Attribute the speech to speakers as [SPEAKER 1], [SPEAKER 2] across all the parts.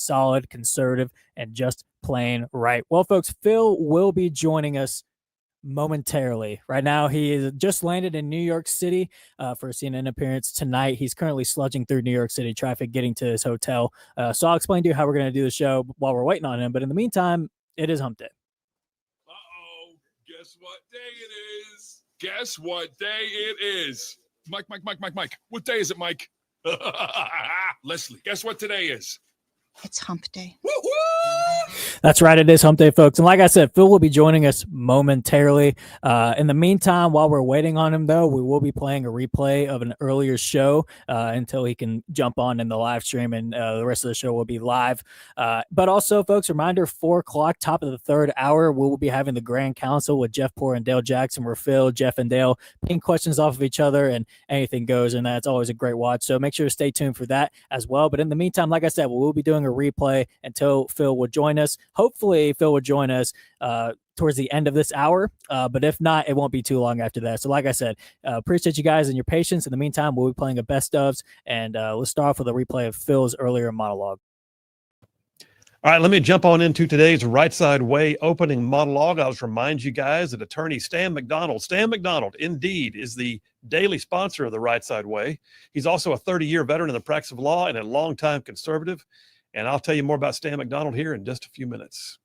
[SPEAKER 1] solid, conservative, and just plain right. Well, folks, Phil will be joining us momentarily. Right now, he is just landed in New York City for a CNN appearance tonight. He's currently sludging through New York City traffic, getting to his hotel. So I'll explain to you how we're going to do the show while we're waiting on him. But in the meantime, it is hump day.
[SPEAKER 2] Uh-oh. Guess what day it is? Guess what day it is? Mike. What day is it, Mike? Leslie, guess what today is?
[SPEAKER 3] It's hump day.
[SPEAKER 2] Woo-hoo!
[SPEAKER 1] That's right. It is hump day, folks. And like I said, Phil will be joining us momentarily. In the meantime, while we're waiting on him, though, we will be playing a replay of an earlier show until he can jump on in the live stream, and the rest of the show will be live. But also, folks, reminder, 4 o'clock, top of the third hour, we will be having the Grand Council with Jeff Poor and Dale Jackson, where Phil, Jeff, and Dale ping questions off of each other, and anything goes, and that's always a great watch. So make sure to stay tuned for that as well. But in the meantime, like I said, we will be doing a replay until Phil will join us. Hopefully, Phil will join us towards the end of this hour. But if not, it won't be too long after that. So like I said, appreciate you guys and your patience. In the meantime, we'll be playing a best ofs, and let's start off with a replay of Phil's earlier monologue.
[SPEAKER 4] All right, let me jump on into today's Rightside Way opening monologue. I'll just remind you guys that attorney Stan McDonald, indeed, is the daily sponsor of the Rightside Way. He's also a 30-year veteran in the practice of law and a longtime conservative. And I'll tell you more about Stan McDonald here in just a few minutes.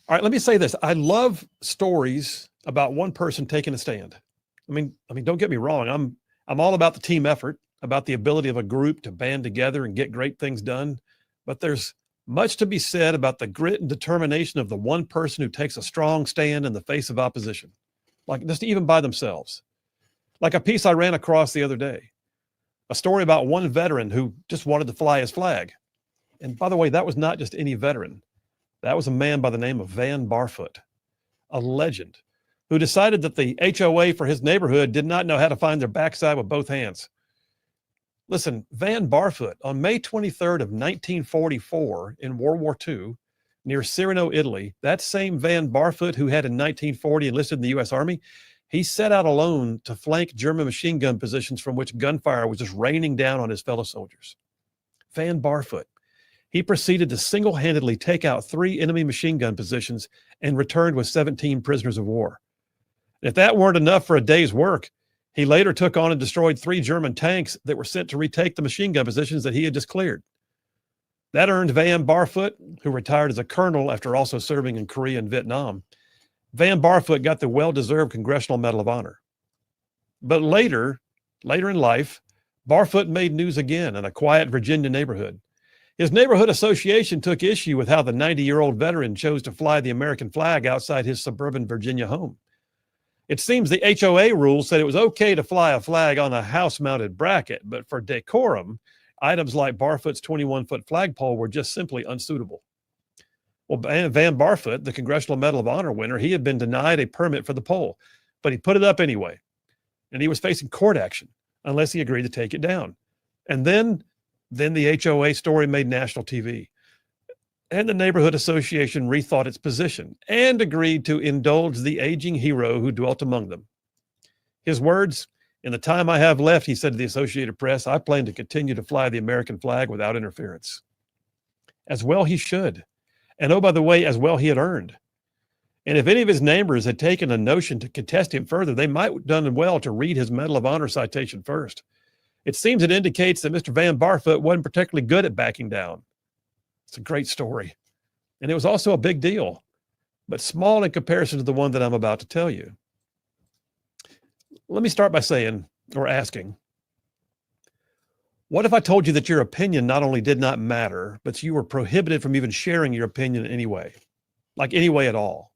[SPEAKER 4] All right, let me say this. I love stories about one person taking a stand. I mean, don't get me wrong. I'm all about the team effort, about the ability of a group to band together and get great things done. But there's much to be said about the grit and determination of the one person who takes a strong stand in the face of opposition, like just even by themselves. Like a piece I ran across the other day. A story about one veteran who just wanted to fly his flag. And by the way, that was not just any veteran. That was a man by the name of Van Barfoot, a legend, who decided that the HOA for his neighborhood did not know how to find their backside with both hands. Listen, Van Barfoot, on May 23rd of 1944 in World War II, near Cyrano, Italy, that same Van Barfoot who had in 1940 enlisted in the U.S. Army, he set out alone to flank German machine gun positions from which gunfire was just raining down on his fellow soldiers. Van Barfoot. He proceeded to single-handedly take out 3 enemy machine gun positions and returned with 17 prisoners of war. If that weren't enough for a day's work, he later took on and destroyed 3 German tanks that were sent to retake the machine gun positions that he had just cleared. That earned Van Barfoot, who retired as a colonel after also serving in Korea and Vietnam, Van Barfoot got the well-deserved Congressional Medal of Honor. But later in life, Barfoot made news again in a quiet Virginia neighborhood. His neighborhood association took issue with how the 90-year-old veteran chose to fly the American flag outside his suburban Virginia home. It seems the HOA rules said it was okay to fly a flag on a house-mounted bracket, but for decorum, items like Barfoot's 21-foot flagpole were just simply unsuitable. Well, Van Barfoot, the Congressional Medal of Honor winner, he had been denied a permit for the pole, but he put it up anyway. And he was facing court action unless he agreed to take it down. And then the HOA story made national TV. And the neighborhood association rethought its position and agreed to indulge the aging hero who dwelt among them. His words, "In the time I have left," he said to the Associated Press, "I plan to continue to fly the American flag without interference." As well he should. And oh, by the way, as well he had earned. And if any of his neighbors had taken a notion to contest him further, they might have done well to read his Medal of Honor citation first. It seems it indicates that Mr. Van Barfoot wasn't particularly good at backing down. It's a great story. And it was also a big deal, but small in comparison to the one that I'm about to tell you. Let me start by saying, or asking, what if I told you that your opinion not only did not matter, but you were prohibited from even sharing your opinion in any way, like any way at all?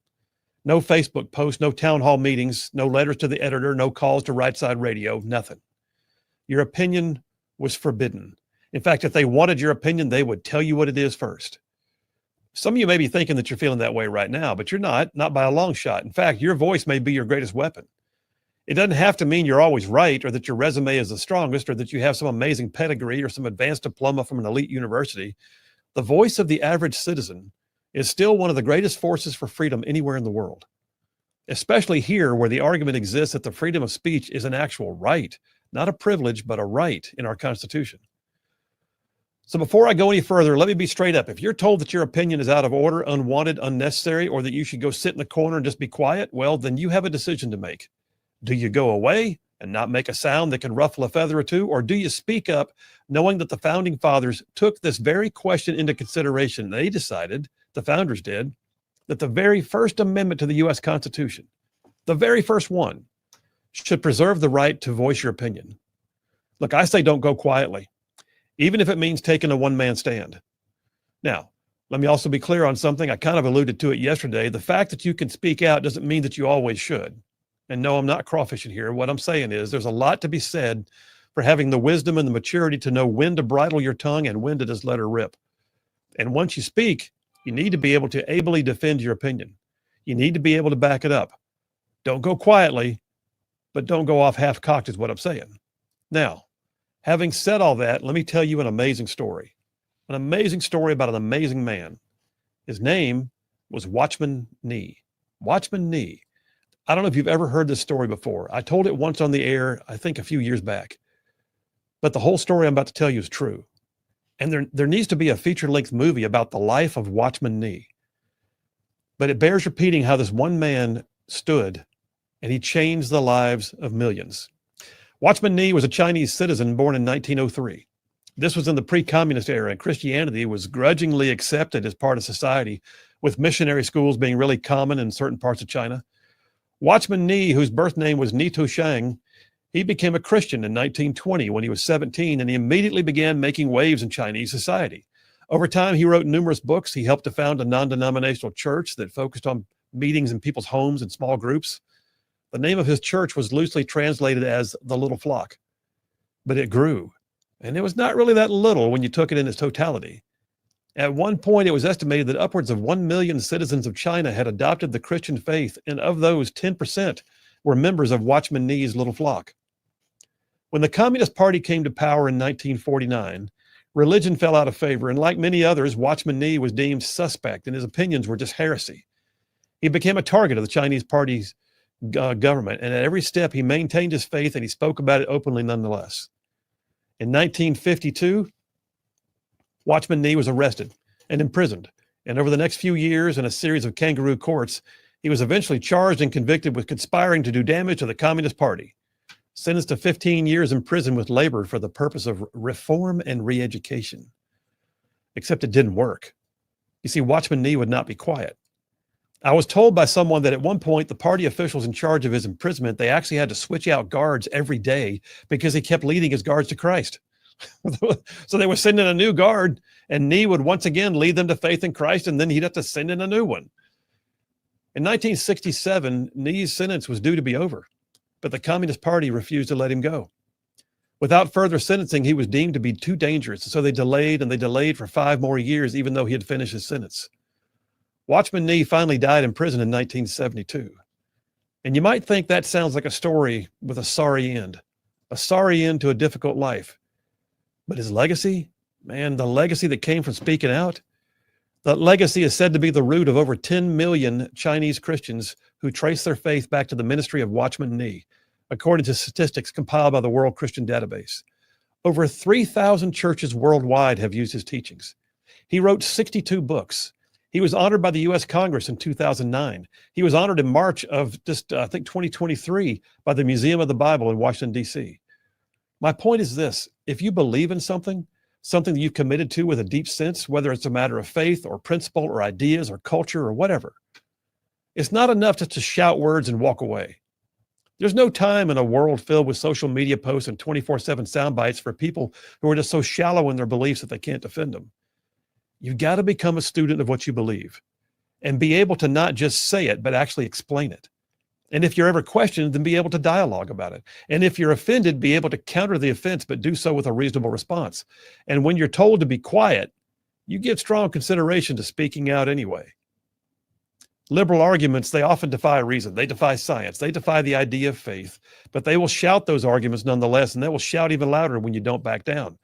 [SPEAKER 4] No Facebook posts, no town hall meetings, no letters to the editor, no calls to Rightside Radio, nothing. Your opinion was forbidden. In fact, if they wanted your opinion, they would tell you what it is first. Some of you may be thinking that you're feeling that way right now, but you're not by a long shot. In fact, your voice may be your greatest weapon. It doesn't have to mean you're always right, or that your resume is the strongest, or that you have some amazing pedigree or some advanced diploma from an elite university. The voice of the average citizen is still one of the greatest forces for freedom anywhere in the world, especially here where the argument exists that the freedom of speech is an actual right, not a privilege, but a right in our Constitution. So before I go any further, let me be straight up. If you're told that your opinion is out of order, unwanted, unnecessary, or that you should go sit in the corner and just be quiet, well, then you have a decision to make. Do you go away and not make a sound that can ruffle a feather or two, or do you speak up knowing that the founding fathers took this very question into consideration? They decided, the founders did, that the very first amendment to the U.S. Constitution, the very first one, should preserve the right to voice your opinion. Look, I say don't go quietly, even if it means taking a one-man stand. Now, let me also be clear on something. I kind of alluded to it yesterday. The fact that you can speak out doesn't mean that you always should. And no, I'm not crawfishing here. What I'm saying is there's a lot to be said for having the wisdom and the maturity to know when to bridle your tongue and when to just let her rip. And once you speak, you need to be able to ably defend your opinion. You need to be able to back it up. Don't go quietly, but don't go off half-cocked is what I'm saying. Now, having said all that, let me tell you an amazing story about an amazing man. His name was Watchman Nee. Watchman Nee. I don't know if you've ever heard this story before. I told it once on the air, I think a few years back. But the whole story I'm about to tell you is true. And there needs to be a feature-length movie about the life of Watchman Nee. But it bears repeating how this one man stood and he changed the lives of millions. Watchman Nee was a Chinese citizen born in 1903. This was in the pre-communist era, and Christianity was grudgingly accepted as part of society, with missionary schools being really common in certain parts of China. Watchman Nee, whose birth name was Nie To Shang, he became a Christian in 1920 when he was 17, and he immediately began making waves in Chinese society. Over time, he wrote numerous books. He helped to found a non-denominational church that focused on meetings in people's homes and small groups. The name of his church was loosely translated as the Little Flock, but it grew. And it was not really that little when you took it in its totality. At one point, it was estimated that upwards of 1 million citizens of China had adopted the Christian faith, and of those, 10% were members of Watchman Nee's Little Flock. When the Communist Party came to power in 1949, religion fell out of favor, and like many others, Watchman Nee was deemed suspect, and his opinions were just heresy. He became a target of the Chinese Party's government, and at every step, he maintained his faith, and he spoke about it openly nonetheless. In 1952, Watchman Nee was arrested and imprisoned, and over the next few years in a series of kangaroo courts, he was eventually charged and convicted with conspiring to do damage to the Communist Party, sentenced to 15 years in prison with labor for the purpose of reform and re-education. Except it didn't work. You see, Watchman Nee would not be quiet. I was told by someone that at one point, the party officials in charge of his imprisonment, they actually had to switch out guards every day because he kept leading his guards to Christ. So they would send in a new guard, and Nee would once again lead them to faith in Christ, and then he'd have to send in a new one. In 1967, Nee's sentence was due to be over, but the Communist Party refused to let him go. Without further sentencing, he was deemed to be too dangerous, so they delayed and they delayed for 5 more years, even though he had finished his sentence. Watchman Nee finally died in prison in 1972. And you might think that sounds like a story with a sorry end to a difficult life. But his legacy, man, the legacy that came from speaking out, that legacy is said to be the root of over 10 million Chinese Christians who trace their faith back to the ministry of Watchman Nee, according to statistics compiled by the World Christian Database. Over 3,000 churches worldwide have used his teachings. He wrote 62 books. He was honored by the U.S. Congress in 2009. He was honored in March of just, 2023 by the Museum of the Bible in Washington, D.C. My point is this: if you believe in something that you've committed to with a deep sense, whether it's a matter of faith or principle or ideas or culture or whatever, it's not enough just to shout words and walk away. There's no time in a world filled with social media posts and 24/7 sound bites for people who are just so shallow in their beliefs that they can't defend them. You've got to become a student of what you believe and be able to not just say it, but actually explain it. And if you're ever questioned, then be able to dialogue about it. And if you're offended, be able to counter the offense, but do so with a reasonable response. And when you're told to be quiet, you give strong consideration to speaking out anyway. Liberal arguments, they often defy reason. They defy science. They defy the idea of faith, but they will shout those arguments nonetheless, and they will shout even louder when you don't back down.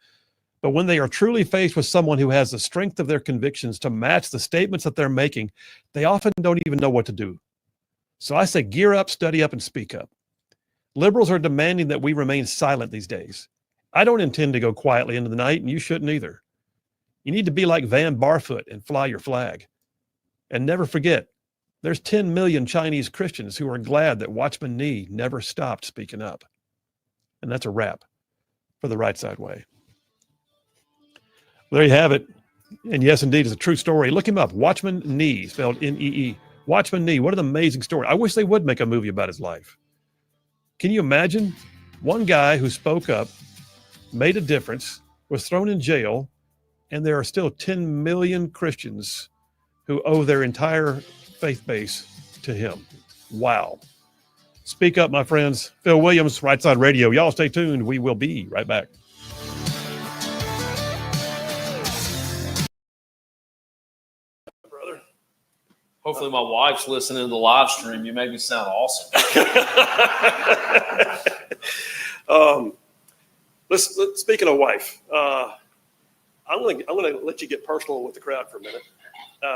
[SPEAKER 4] But when they are truly faced with someone who has the strength of their convictions to match the statements that they're making, they often don't even know what to do. So I say, gear up, study up, and speak up. Liberals are demanding that we remain silent these days. I don't intend to go quietly into the night, and you shouldn't either. You need to be like Van Barfoot and fly your flag. And never forget, there's 10 million Chinese Christians who are glad that Watchman Nee never stopped speaking up. And that's a wrap for the Rightside Way. Well, there you have it. And yes, indeed, it's a true story. Look him up. Watchman Nee, spelled N-E-E. Watchman Nee, what an amazing story. I wish they would make a movie about his life. Can you imagine? One guy who spoke up, made a difference, was thrown in jail, and there are still 10 million Christians who owe their entire faith base to him. Wow. Speak up, my friends. Phil Williams, Rightside Radio. Y'all stay tuned. We will be right back. Brother.
[SPEAKER 3] Hopefully my wife's listening to the live stream. You make me sound awesome.
[SPEAKER 4] Speaking of wife, I'm gonna let you get personal with the crowd for a minute.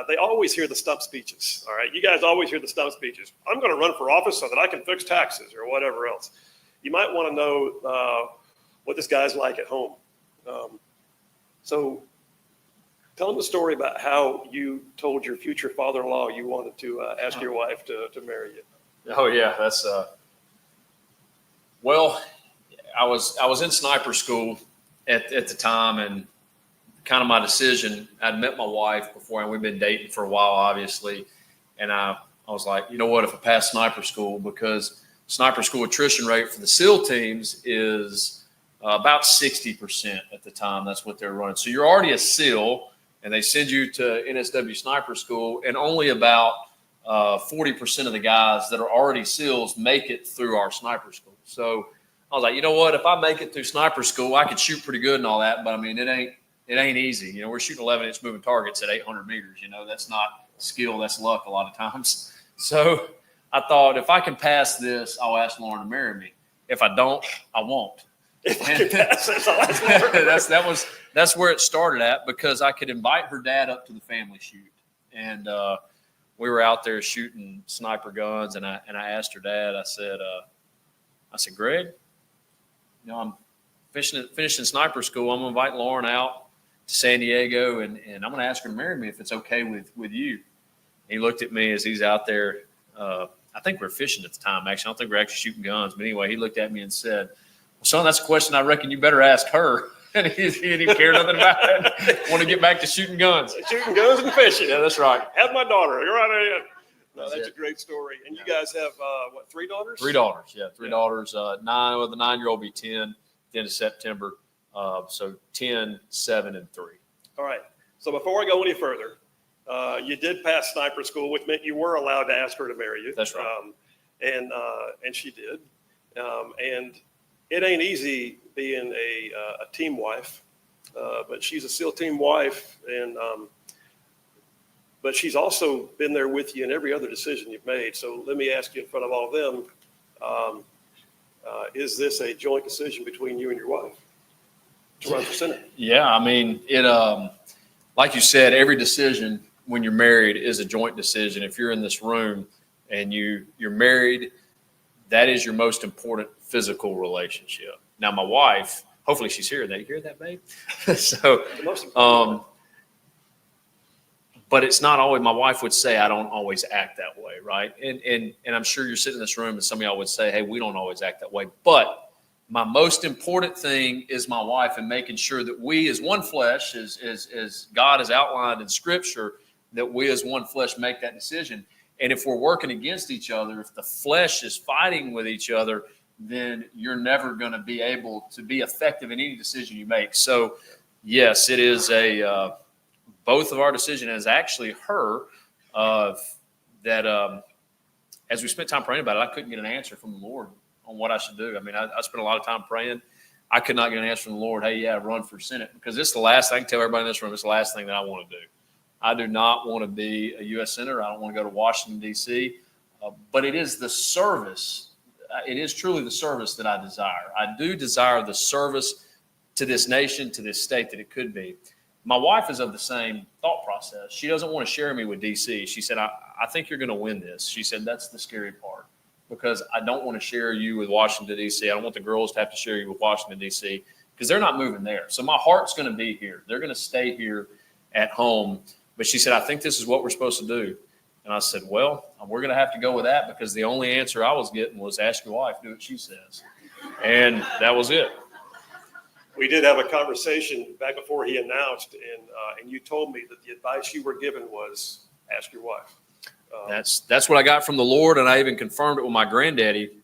[SPEAKER 4] They always hear the stump speeches. All right, you guys always hear the stump speeches. I'm going to run for office so that I can fix taxes or whatever else. You might want to know what this guy's like at home. So tell them the story about how you told your future father-in-law you wanted to ask your wife to marry you.
[SPEAKER 3] Oh yeah, that's well, I was in sniper school at the time, and kind of my decision. I'd met my wife before, and we've been dating for a while, obviously. And I was like, you know what, if I pass sniper school, because sniper school attrition rate for the SEAL teams is about 60% at the time. That's what they're running. So you're already a SEAL, and they send you to NSW sniper school, and only about 40% of the guys that are already SEALs make it through our sniper school. So I was like, you know what, if I make it through sniper school, I could shoot pretty good and all that, but I mean, it ain't easy. You know, we're shooting 11-inch moving targets at 800 meters. You know, that's not skill, that's luck a lot of times. So I thought, if I can pass this, I'll ask Lauren to marry me. If I don't, I won't.
[SPEAKER 4] If I can pass this, I'll ask Lauren.
[SPEAKER 3] That's where it started at, because I could invite her dad up to the family shoot. And we were out there shooting sniper guns, and I asked her dad, I said, Greg, you know, I'm finishing sniper school. I'm going to invite Lauren out to San Diego, and I'm going to ask her to marry me if it's okay with you. And he looked at me as he's out there. I think we were fishing at the time, actually. I don't think we were actually shooting guns. But anyway, he looked at me and said, well, son, that's a question I reckon you better ask her. And he didn't care nothing about it. Want to get back to shooting guns.
[SPEAKER 4] Shooting guns and fishing.
[SPEAKER 3] Yeah, that's right.
[SPEAKER 4] Have my daughter. You're right in. No, that's a great story. And you guys have, 3 daughters?
[SPEAKER 3] 3 daughters, yeah. 3 daughters. 9, well, the 9-year-old will be 10 at the end of September. So 10, 7, and 3.
[SPEAKER 4] All right. So before I go any further, you did pass sniper school, which meant you were allowed to ask her to marry you.
[SPEAKER 3] That's right.
[SPEAKER 4] And she did. And it ain't easy being a team wife, but she's a SEAL team wife, and but she's also been there with you in every other decision you've made. So let me ask you in front of all of them, is this a joint decision between you and your wife to run for Senate?
[SPEAKER 3] Yeah, I mean, it. Like you said, every decision when you're married is a joint decision. If you're in this room and you're married, that is your most important physical relationship. Now, my wife, hopefully she's hearing that. You hear that, babe? So, but it's not always, my wife would say, I don't always act that way, right? And I'm sure you're sitting in this room and some of y'all would say, hey, we don't always act that way. But my most important thing is my wife, and making sure that we as one flesh, as God has outlined in Scripture, that we as one flesh make that decision. And if we're working against each other, if the flesh is fighting with each other, then you're never going to be able to be effective in any decision you make. So, yes, it is both of our decision is actually her that as we spent time praying about it, I couldn't get an answer from the Lord on what I should do. I mean, I spent a lot of time praying. I could not get an answer from the Lord. Hey, yeah, run for Senate, because this is the last thing I can tell everybody in this room. It's the last thing that I want to do. I do not want to be a U.S. Senator. I don't want to go to Washington, D.C., but it is the service. It is truly the service that I desire. I do desire the service to this nation, to this state that it could be. My wife is of the same thought process. She doesn't want to share me with D.C. She said, I think you're going to win this. She said, that's the scary part, because I don't want to share you with Washington, D.C. I don't want the girls to have to share you with Washington, D.C., because they're not moving there. So my heart's going to be here. They're going to stay here. at home. But she said, I think this is what we're supposed to do. And I said, well, we're going to have to go with that, because the only answer I was getting was ask your wife, do what she says. And that was it.
[SPEAKER 4] We did have a conversation back before he announced, and you told me that the advice you were given was ask your wife.
[SPEAKER 3] That's what I got from the Lord, and I even confirmed it with my granddaddy.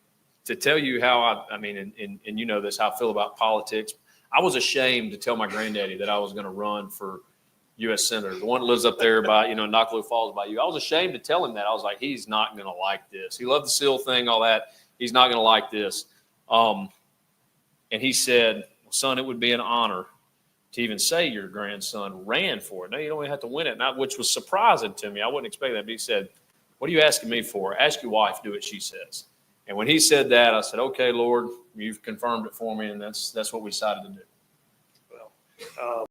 [SPEAKER 3] To tell you how I mean, and you know this, how I feel about politics. I was ashamed to tell my granddaddy that I was going to run for U.S. Senator, the one that lives up there by, Knockaloo Falls by you. I was ashamed to tell him that. I was like, he's not going to like this. He loved the SEAL thing, all that. He's not going to like this. And he said, well, son, it would be an honor to even say your grandson ran for it. No, you don't even have to win it, which was surprising to me. I wouldn't expect that. But he said, what are you asking me for? Ask your wife, do what she says. And when he said that, I said, okay, Lord, you've confirmed it for me, and that's what we decided to do.
[SPEAKER 4] Well,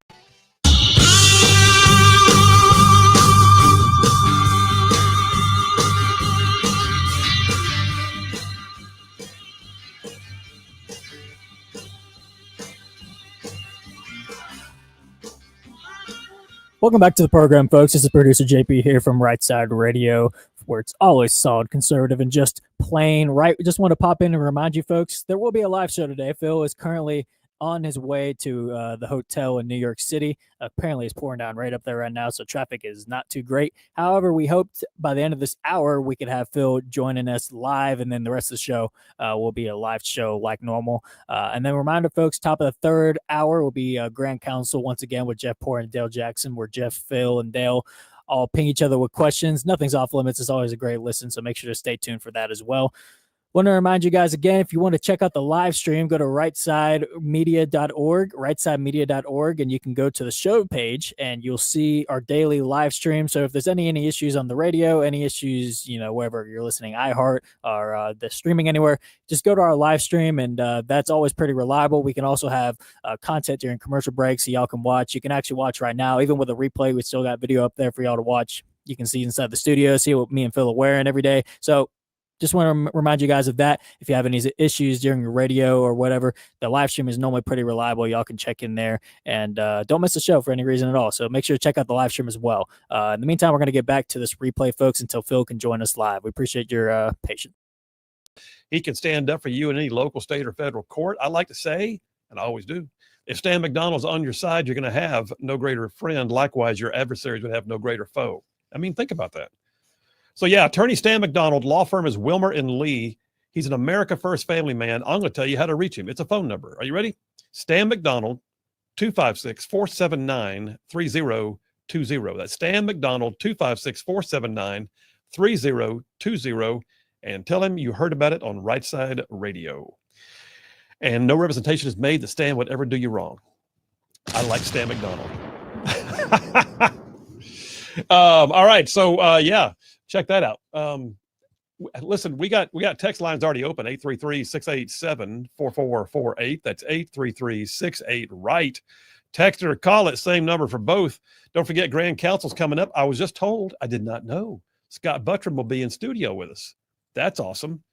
[SPEAKER 1] Welcome back to the program, folks. This is producer JP here from Rightside Radio, where it's always solid, conservative, and just plain right. We just want to pop in and remind you, folks, there will be a live show today. Phil is currently on his way to the hotel in New York City. Apparently, it's pouring down right up there right now, so traffic is not too great. However, we hoped by the end of this hour, we could have Phil joining us live, and then the rest of the show will be a live show like normal. And then reminder, folks, top of the third hour will be Grand Council once again with Jeff Poor and Dale Jackson, where Jeff, Phil, and Dale all ping each other with questions. Nothing's off limits. It's always a great listen, so make sure to stay tuned for that as well. Want to remind you guys again, if you want to check out the live stream, go to rightside.media.org, and you can go to the show page and you'll see our daily live stream. So if there's any issues on the radio, any issues, wherever you're listening, iHeart or the streaming anywhere, just go to our live stream, and that's always pretty reliable. We can also have content during commercial breaks so y'all can watch. You can actually watch right now, even with a replay. We still got video up there for y'all to watch. You can see inside the studio, see what me and Phil are wearing every day. So just want to remind you guys of that. If you have any issues during your radio or whatever, the live stream is normally pretty reliable. Y'all can check in there, and don't miss the show for any reason at all. So make sure to check out the live stream as well. In the meantime, we're going to get back to this replay, folks, until Phil can join us live. We appreciate your patience.
[SPEAKER 4] he can stand up for you in any local, state, or federal court. I like to say, and I always do, if Stan McDonald's on your side, you're going to have no greater friend. Likewise, your adversaries would have no greater foe. I mean, think about that. So yeah, attorney Stan McDonald, law firm is Wilmer and Lee. He's an America First family man. I'm going to tell you how to reach him. It's a phone number. Are you ready? Stan McDonald, 256-479-3020. That's Stan McDonald, 256-479-3020. And tell him you heard about it on Rightside Radio. And no representation is made that Stan would ever do you wrong. I like Stan McDonald. All right. So yeah, check that out. Listen, we got text lines already open, 833-687-4448. That's 833-68-RIGHT. Text or call it, same number for both. Don't forget Grand Council's coming up. I was just told, I did not know, Scott Buttram will be in studio with us. That's awesome.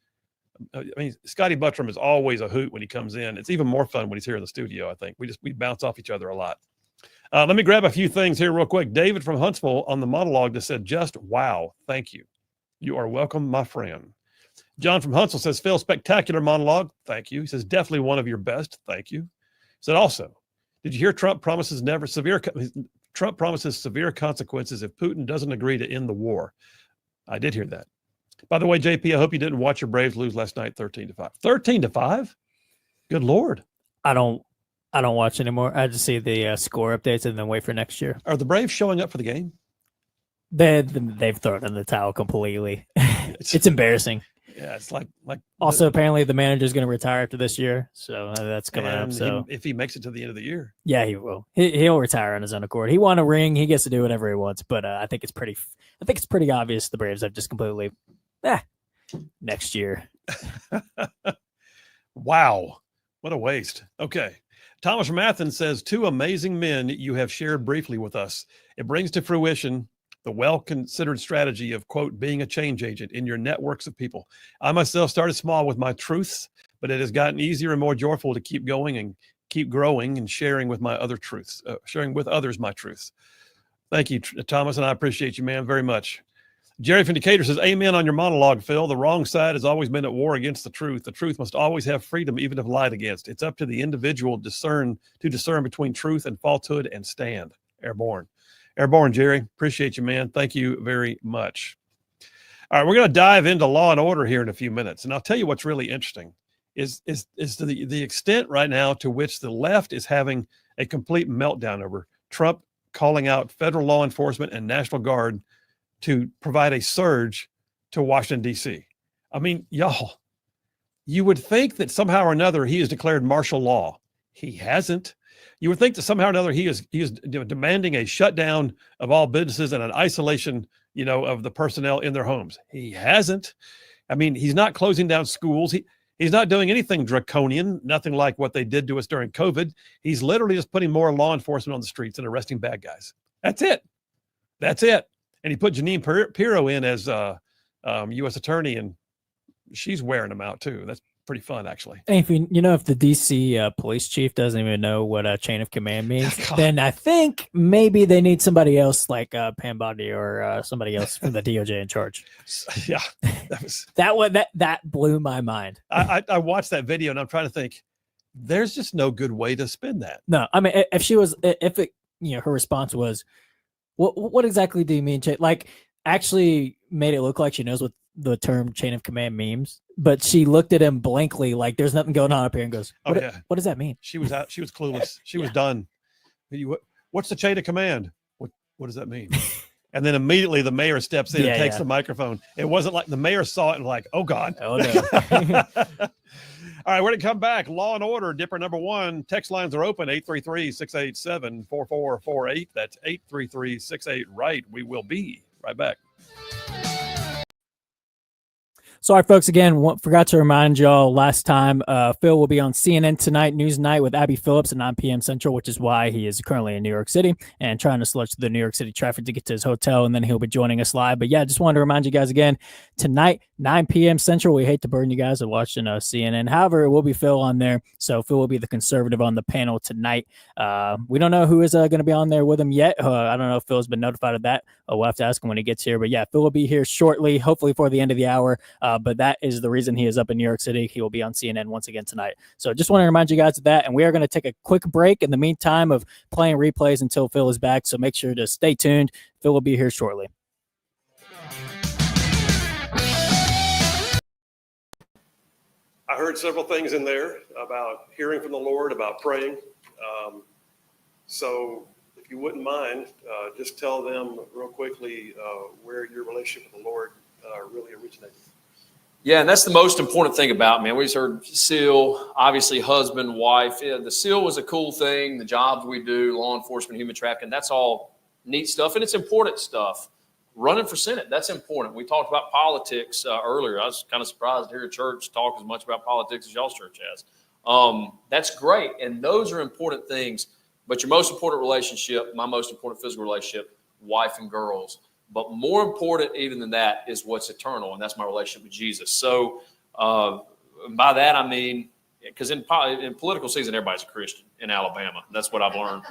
[SPEAKER 4] I mean, Scotty Buttram is always a hoot when he comes in. It's even more fun when he's here in the studio, I think. We bounce off each other a lot. Let me grab a few things here real quick. David from Huntsville on the monologue that said, just wow, thank you. You are welcome, my friend. John from Huntsville says, Phil, spectacular monologue. Thank you. He says, definitely one of your best. Thank you. He said, also, did you hear Trump promises severe consequences if Putin doesn't agree to end the war? I did hear that. By the way, JP, I hope you didn't watch your Braves lose last night, 13-5. 13-5? Good Lord.
[SPEAKER 1] I don't watch anymore. I just see the score updates and then wait for next year.
[SPEAKER 4] Are the Braves showing up for the game?
[SPEAKER 1] They've thrown in the towel completely. It's embarrassing.
[SPEAKER 4] Yeah, it's like.
[SPEAKER 1] Also, apparently the manager's going to retire after this year, so that's coming up. So
[SPEAKER 4] if he makes it to the end of the year,
[SPEAKER 1] yeah, he will. He'll retire on his own accord. He won a ring. He gets to do whatever he wants. But I think it's pretty obvious the Braves have just completely next year.
[SPEAKER 4] Wow, what a waste. Okay. Thomas from Athens says, two amazing men you have shared briefly with us. It brings to fruition the well-considered strategy of, quote, being a change agent in your networks of people. I myself started small with my truths, but it has gotten easier and more joyful to keep going and keep growing and sharing with my other truths, sharing with others my truths. Thank you, Thomas, and I appreciate you, man, very much. Jerry from Decatur says, amen on your monologue, Phil. The wrong side has always been at war against the truth. The truth must always have freedom, even if lied against. It's up to the individual to discern between truth and falsehood and stand. Airborne. Airborne, Jerry. Appreciate you, man. Thank you very much. All right, we're going to dive into law and order here in a few minutes. And I'll tell you what's really interesting is to the extent right now to which the left is having a complete meltdown over Trump calling out federal law enforcement and National Guard to provide a surge to Washington, D.C. I mean, y'all, you would think that somehow or another he has declared martial law. He hasn't. You would think that somehow or another he is demanding a shutdown of all businesses and an isolation, of the personnel in their homes. He hasn't. I mean, he's not closing down schools. He's not doing anything draconian, nothing like what they did to us during COVID. He's literally just putting more law enforcement on the streets and arresting bad guys. That's it. That's it. And he put Janine Pirro in as U.S. attorney, and she's wearing him out too. That's pretty fun, actually.
[SPEAKER 1] And if if the DC police chief doesn't even know what a chain of command means, then I think maybe they need somebody else like Pam Bondi or somebody else from the DOJ in charge.
[SPEAKER 4] Yeah,
[SPEAKER 1] that blew my mind.
[SPEAKER 4] I watched that video and I'm trying to think. There's just no good way to spin that.
[SPEAKER 1] No, I mean, her response was, "What exactly do you mean?" Like, actually made it look like she knows what the term chain of command means, but she looked at him blankly, like there's nothing going on up here, and goes, what does that mean?
[SPEAKER 4] She was out. She was clueless. She was done. What's the chain of command? What does that mean? And then immediately the mayor steps in and takes the microphone. It wasn't like the mayor saw it and like, oh God.
[SPEAKER 1] Oh no.
[SPEAKER 4] All right, we're going to come back. Law and Order, Dipper number 1. Text lines are open, 833-687-4448. That's 833-68-RIGHT. We will be right back.
[SPEAKER 1] Sorry, folks, again, forgot to remind y'all last time, Phil will be on CNN tonight, News Night with Abby Phillips at 9 p.m. Central, which is why he is currently in New York City and trying to sludge the New York City traffic to get to his hotel, and then he'll be joining us live. But yeah, just wanted to remind you guys again, tonight, 9 p.m. Central. We hate to burden you guys with watching CNN. However, it will be Phil on there, so Phil will be the conservative on the panel tonight. We don't know who is going to be on there with him yet. I don't know if Phil's been notified of that. We'll have to ask him when he gets here. But yeah, Phil will be here shortly, hopefully for the end of the hour. But that is the reason he is up in New York City. He will be on CNN once again tonight. So just want to remind you guys of that. And we are going to take a quick break in the meantime of playing replays until Phil is back. So make sure to stay tuned. Phil will be here shortly.
[SPEAKER 4] I heard several things in there about hearing from the Lord, about praying. So if you wouldn't mind, just tell them real quickly where your relationship with the Lord really originated.
[SPEAKER 3] Yeah, and that's the most important thing about, man. We just heard SEAL, obviously husband, wife. Yeah, the SEAL was a cool thing. The jobs we do, law enforcement, human trafficking, that's all neat stuff, and it's important stuff. Running for Senate, that's important. We talked about politics earlier. I was kind of surprised to hear a church talk as much about politics as y'all's church has. That's great, and those are important things. But your most important relationship, my most important physical relationship, wife and girls. But more important even than that is what's eternal, and that's my relationship with Jesus. So by that I mean, because in political season, everybody's a Christian in Alabama. That's what I've learned.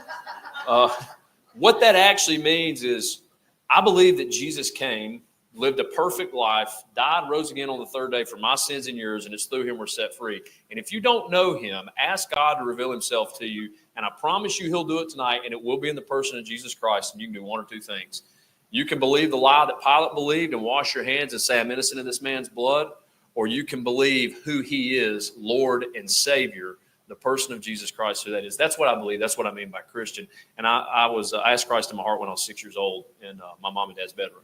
[SPEAKER 3] What that actually means is I believe that Jesus came, lived a perfect life, died, rose again on the third day for my sins and yours, and it's through him we're set free. And if you don't know him, ask God to reveal himself to you, and I promise you he'll do it tonight, and it will be in the person of Jesus Christ, and you can do one or two things. You can believe the lie that Pilate believed and wash your hands and say, I'm innocent of this man's blood, or you can believe who he is, Lord and Savior, the person of Jesus Christ, who that is. That's what I believe. That's what I mean by Christian. And I asked Christ in my heart when I was 6 years old in my mom and dad's bedroom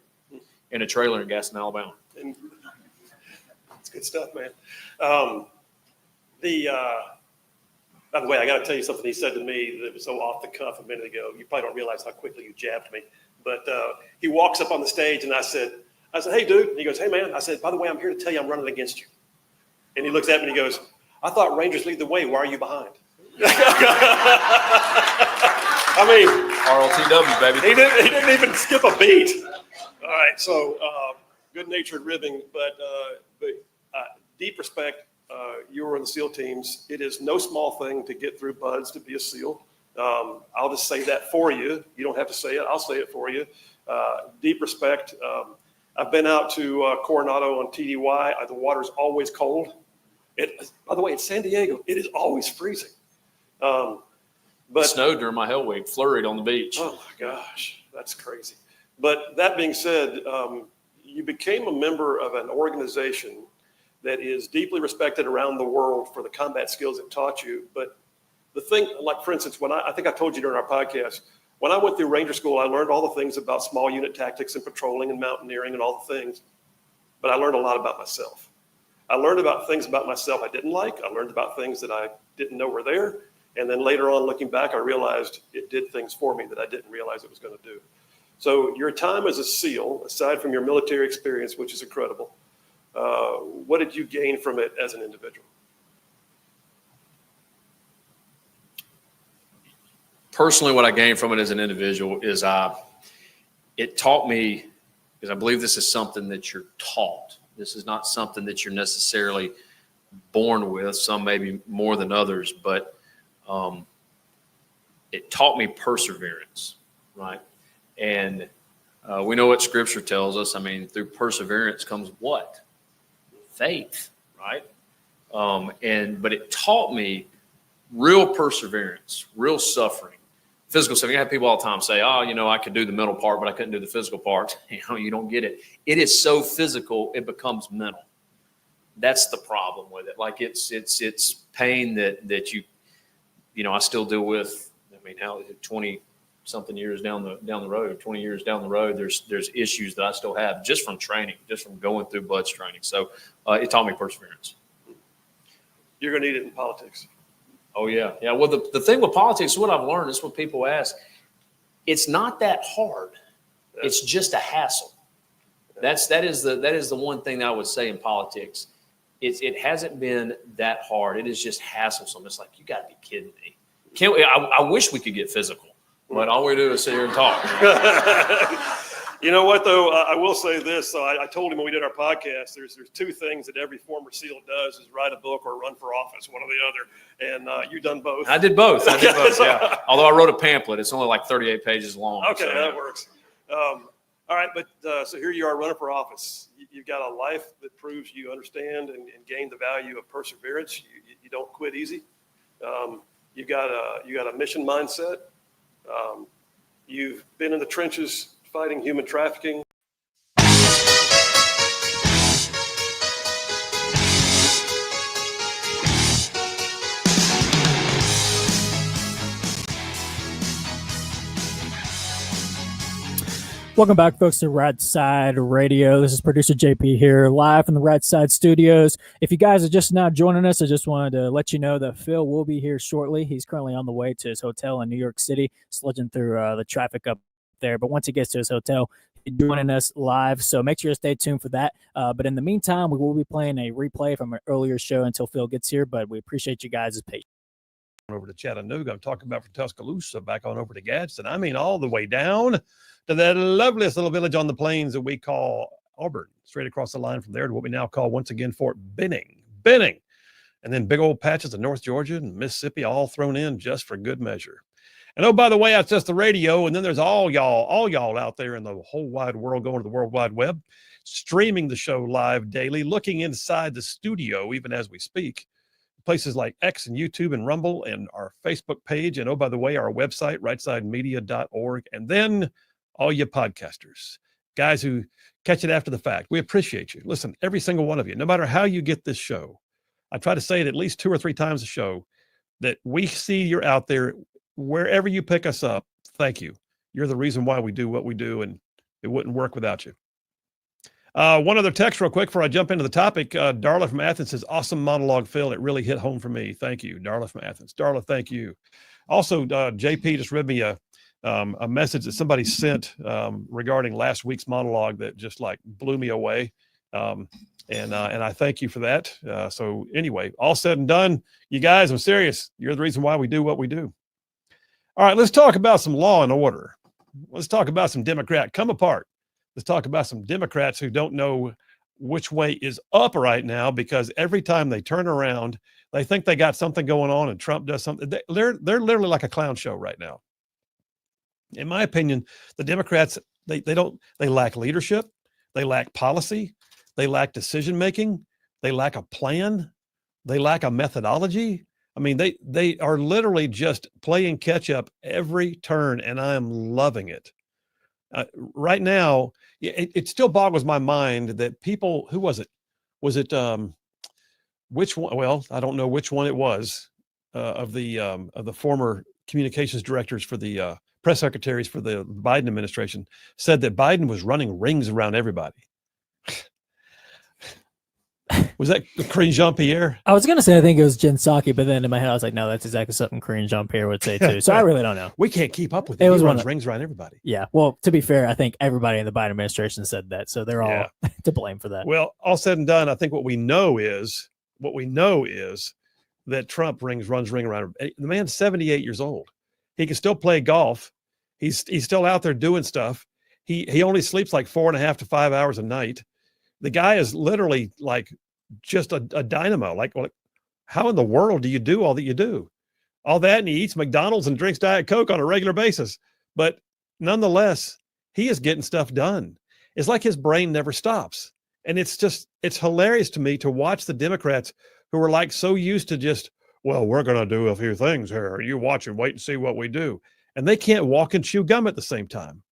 [SPEAKER 3] in a trailer in Gaston, Alabama.
[SPEAKER 4] And it's good stuff, man. By the way, I got to tell you something he said to me that was so off the cuff a minute ago. You probably don't realize how quickly you jabbed me. But he walks up on the stage, and I said, hey, dude. And he goes, hey, man. I said, by the way, I'm here to tell you I'm running against you. And he looks at me and he goes, I thought Rangers lead the way. Why are you behind? I mean,
[SPEAKER 3] RLTW, baby.
[SPEAKER 4] He didn't even skip a beat. All right, so good-natured ribbing, but deep respect. You were in the SEAL teams. It is no small thing to get through buds to be a SEAL. I'll just say that for you. You don't have to say it. I'll say it for you. Deep respect. I've been out to Coronado on TDY. The water's always cold. By the way, in San Diego, it is always freezing. But
[SPEAKER 3] it snowed during my hell week, flurried on the beach.
[SPEAKER 4] Oh my gosh, that's crazy. But that being said, you became a member of an organization that is deeply respected around the world for the combat skills it taught you. But the thing, like for instance, when I think I told you during our podcast, when I went through Ranger School, I learned all the things about small unit tactics and patrolling and mountaineering and all the things. But I learned a lot about myself. I learned about things about myself I didn't like. I learned about things that I didn't know were there. And then later on, looking back, I realized it did things for me that I didn't realize it was going to do. So your time as a SEAL, aside from your military experience, which is incredible, what did you gain from it as an individual?
[SPEAKER 3] Personally, what I gained from it as an individual is it taught me, because I believe this is something that you're taught. This is not something that you're necessarily born with, some maybe more than others, but it taught me perseverance, right? And we know what Scripture tells us. I mean, through perseverance comes what? Faith, right? But it taught me real perseverance, real suffering, physical suffering. I have people all the time say, "Oh, I could do the mental part, but I couldn't do the physical part." You don't get it. It is so physical, it becomes mental. That's the problem with it. Like it's pain that you I still deal with. I mean, how 20-something years down the road, 20 years down the road, there's issues that I still have just from training, just from going through BUDS training. So it taught me perseverance.
[SPEAKER 4] You're going to need it in politics.
[SPEAKER 3] Oh, yeah. Yeah. Well, the thing with politics, what I've learned is what people ask, it's not that hard. It's just a hassle. That is the one thing that I would say in politics. It hasn't been that hard. It is just hassle-some. It's like, you got to be kidding me. I wish we could get physical, but all we do is sit here and talk.
[SPEAKER 4] You know what, though? I will say this. So I told him when we did our podcast, there's two things that every former SEAL does is write a book or run for office, one or the other. And you've done both.
[SPEAKER 3] I did both. Yeah. Although I wrote a pamphlet. It's only like 38 pages long.
[SPEAKER 4] Okay, so. That works. All right, but so here you are running for office. You've got a life that proves you understand and gain the value of perseverance. You don't quit easy. You got a mission mindset. You've been in the trenches fighting human trafficking.
[SPEAKER 1] Welcome back, folks, to Rightside Radio. This is producer JP here, live from the Rightside Studios. If you guys are just now joining us, I just wanted to let you know that Phil will be here shortly. He's currently on the way to his hotel in New York City, sludging through the traffic up there. But once he gets to his hotel, he's joining us live. So make sure to stay tuned for that. But in the meantime, we will be playing a replay from an earlier show until Phil gets here. But we appreciate you guys' patience.
[SPEAKER 4] Over to Chattanooga. I'm talking about from Tuscaloosa back on over to Gadsden. I mean, all the way down to that loveliest little village on the plains that we call Auburn, straight across the line from there to what we now call, once again, Fort Benning. And then big old patches of North Georgia and Mississippi all thrown in just for good measure. And oh, by the way, that's just the radio. And then there's all y'all out there in the whole wide world going to the World Wide Web, streaming the show live daily, looking inside the studio even as we speak. Places like X and YouTube and Rumble and our Facebook page. And oh, by the way, our website, rightsidemedia.org. And then all you podcasters, guys who catch it after the fact. We appreciate you. Listen, every single one of you, no matter how you get this show, I try to say it at least 2 or 3 times a show, that we see you're out there wherever you pick us up. Thank you. You're the reason why we do what we do, and it wouldn't work without you. One other text real quick before I jump into the topic. Darla from Athens says, awesome monologue, Phil. It really hit home for me. Thank you, Darla from Athens. Darla, thank you. Also, JP just read me a message that somebody sent regarding last week's monologue that just like blew me away. And I thank you for that. So anyway, all said and done, you guys, I'm serious. You're the reason why we do what we do. All right, let's talk about some law and order. Let's talk about some Democrat come apart. Let's talk about some Democrats who don't know which way is up right now, because every time they turn around, They think they got something going on, and Trump does something. They're literally like a clown show right now. In my opinion, the Democrats, they lack leadership, they lack policy, they lack decision making, they lack a plan, they lack a methodology. I mean, they are literally just playing catch up every turn, and I am loving it. Right now, it still boggles my mind that people, who was it? Was it which one? Well, I don't know which one it was of the former communications directors for the press secretaries for the Biden administration said that Biden was running rings around everybody. Was that Karine Jean-Pierre?
[SPEAKER 1] I was going to say, I think it was Jen Psaki, but then in my head, I was like, no, that's exactly something Karine Jean-Pierre would say too. So I really don't know.
[SPEAKER 4] We can't keep up with it.
[SPEAKER 1] It
[SPEAKER 4] He
[SPEAKER 1] was
[SPEAKER 4] runs rings around everybody.
[SPEAKER 1] Yeah. Well, to be fair, I think everybody in the Biden administration said that. So they're all to blame for that.
[SPEAKER 4] Well, all said and done, I think what we know is that Trump runs ring around. The man's 78 years old. He can still play golf. He's still out there doing stuff. He only sleeps like 4.5 to 5 hours a night. The guy is literally like just a dynamo. Like, how in the world do you do all that you do? All that, and he eats McDonald's and drinks Diet Coke on a regular basis. But nonetheless, he is getting stuff done. It's like his brain never stops. And it's hilarious to me to watch the Democrats who are like so used to just, well, we're going to do a few things here. You watch and wait and see what we do. And they can't walk and chew gum at the same time.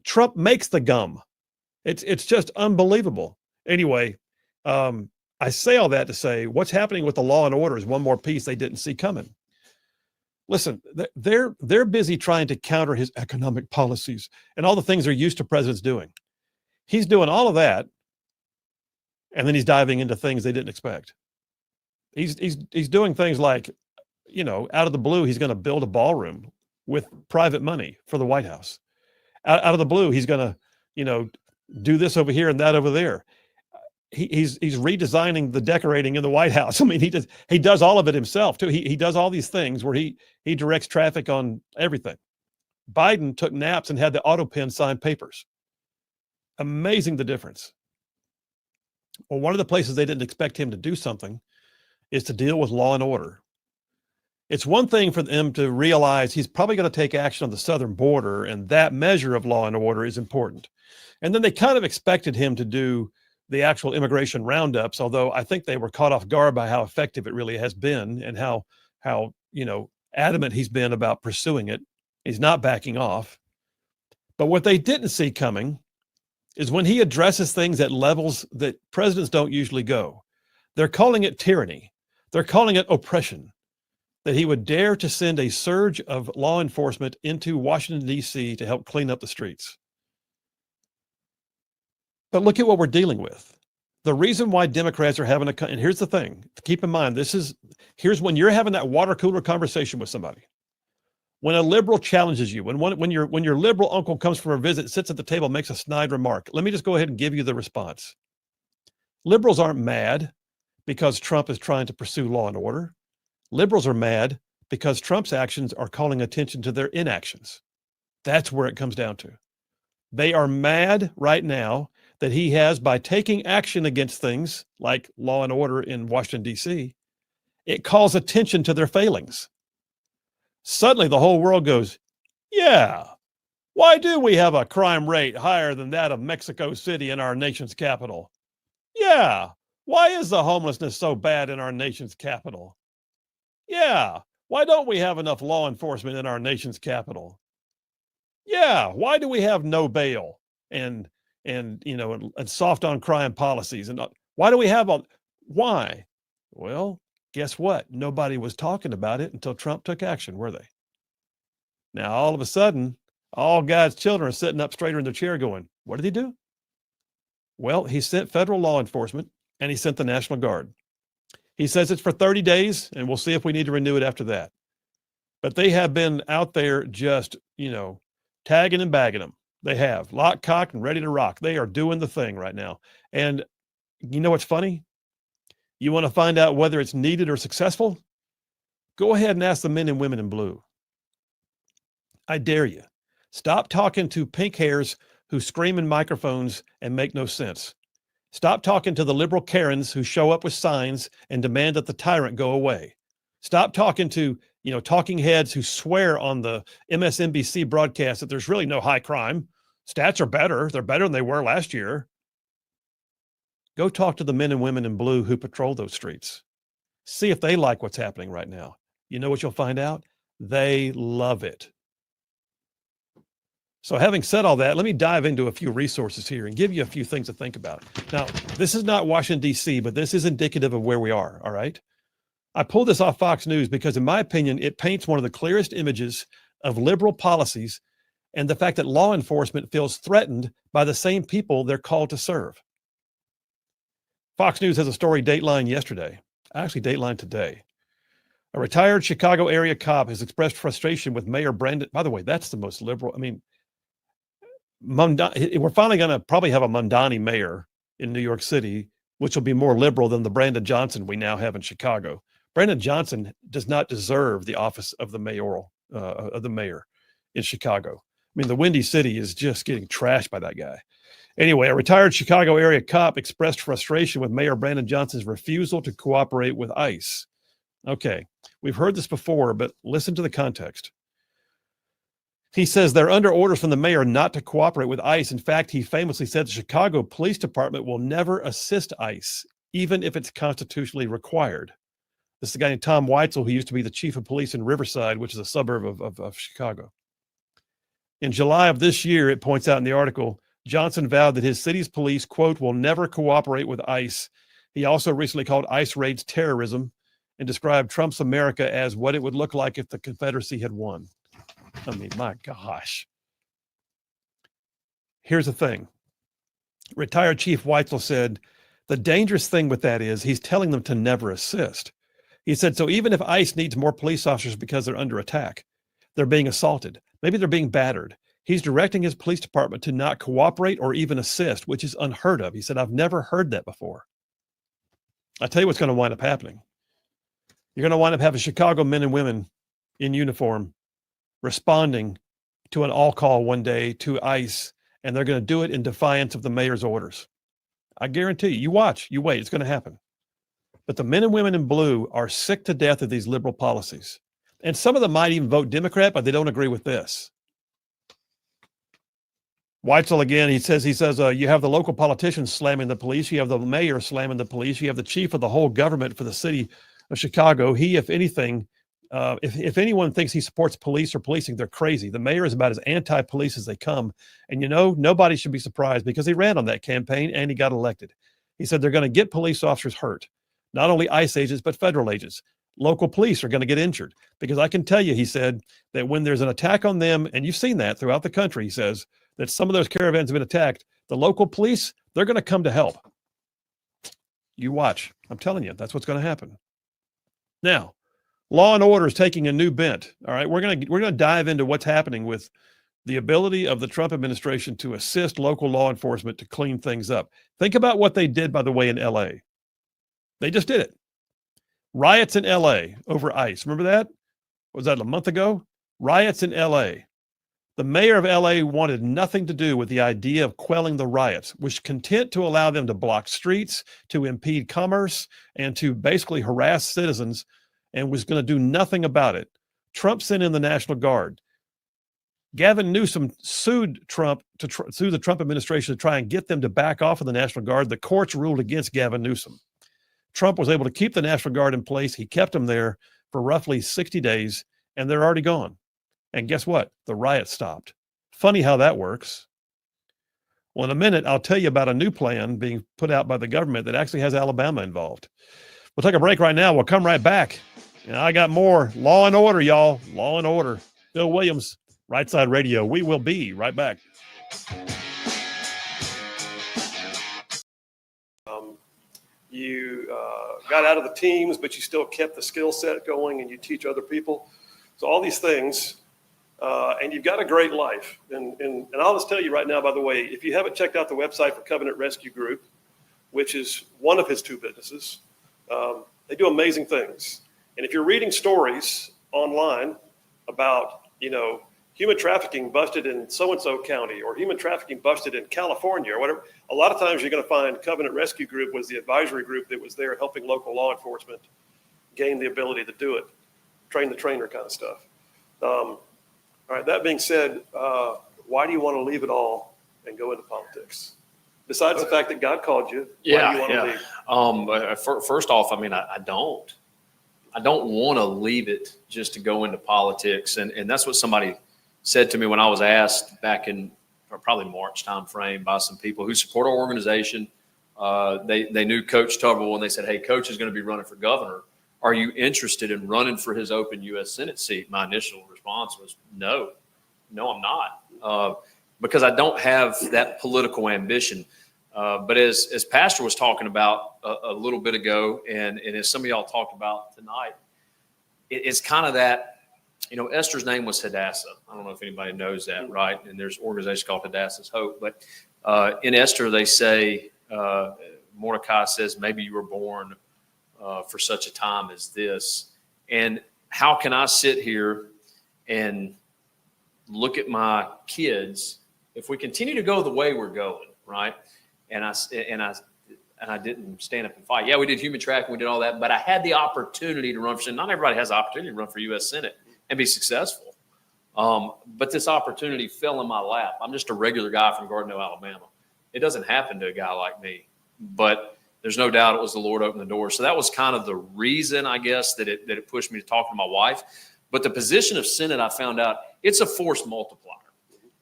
[SPEAKER 4] Trump makes the gum. It's just unbelievable. Anyway, I say all that to say what's happening with the law and order is one more piece they didn't see coming. Listen, they're busy trying to counter his economic policies and all the things they're used to presidents doing. He's doing all of that, and then he's diving into things they didn't expect. He's doing things like, out of the blue, he's going to build a ballroom with private money for the White House. Out of the blue, he's going to, do this over here and that over there. He's redesigning the decorating in the White House. I mean, he does all of it himself too. He does all these things where he directs traffic on everything. Biden took naps and had the auto pen sign papers. Amazing the difference. Well, one of the places they didn't expect him to do something is to deal with law and order. It's one thing for them to realize he's probably going to take action on the southern border, and that measure of law and order is important. And then they kind of expected him to do the actual immigration roundups, although I think they were caught off guard by how effective it really has been and how adamant he's been about pursuing it. He's not backing off. But what they didn't see coming is when he addresses things at levels that presidents don't usually go. They're calling it tyranny. They're calling it oppression. That he would dare to send a surge of law enforcement into Washington, D.C. to help clean up the streets. But look at what we're dealing with. The reason why Democrats are having and here's the thing, keep in mind, here's when you're having that water cooler conversation with somebody. When a liberal challenges you, when your liberal uncle comes from a visit, sits at the table, makes a snide remark, let me just go ahead and give you the response. Liberals aren't mad because Trump is trying to pursue law and order. Liberals are mad because Trump's actions are calling attention to their inactions. That's where it comes down to. They are mad right now that he has, by taking action against things like law and order in Washington, D.C., it calls attention to their failings. Suddenly the whole world goes, yeah, why do we have a crime rate higher than that of Mexico City in our nation's capital? Yeah, why is the homelessness so bad in our nation's capital? Yeah, why don't we have enough law enforcement in our nation's capital? Yeah, why do we have no bail and soft on crime policies? And why do we have why? Well, guess what? Nobody was talking about it until Trump took action, were they? Now, all of a sudden, all God's children are sitting up straighter in their chair going, what did he do? Well, he sent federal law enforcement and he sent the National Guard. He says it's for 30 days and we'll see if we need to renew it after that. But they have been out there just, tagging and bagging them. They have lock, cocked, and ready to rock. They are doing the thing right now. And you know what's funny? You want to find out whether it's needed or successful? Go ahead and ask the men and women in blue. I dare you. Stop talking to pink hairs who scream in microphones and make no sense. Stop talking to the liberal Karens who show up with signs and demand that the tyrant go away. Stop talking to, talking heads who swear on the MSNBC broadcast that there's really no high crime. Stats are better. They're better than they were last year. Go talk to the men and women in blue who patrol those streets. See if they like what's happening right now. You know what you'll find out? They love it. So having said all that, let me dive into a few resources here and give you a few things to think about. Now, this is not Washington, D.C., but this is indicative of where we are, all right? I pulled this off Fox News because, in my opinion, it paints one of the clearest images of liberal policies and the fact that law enforcement feels threatened by the same people they're called to serve. Fox News has a story dateline yesterday, actually dateline today. A retired Chicago area cop has expressed frustration with Mayor Brandon. By the way, that's the most liberal. I mean, we're finally going to probably have a Mamdani mayor in New York City, which will be more liberal than the Brandon Johnson we now have in Chicago. Brandon Johnson does not deserve the office of the mayor in Chicago. I mean, the Windy City is just getting trashed by that guy. Anyway, a retired Chicago area cop expressed frustration with Mayor Brandon Johnson's refusal to cooperate with ICE. Okay, we've heard this before, but listen to the context. He says they're under orders from the mayor not to cooperate with ICE. In fact, he famously said the Chicago Police Department will never assist ICE, even if it's constitutionally required. This is a guy named Tom Weitzel, who used to be the chief of police in Riverside, which is a suburb of Chicago. In July of this year, it points out in the article, Johnson vowed that his city's police, quote, will never cooperate with ICE. He also recently called ICE raids terrorism and described Trump's America as what it would look like if the Confederacy had won. I mean, my gosh. Here's the thing. Retired Chief Weitzel said, the dangerous thing with that is he's telling them to never assist. He said, so even if ICE needs more police officers because they're under attack, they're being assaulted, maybe they're being battered, he's directing his police department to not cooperate or even assist, which is unheard of. He said, I've never heard that before. I tell you what's going to wind up happening. You're going to wind up having Chicago men and women in uniform responding to an all call one day to ICE, and they're going to do it in defiance of the mayor's orders. I guarantee you, you watch, you wait, it's going to happen. But the men and women in blue are sick to death of these liberal policies. And some of them might even vote Democrat, but they don't agree with this. Weitzel again, he says, you have the local politicians slamming the police. You have the mayor slamming the police. You have the chief of the whole government for the city of Chicago. He, if anything, if anyone thinks he supports police or policing, they're crazy. The mayor is about as anti-police as they come. And nobody should be surprised because he ran on that campaign and he got elected. He said they're going to get police officers hurt. Not only ICE agents, but federal agents. Local police are going to get injured because I can tell you, he said, that when there's an attack on them, and you've seen that throughout the country, he says that some of those caravans have been attacked, the local police, they're going to come to help. You watch. I'm telling you, that's what's going to happen. Now, law and order is taking a new bent. All right, we're going to dive into what's happening with the ability of the Trump administration to assist local law enforcement to clean things up. Think about what they did, by the way, in LA. They just did it. Riots in LA over ICE. Remember that? Was that a month ago? Riots in LA. The mayor of LA wanted nothing to do with the idea of quelling the riots, was content to allow them to block streets, to impede commerce, and to basically harass citizens, and was going to do nothing about it. Trump sent in the National Guard. Gavin Newsom sued Trump to sue the Trump administration to try and get them to back off of the National Guard. The courts ruled against Gavin Newsom. Trump was able to keep the National Guard in place. He kept them there for roughly 60 days, and they're already gone. And guess what? The riot stopped. Funny how that works. Well, in a minute, I'll tell you about a new plan being put out by the government that actually has Alabama involved. We'll take a break right now. We'll come right back. And I got more law and order, y'all. Law and order. Bill Williams, Rightside Radio. We will be right back. You got out of the teams, but you still kept the skill set going and you teach other people. So all these things, and you've got a great life. And I'll just tell you right now, by the way, if you haven't checked out the website for Covenant Rescue Group, which is one of his two businesses, they do amazing things. And if you're reading stories online about, human trafficking busted in so-and-so county, or human trafficking busted in California, or whatever. A lot of times you're going to find Covenant Rescue Group was the advisory group that was there helping local law enforcement gain the ability to do it, train the trainer kind of stuff. All right, that being said, why do you want to leave it all and go into politics? Besides the fact that God called you, why do you want to leave?
[SPEAKER 3] First off, I mean, I don't want to leave it just to go into politics. And that's what somebody said to me when I was asked back in probably March time frame by some people who support our organization. They knew Coach Tubberwell, and they said, hey, Coach is going to be running for governor. Are you interested in running for his open U.S. Senate seat? My initial response was no, I'm not, because I don't have that political ambition. But as Pastor was talking about a little bit ago, and as some of y'all talked about tonight, it's kind of that, Esther's name was Hadassah. I don't know if anybody knows that, right? And there's an organization called Hadassah's Hope. But in Esther, they say, Mordecai says, maybe you were born for such a time as this. And how can I sit here and look at my kids if we continue to go the way we're going, right? And I didn't stand up and fight. Yeah, we did human trafficking, we did all that, but I had the opportunity to run for Senate. Not everybody has the opportunity to run for U.S. Senate and be successful. But this opportunity fell in my lap. I'm just a regular guy from Gardner, Alabama. It doesn't happen to a guy like me, but there's no doubt it was the Lord opened the door. So that was kind of the reason, I guess, that it pushed me to talk to my wife. But the position of Senate, I found out, it's a force multiplier.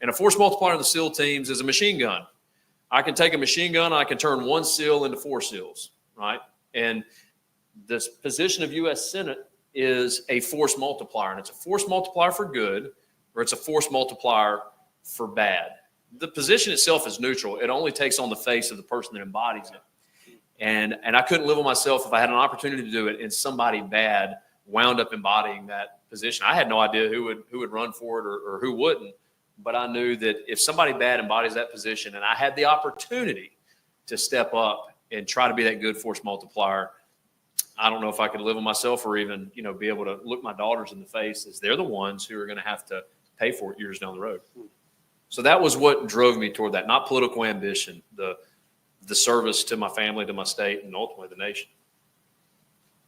[SPEAKER 3] And a force multiplier in the SEAL teams is a machine gun. I can take a machine gun, I can turn one SEAL into 4 SEALs, right? And this position of U.S. Senate is a force multiplier, and it's a force multiplier for good, or it's a force multiplier for bad. The position itself is neutral. It only takes on the face of the person that embodies it. And I couldn't live with myself if I had an opportunity to do it and somebody bad wound up embodying that position. I had no idea who would run for it or who wouldn't. But I knew that if somebody bad embodies that position and I had the opportunity to step up and try to be that good force multiplier, I don't know if I could live with myself or even, be able to look my daughters in the face as they're the ones who are going to have to pay for it years down the road. So that was what drove me toward that, not political ambition, the service to my family, to my state, and ultimately the nation.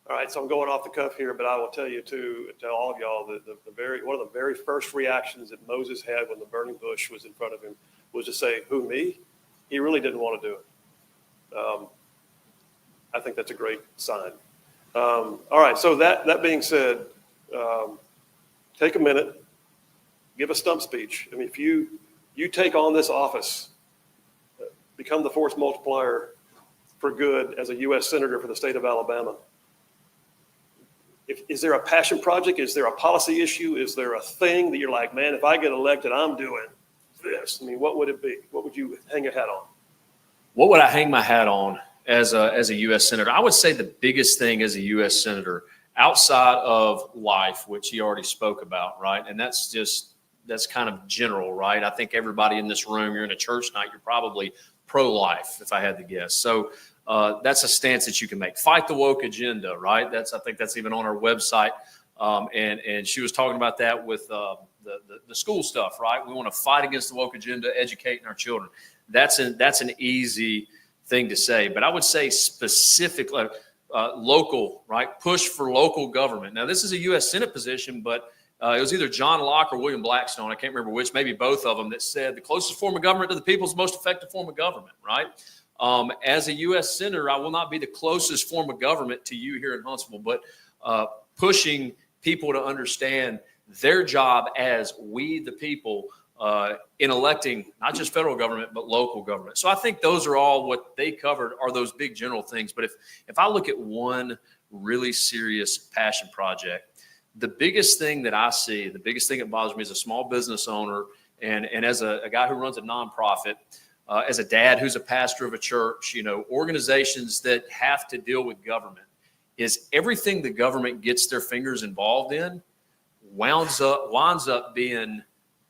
[SPEAKER 4] All right, so I'm going off the cuff here, but I will tell you to all of y'all that one of the very first reactions that Moses had when the burning bush was in front of him was to say, "Who, me?" He really didn't want to do it. I think that's a great sign. All right, so that being said, take a minute, give a stump speech. I mean, if you take on this office, become the force multiplier for good as a U.S. Senator for the state of Alabama. Is there a passion project? Is there a policy issue? Is there a thing that you're like, man, if I get elected, I'm doing this? I mean, what would it be? What would you hang your hat on?
[SPEAKER 3] What would I hang my hat on as a U.S. Senator? I would say the biggest thing as a U.S. Senator outside of life, which he already spoke about, right? And that's kind of general, right? I think everybody in this room, you're in a church night, you're probably pro-life, if I had to guess. So that's a stance that you can make. Fight the woke agenda, right? I think that's even on our website. And she was talking about that with the school stuff, right? We want to fight against the woke agenda, educating our children. That's an easy thing to say. But I would say specifically local, right? Push for local government. Now, this is a U.S. Senate position, but it was either John Locke or William Blackstone, I can't remember which, maybe both of them, that said the closest form of government to the people is the most effective form of government, right? As a U.S. Senator, I will not be the closest form of government to you here in Huntsville, but pushing people to understand their job as we, the people, in electing not just federal government, but local government. So I think those are all what they covered are those big general things. But if I look at one really serious passion project, the biggest thing that I see, the biggest thing that bothers me as a small business owner and as a guy who runs a nonprofit, as a dad who's a pastor of a church, organizations that have to deal with government, is everything the government gets their fingers involved in winds up being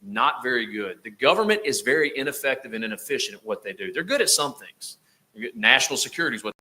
[SPEAKER 3] not very good. The government is very ineffective and inefficient at what they do. They're good at some things. National security is what.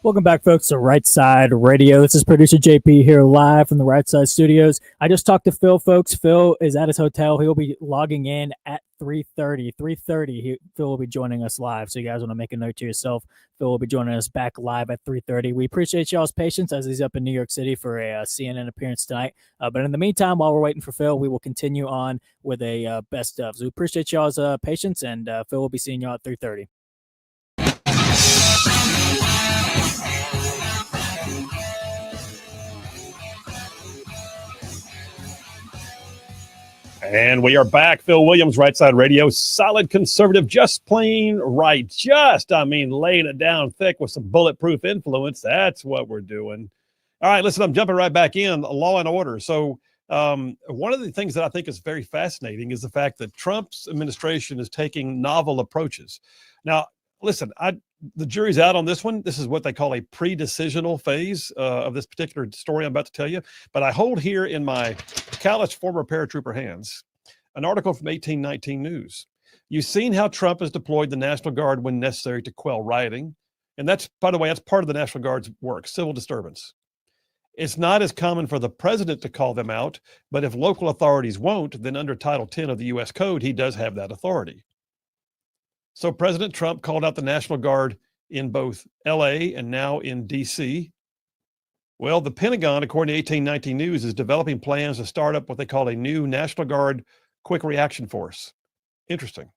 [SPEAKER 1] Welcome back, folks, to Rightside Radio. This is producer JP here live from the Rightside Studios. I just talked to Phil, folks. Phil is at his hotel. He'll be logging in at 3:30. 3:30, Phil will be joining us live. So you guys want to make a note to yourself. Phil will be joining us back live at 3:30. We appreciate y'all's patience as he's up in New York City for a CNN appearance tonight. But in the meantime, while we're waiting for Phil, we will continue on with a best of. So we appreciate y'all's patience, and Phil will be seeing y'all at 3:30.
[SPEAKER 4] And we are back. Phil Williams, Rightside Radio. Solid conservative, just plain right. Laying it down thick with some bulletproof influence. That's what we're doing. All right, listen, I'm jumping right back in. Law and order. So one of the things that I think is very fascinating is the fact that Trump's administration is taking novel approaches. Now, listen, the jury's out on this one. This is what they call a pre-decisional phase of this particular story I'm about to tell you. But I hold here in my calloused former paratrooper hands an article from 1819 News. You've seen how Trump has deployed the National Guard when necessary to quell rioting. And that's, by the way, that's part of the National Guard's work, civil disturbance. It's not as common for the president to call them out, but if local authorities won't, then under Title 10 of the U.S. Code, he does have that authority. So President Trump called out the National Guard in both L.A. and now in D.C. Well, the Pentagon, according to 1819 News, is developing plans to start up what they call a new National Guard Quick Reaction Force. Interesting.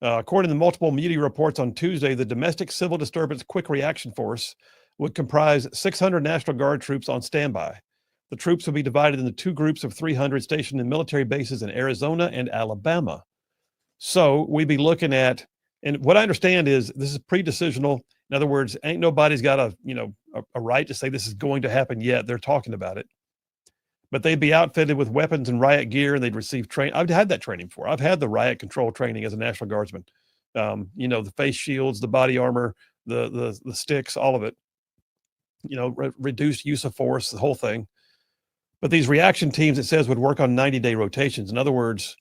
[SPEAKER 4] According to multiple media reports on Tuesday, the Domestic Civil Disturbance Quick Reaction Force would comprise 600 National Guard troops on standby. The troops will be divided into two groups of 300 stationed in military bases in Arizona and Alabama. So we'd be looking at, and what I understand is this is pre-decisional. In other words, ain't nobody's got a right to say this is going to happen yet. They're talking about it. But they'd be outfitted with weapons and riot gear, and they'd receive training. I've had that training before. I've had the riot control training as a National Guardsman. The face shields, the body armor, the sticks, all of it. Reduced use of force, the whole thing. But these reaction teams, it says, would work on 90-day rotations. In other words,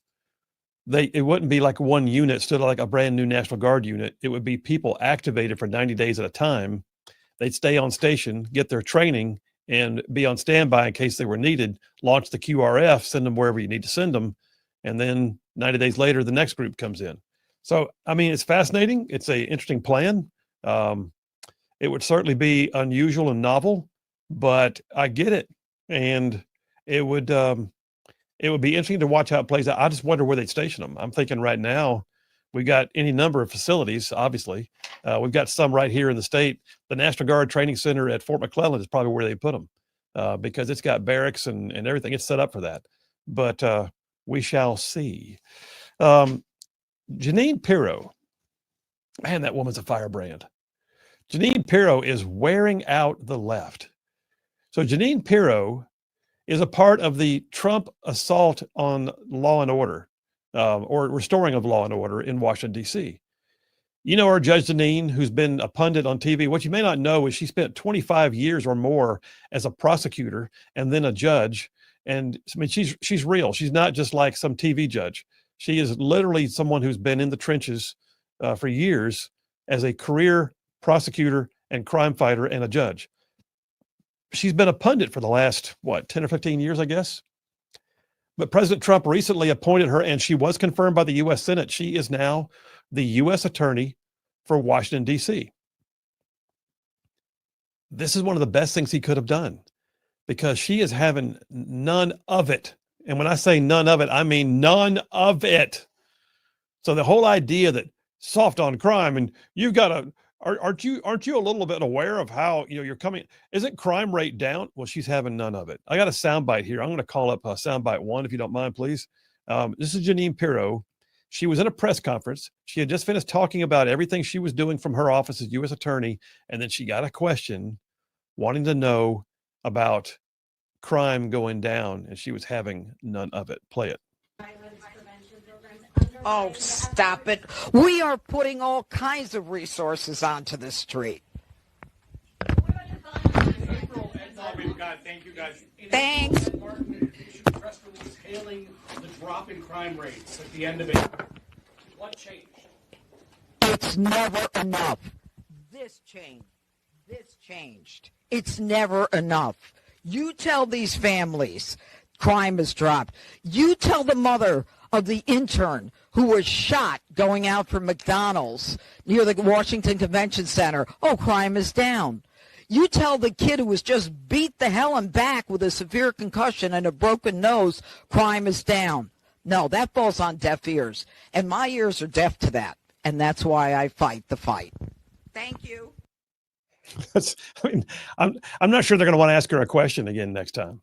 [SPEAKER 4] it wouldn't be like one unit stood like a brand new National Guard unit. It would be people activated for 90 days at a time. They'd stay on station, get their training, and be on standby in case they were needed, launch the QRF, send them wherever you need to send them. And then 90 days later, the next group comes in. So, it's fascinating. It's an interesting plan. It would certainly be unusual and novel, but I get it. And it would be interesting to watch how it plays out. I just wonder where they'd station them. I'm thinking right now, we've got any number of facilities, obviously. We've got some right here in the state. The National Guard Training Center at Fort McClellan is probably where they put them because it's got barracks and everything. It's set up for that. But we shall see. Jeanine Pirro, man, that woman's a firebrand. Jeanine Pirro is wearing out the left. So Jeanine Pirro is a part of the Trump assault on law and order, or restoring of law and order in Washington, D.C. You know her, Judge Jeanine, who's been a pundit on TV. What you may not know is she spent 25 years or more as a prosecutor and then a judge. And she's real. She's not just like some TV judge. She is literally someone who's been in the trenches for years as a career prosecutor and crime fighter and a judge. She's been a pundit for the last, 10 or 15 years, I guess. But President Trump recently appointed her, and she was confirmed by the U.S. Senate. She is now the U.S. Attorney for Washington, D.C. This is one of the best things he could have done because she is having none of it. And when I say none of it, I mean none of it. So the whole idea that soft on crime and you've got to, aren't you a little bit aware of how, you're coming, isn't crime rate down? Well, she's having none of it. I got a soundbite here. I'm going to call up soundbite 1, if you don't mind, please. This is Jeanine Pirro. She was in a press conference. She had just finished talking about everything she was doing from her office as U.S. Attorney. And then she got a question wanting to know about crime going down, and she was having none of it. Play it.
[SPEAKER 5] Oh, stop it. We are putting all kinds of resources onto the street.
[SPEAKER 6] Thank you, guys.
[SPEAKER 5] Thanks.
[SPEAKER 6] Martin issued a press release hailing the drop in crime rates at the end of it. What changed?
[SPEAKER 5] It's never enough. This changed. This changed. It's never enough. You tell these families crime has dropped. You tell the mother of the intern who was shot going out from McDonald's near the Washington Convention Center, oh, crime is down. You tell the kid who was just beat the hell and back with a severe concussion and a broken nose, crime is down. No, that falls on deaf ears. And my ears are deaf to that. And that's why I fight the fight. Thank you.
[SPEAKER 4] I'm not sure they're going to want to ask her a question again next time.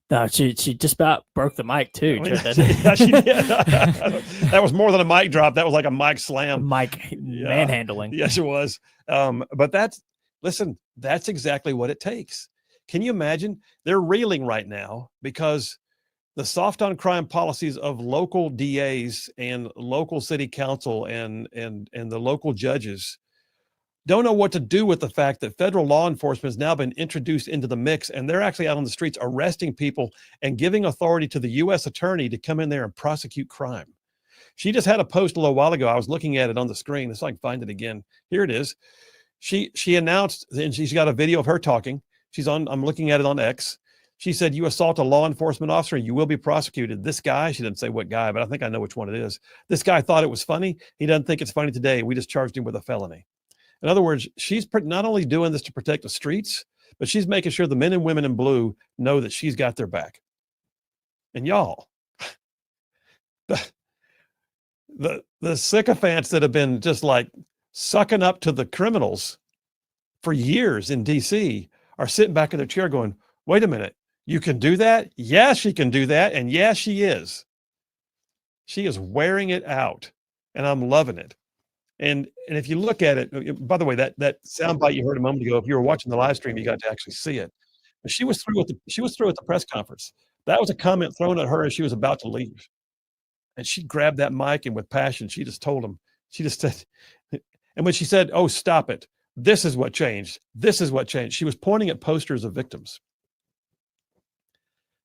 [SPEAKER 1] No, she just about broke the mic too.
[SPEAKER 4] Yeah, she did. That was more than a mic drop. That was like a mic slam.
[SPEAKER 1] Mic manhandling.
[SPEAKER 4] Yes, it was. But that's exactly what it takes. Can you imagine? They're reeling right now because the soft on crime policies of local DAs and local city council and the local judges don't know what to do with the fact that federal law enforcement has now been introduced into the mix, and they're actually out on the streets arresting people and giving authority to the U.S. attorney to come in there and prosecute crime. She just had a post a little while ago. I was looking at it on the screen, so I can find it again. Here it is. She announced, and she's got a video of her talking. I'm looking at it on X. She said, "You assault a law enforcement officer, you will be prosecuted." This guy, she didn't say what guy, but I think I know which one it is. This guy thought it was funny. He doesn't think it's funny today. We just charged him with a felony. In other words, she's not only doing this to protect the streets, but she's making sure the men and women in blue know that she's got their back. And y'all, the sycophants that have been just like sucking up to the criminals for years in DC are sitting back in their chair going, wait a minute, you can do that? Yeah, she can do that. And yeah, she is. She is wearing it out, and I'm loving it. And if you look at it, by the way, that soundbite you heard a moment ago, if you were watching the live stream, you got to actually see it. But she was through at the press conference. That was a comment thrown at her as she was about to leave. And she grabbed that mic, and with passion, she just told him, she just said, and when she said, "Oh, stop it. This is what changed. This is what changed." She was pointing at posters of victims.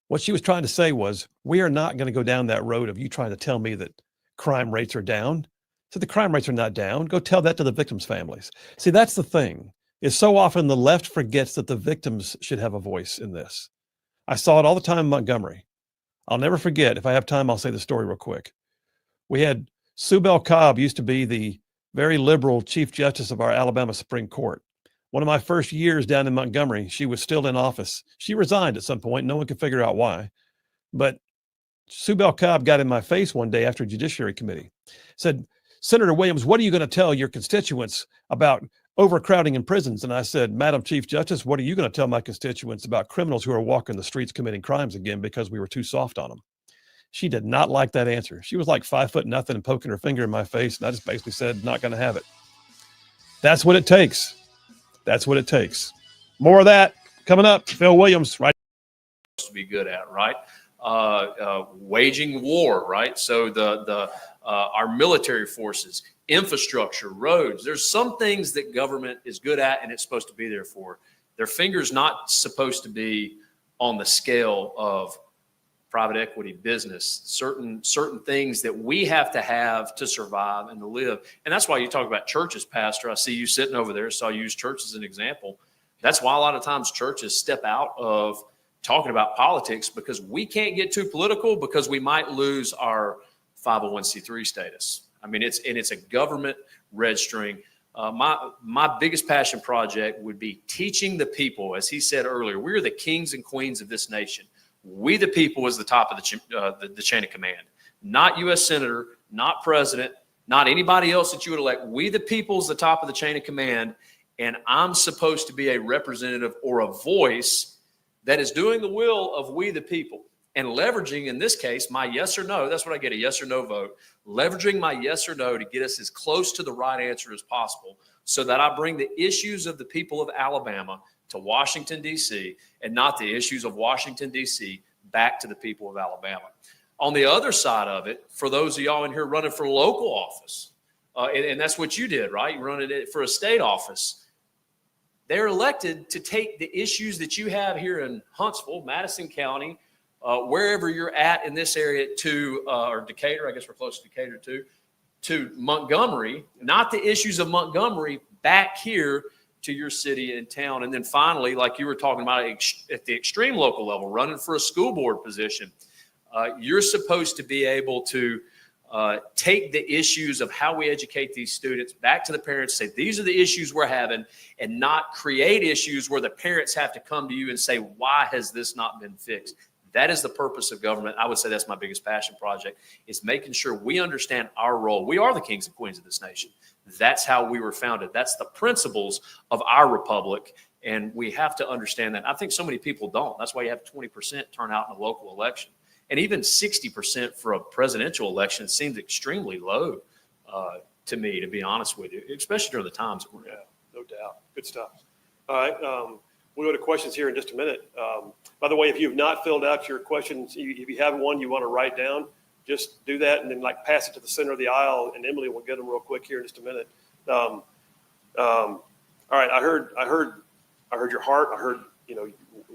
[SPEAKER 4] What she was trying to say was, we are not going to go down that road of you trying to tell me that crime rates are down. So the crime rates are not down. Go tell that to the victims' families. See, that's the thing, is so often the left forgets that the victims should have a voice in this. I saw it all the time in Montgomery. I'll never forget. If I have time, I'll say the story real quick. We had Sue Bell Cobb used to be the very liberal Chief Justice of our Alabama Supreme Court. One of my first years down in Montgomery, she was still in office. She resigned at some point. No one could figure out why. But Sue Bell Cobb got in my face one day after Judiciary Committee, said, "Senator Williams, what are you going to tell your constituents about overcrowding in prisons?" And I said, "Madam Chief Justice, what are you going to tell my constituents about criminals who are walking the streets committing crimes again because we were too soft on them?" She did not like that answer. She was like 5'0" and poking her finger in my face. And I just basically said, not going to have it. That's what it takes. That's what it takes. More of that coming up. Phil Williams, right?
[SPEAKER 3] To be good at, right? Waging war, right? So our military forces, infrastructure, roads. There's some things that government is good at and it's supposed to be there for. Their finger's not supposed to be on the scale of private equity business, certain things that we have to survive and to live. And that's why you talk about churches, Pastor. I see you sitting over there, so I'll use church as an example. That's why a lot of times churches step out of talking about politics, because we can't get too political because we might lose our 501c3 status. I mean, it's a government registering. My biggest passion project would be teaching the people, as he said earlier, we're the kings and queens of this nation. We the people is the top of the chain of command, not U.S. Senator, not president, not anybody else that you would elect. We the people is the top of the chain of command, and I'm supposed to be a representative or a voice that is doing the will of we the people and leveraging, in this case, my yes or no. That's what I get, a yes or no vote. Leveraging my yes or no to get us as close to the right answer as possible so that I bring the issues of the people of Alabama to Washington, D.C., and not the issues of Washington, D.C. back to the people of Alabama. On the other side of it, for those of y'all in here running for local office, and that's what you did, right? You running it for a state office. They're elected to take the issues that you have here in Huntsville, Madison County, wherever you're at in this area or Decatur, I guess we're close to Decatur to Montgomery, not the issues of Montgomery back here to your city and town. And then finally, like you were talking about at the extreme local level, running for a school board position, you're supposed to be able to take the issues of how we educate these students back to the parents, say, these are the issues we're having, and not create issues where the parents have to come to you and say, why has this not been fixed? That is the purpose of government. I would say that's my biggest passion project, is making sure we understand our role. We are the kings and queens of this nation. That's how we were founded. That's the principles of our republic. And we have to understand that. I think so many people don't. That's why you have 20% turnout in a local election. And even 60% for a presidential election seems extremely low to me, to be honest with you, especially during the times that we're in.
[SPEAKER 4] Yeah, no doubt. Good stuff. All right. We'll go to questions here in just a minute. By the way, if you've not filled out your questions, if you have one you want to write down, just do that and then pass it to the center of the aisle, and Emily will get them real quick here in just a minute. All right. I heard your heart. I heard,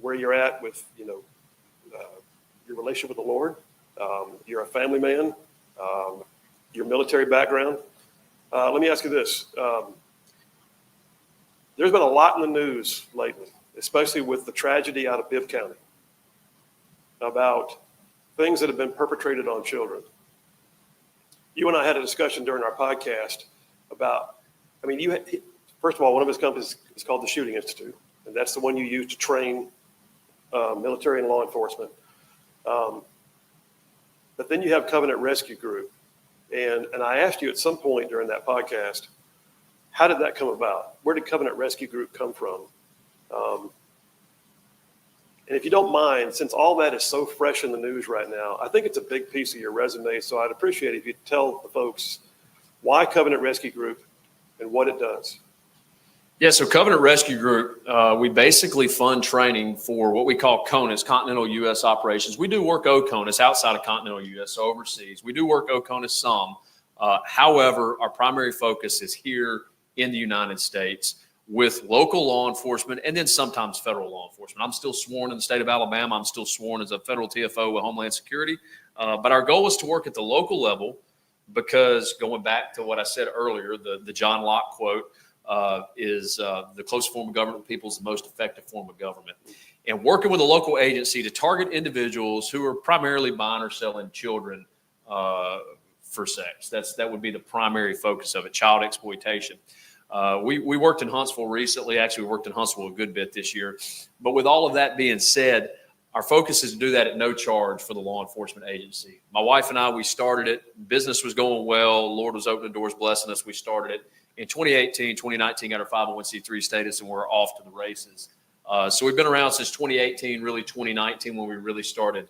[SPEAKER 4] where you're at with, your relationship with the Lord. You're a family man, your military background. Let me ask you this. There's been a lot in the news lately, especially with the tragedy out of Bibb County, about things that have been perpetrated on children. You and I had a discussion during our podcast about, first of all, one of his companies is called the Shooting Institute, and that's the one you use to train military and law enforcement. But then you have Covenant Rescue Group. And I asked you at some point during that podcast, how did that come about? Where did Covenant Rescue Group come from? And if you don't mind, since all that is so fresh in the news right now, I think it's a big piece of your resume. So I'd appreciate it if you tell the folks why Covenant Rescue Group and what it does.
[SPEAKER 3] Yeah, so Covenant Rescue Group, we basically fund training for what we call CONUS, Continental U.S. Operations. We do work OCONUS outside of Continental U.S., so overseas. We do work OCONUS some. However, our primary focus is here in the United States with local law enforcement and then sometimes federal law enforcement. I'm still sworn in the state of Alabama. I'm still sworn as a federal TFO with Homeland Security. But our goal is to work at the local level because, going back to what I said earlier, the John Locke quote, is the closest form of government with people is the most effective form of government. And working with a local agency to target individuals who are primarily buying or selling children for sex. That would be the primary focus of it, child exploitation. We worked in Huntsville recently. Actually, we worked in Huntsville a good bit this year. But with all of that being said, our focus is to do that at no charge for the law enforcement agency. My wife and I, we started it. Business was going well. The Lord was opening doors, blessing us. We started it. In 2018, 2019, got our 501c3 status, and we're off to the races. So we've been around since 2018, really 2019, when we really started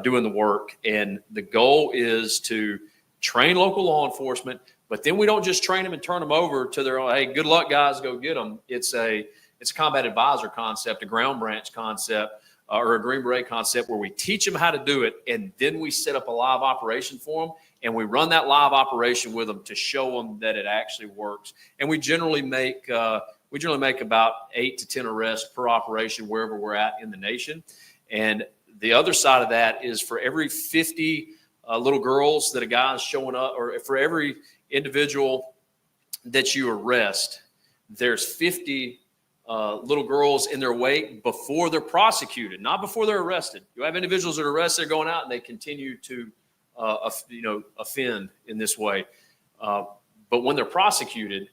[SPEAKER 3] doing the work. And the goal is to train local law enforcement, but then we don't just train them and turn them over to their own, hey, good luck, guys, go get them. It's a combat advisor concept, a ground branch concept, or a Green Beret concept where we teach them how to do it, and then we set up a live operation for them. And we run that live operation with them to show them that it actually works. And we generally make about 8 to 10 arrests per operation wherever we're at in the nation. And the other side of that is for every 50 little girls that a guy is showing up, or for every individual that you arrest, there's 50 little girls in their wake before they're prosecuted, not before they're arrested. You have individuals that are arrested, they're going out and they continue to offend in this way. But when they're prosecuted,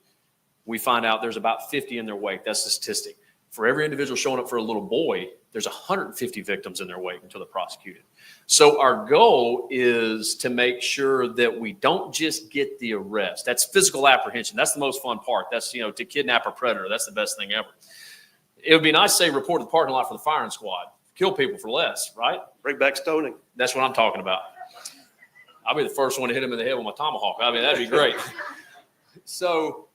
[SPEAKER 3] we find out there's about 50 in their wake. That's the statistic. For every individual showing up for a little boy, there's 150 victims in their wake until they're prosecuted. So our goal is to make sure that we don't just get the arrest. That's physical apprehension. That's the most fun part. That's, to kidnap a predator. That's the best thing ever. It would be nice to say report to the parking lot for the firing squad. Kill people for less, right?
[SPEAKER 4] Bring back stoning.
[SPEAKER 3] That's what I'm talking about. I'll be the first one to hit him in the head with my tomahawk. That'd be great. So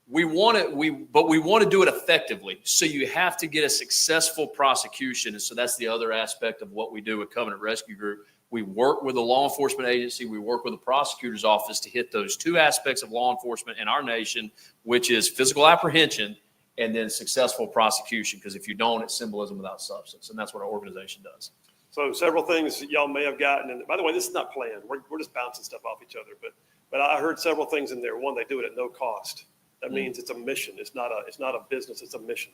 [SPEAKER 3] we want to do it effectively. So you have to get a successful prosecution. And so that's the other aspect of what we do with Covenant Rescue Group. We work with a law enforcement agency. We work with the prosecutor's office to hit those two aspects of law enforcement in our nation, which is physical apprehension and then successful prosecution. Because if you don't, it's symbolism without substance. And that's what our organization does.
[SPEAKER 4] So several things that y'all may have gotten. And by the way, this is not planned. We're just bouncing stuff off each other. But I heard several things in there. One, they do it at no cost. That means it's a mission. It's not a business. It's a mission.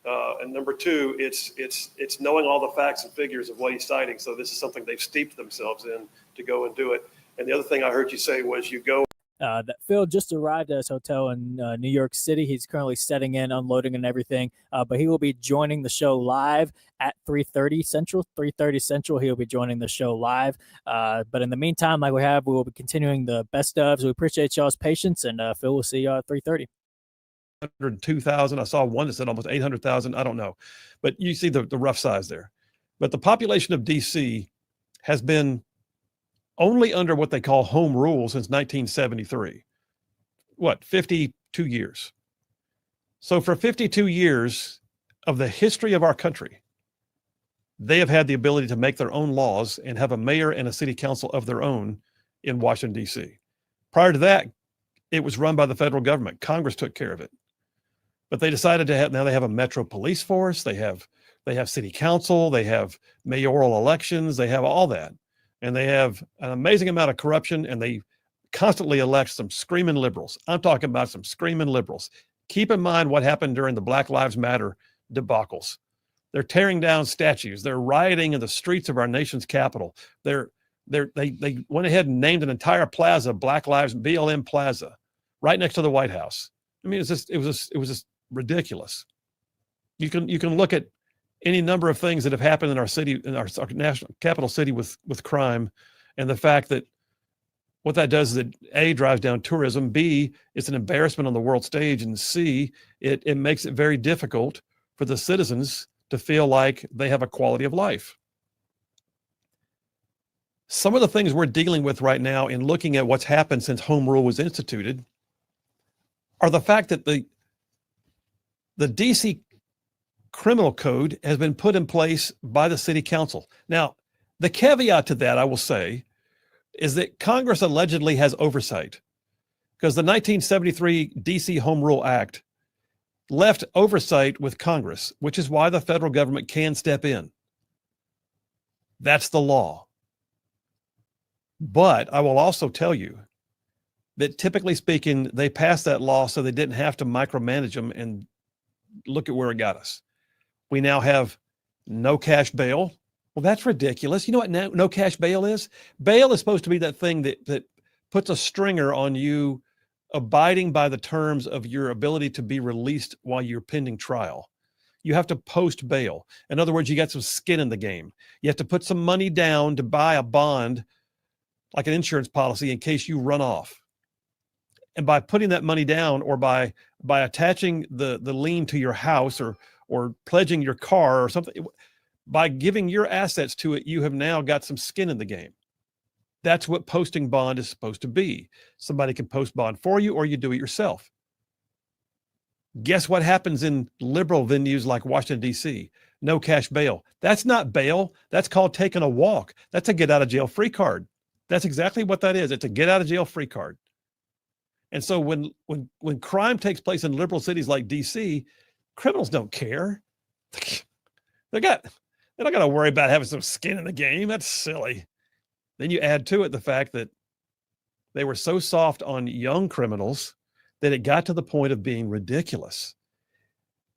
[SPEAKER 4] And number two, it's knowing all the facts and figures of what he's citing. So this is something they've steeped themselves in to go and do it. And the other thing I heard you say was you go.
[SPEAKER 1] That Phil just arrived at his hotel in New York City. He's currently setting in, unloading, and everything. But he will be joining the show live at 3:30 Central. 3:30 Central, he will be joining the show live. But in the meantime, like we will be continuing the best ofs. We appreciate y'all's patience, and Phil will see y'all at 3:30.
[SPEAKER 4] 102,000. I saw one that said almost 800,000. I don't know, but you see the rough size there. But the population of DC has been only under what they call home rule since 1973. What, 52 years. So for 52 years of the history of our country, they have had the ability to make their own laws and have a mayor and a city council of their own in Washington, D.C. Prior to that, it was run by the federal government. Congress took care of it. But they decided to have, now they have a metro police force, they have city council, they have mayoral elections, they have all that. And they have an amazing amount of corruption, and they constantly elect some screaming liberals. I'm talking about some screaming liberals. Keep in mind what happened during the Black Lives Matter debacles. They're tearing down statues. They're rioting in the streets of our nation's capital. They went ahead and named an entire plaza Black Lives BLM Plaza, right next to the White House. I mean, it was just ridiculous. You can look at any number of things that have happened in our city, in our national capital city with crime, and the fact that what that does is it A, drives down tourism, B, it's an embarrassment on the world stage, and C, it makes it very difficult for the citizens to feel like they have a quality of life. Some of the things we're dealing with right now in looking at what's happened since home rule was instituted are the fact that the DC criminal code has been put in place by the city council. Now, the caveat to that, I will say, is that Congress allegedly has oversight, because the 1973 DC Home Rule Act left oversight with Congress, which is why the federal government can step in. That's the law. But I will also tell you that typically speaking, they passed that law so they didn't have to micromanage them, and look at where it got us. We now have no cash bail. Well, that's ridiculous. You know what no cash bail is? Bail is supposed to be that thing that puts a stringer on you abiding by the terms of your ability to be released while you're pending trial. You have to post bail. In other words, you got some skin in the game. You have to put some money down to buy a bond, like an insurance policy, in case you run off. And by putting that money down, or by attaching the lien to your house, or pledging your car or something, by giving your assets to it, you have now got some skin in the game. That's what posting bond is supposed to be. Somebody can post bond for you, or you do it yourself. Guess what happens in liberal venues like Washington, D.C.? No cash bail. That's not bail. That's called taking a walk. That's a get out of jail free card. That's exactly what that is. It's a get out of jail free card. And so when crime takes place in liberal cities like DC, criminals don't care. They're not going to worry about having some skin in the game. That's silly. Then you add to it the fact that they were so soft on young criminals that it got to the point of being ridiculous.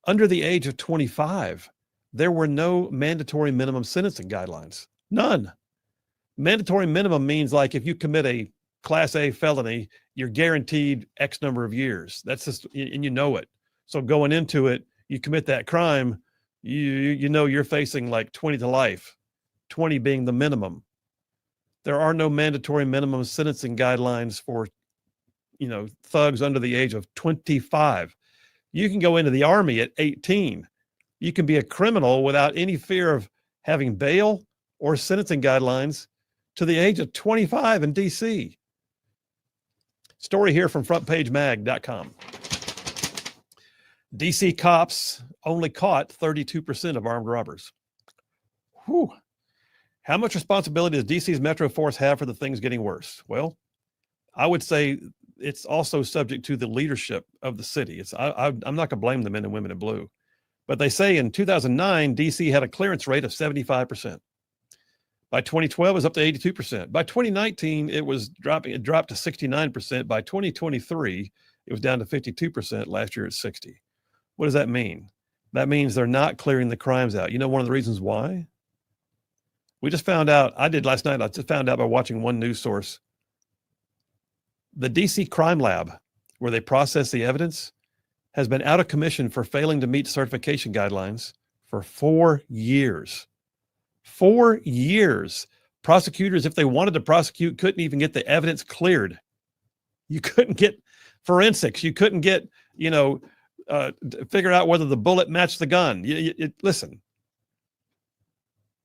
[SPEAKER 4] Under the age of 25, there were no mandatory minimum sentencing guidelines. None. Mandatory minimum means, like, if you commit a Class A felony, you're guaranteed X number of years. That's just, and you know it. So going into it, you commit that crime, you know you're facing like 20 to life, 20 being the minimum. There are no mandatory minimum sentencing guidelines for, thugs under the age of 25. You can go into the Army at 18. You can be a criminal without any fear of having bail or sentencing guidelines to the age of 25 in DC. Story here from frontpagemag.com. DC cops only caught 32% of armed robbers. Whew. How much responsibility does DC's Metro Force have for the things getting worse? Well, I would say it's also subject to the leadership of the city. I'm not going to blame the men and women in blue. But they say in 2009, DC had a clearance rate of 75%. By 2012, it was up to 82%. By 2019, it dropped to 69%. By 2023, It was down to 52%. Last year, it's 60. What does that mean? That means they're not clearing the crimes out. You know, one of the reasons why? We just found out, I did last night, I just found out by watching one news source. The DC crime lab, where they process the evidence, has been out of commission for failing to meet certification guidelines for 4 years. 4 years. Prosecutors, if they wanted to prosecute, couldn't even get the evidence cleared. You couldn't get forensics. You couldn't get, figure out whether the bullet matched the gun. Listen,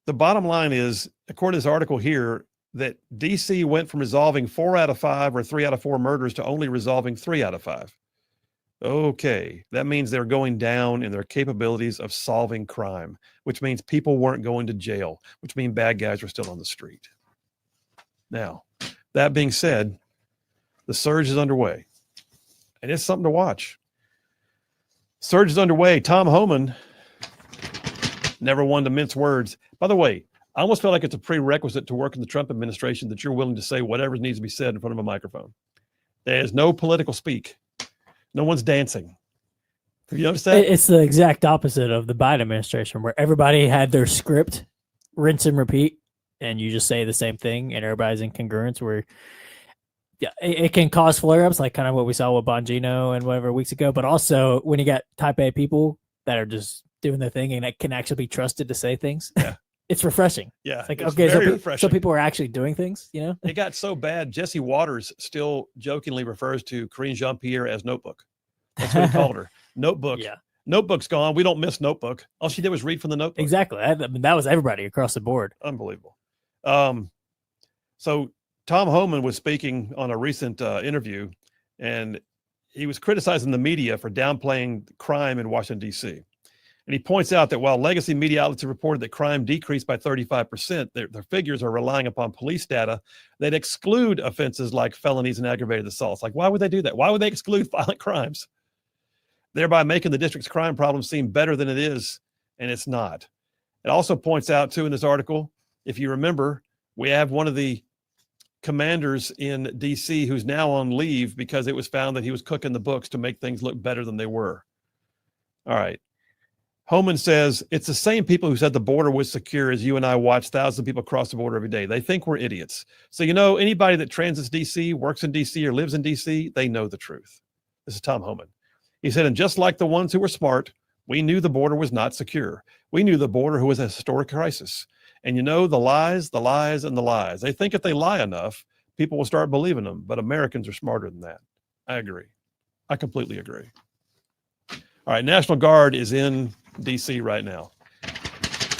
[SPEAKER 4] the bottom line is, according to this article here, that DC went from resolving 4 out of 5 or 3 out of 4 murders to only resolving 3 out of 5. Okay, that means they're going down in their capabilities of solving crime, which means people weren't going to jail, which means bad guys are still on the street. Now, that being said, the surge is underway, and it's something to watch. Surge is underway. Tom Homan, never one to mince words. By the way, I almost feel like it's a prerequisite to work in the Trump administration that you're willing to say whatever needs to be said in front of a microphone. There's no political speak. No one's dancing. Have you noticed that?
[SPEAKER 1] It's the exact opposite of the Biden administration, where everybody had their script, rinse and repeat, and you just say the same thing, and everybody's in congruence. Where, yeah, it can cause flare-ups, like kind of what we saw with Bongino and whatever weeks ago. But also, when you got Type A people that are just doing their thing and that can actually be trusted to say things,
[SPEAKER 4] yeah,
[SPEAKER 1] it's refreshing.
[SPEAKER 4] Yeah,
[SPEAKER 1] it's like,
[SPEAKER 4] it's
[SPEAKER 1] okay,
[SPEAKER 4] very refreshing.
[SPEAKER 1] So people are actually doing things.
[SPEAKER 4] It got so bad. Jesse Waters still jokingly refers to Karine Jean-Pierre as Notebook. That's what he called her. Notebook.
[SPEAKER 1] Yeah.
[SPEAKER 4] Notebook's gone. We don't miss Notebook. All she did was read from the Notebook.
[SPEAKER 1] Exactly. I mean, that was everybody across the board.
[SPEAKER 4] Unbelievable. So Tom Homan was speaking on a recent interview, and he was criticizing the media for downplaying crime in Washington, D.C. And he points out that while legacy media outlets have reported that crime decreased by 35%, their figures are relying upon police data that exclude offenses like felonies and aggravated assaults. Like, why would they do that? Why would they exclude violent crimes? Thereby making the district's crime problem seem better than it is, and it's not. It also points out, too, in this article, if you remember, we have one of the commanders in D.C. who's now on leave because it was found that he was cooking the books to make things look better than they were. All right. Homan says, it's the same people who said the border was secure as you and I watch thousands of people cross the border every day. They think we're idiots. So, anybody that transits D.C., works in D.C., or lives in D.C., they know the truth. This is Tom Homan. He said, and just like the ones who were smart, we knew the border was not secure. We knew the border was a historic crisis. And the lies, and the lies. They think if they lie enough, people will start believing them. But Americans are smarter than that. I agree. I completely agree. All right, National Guard is in D.C. right now.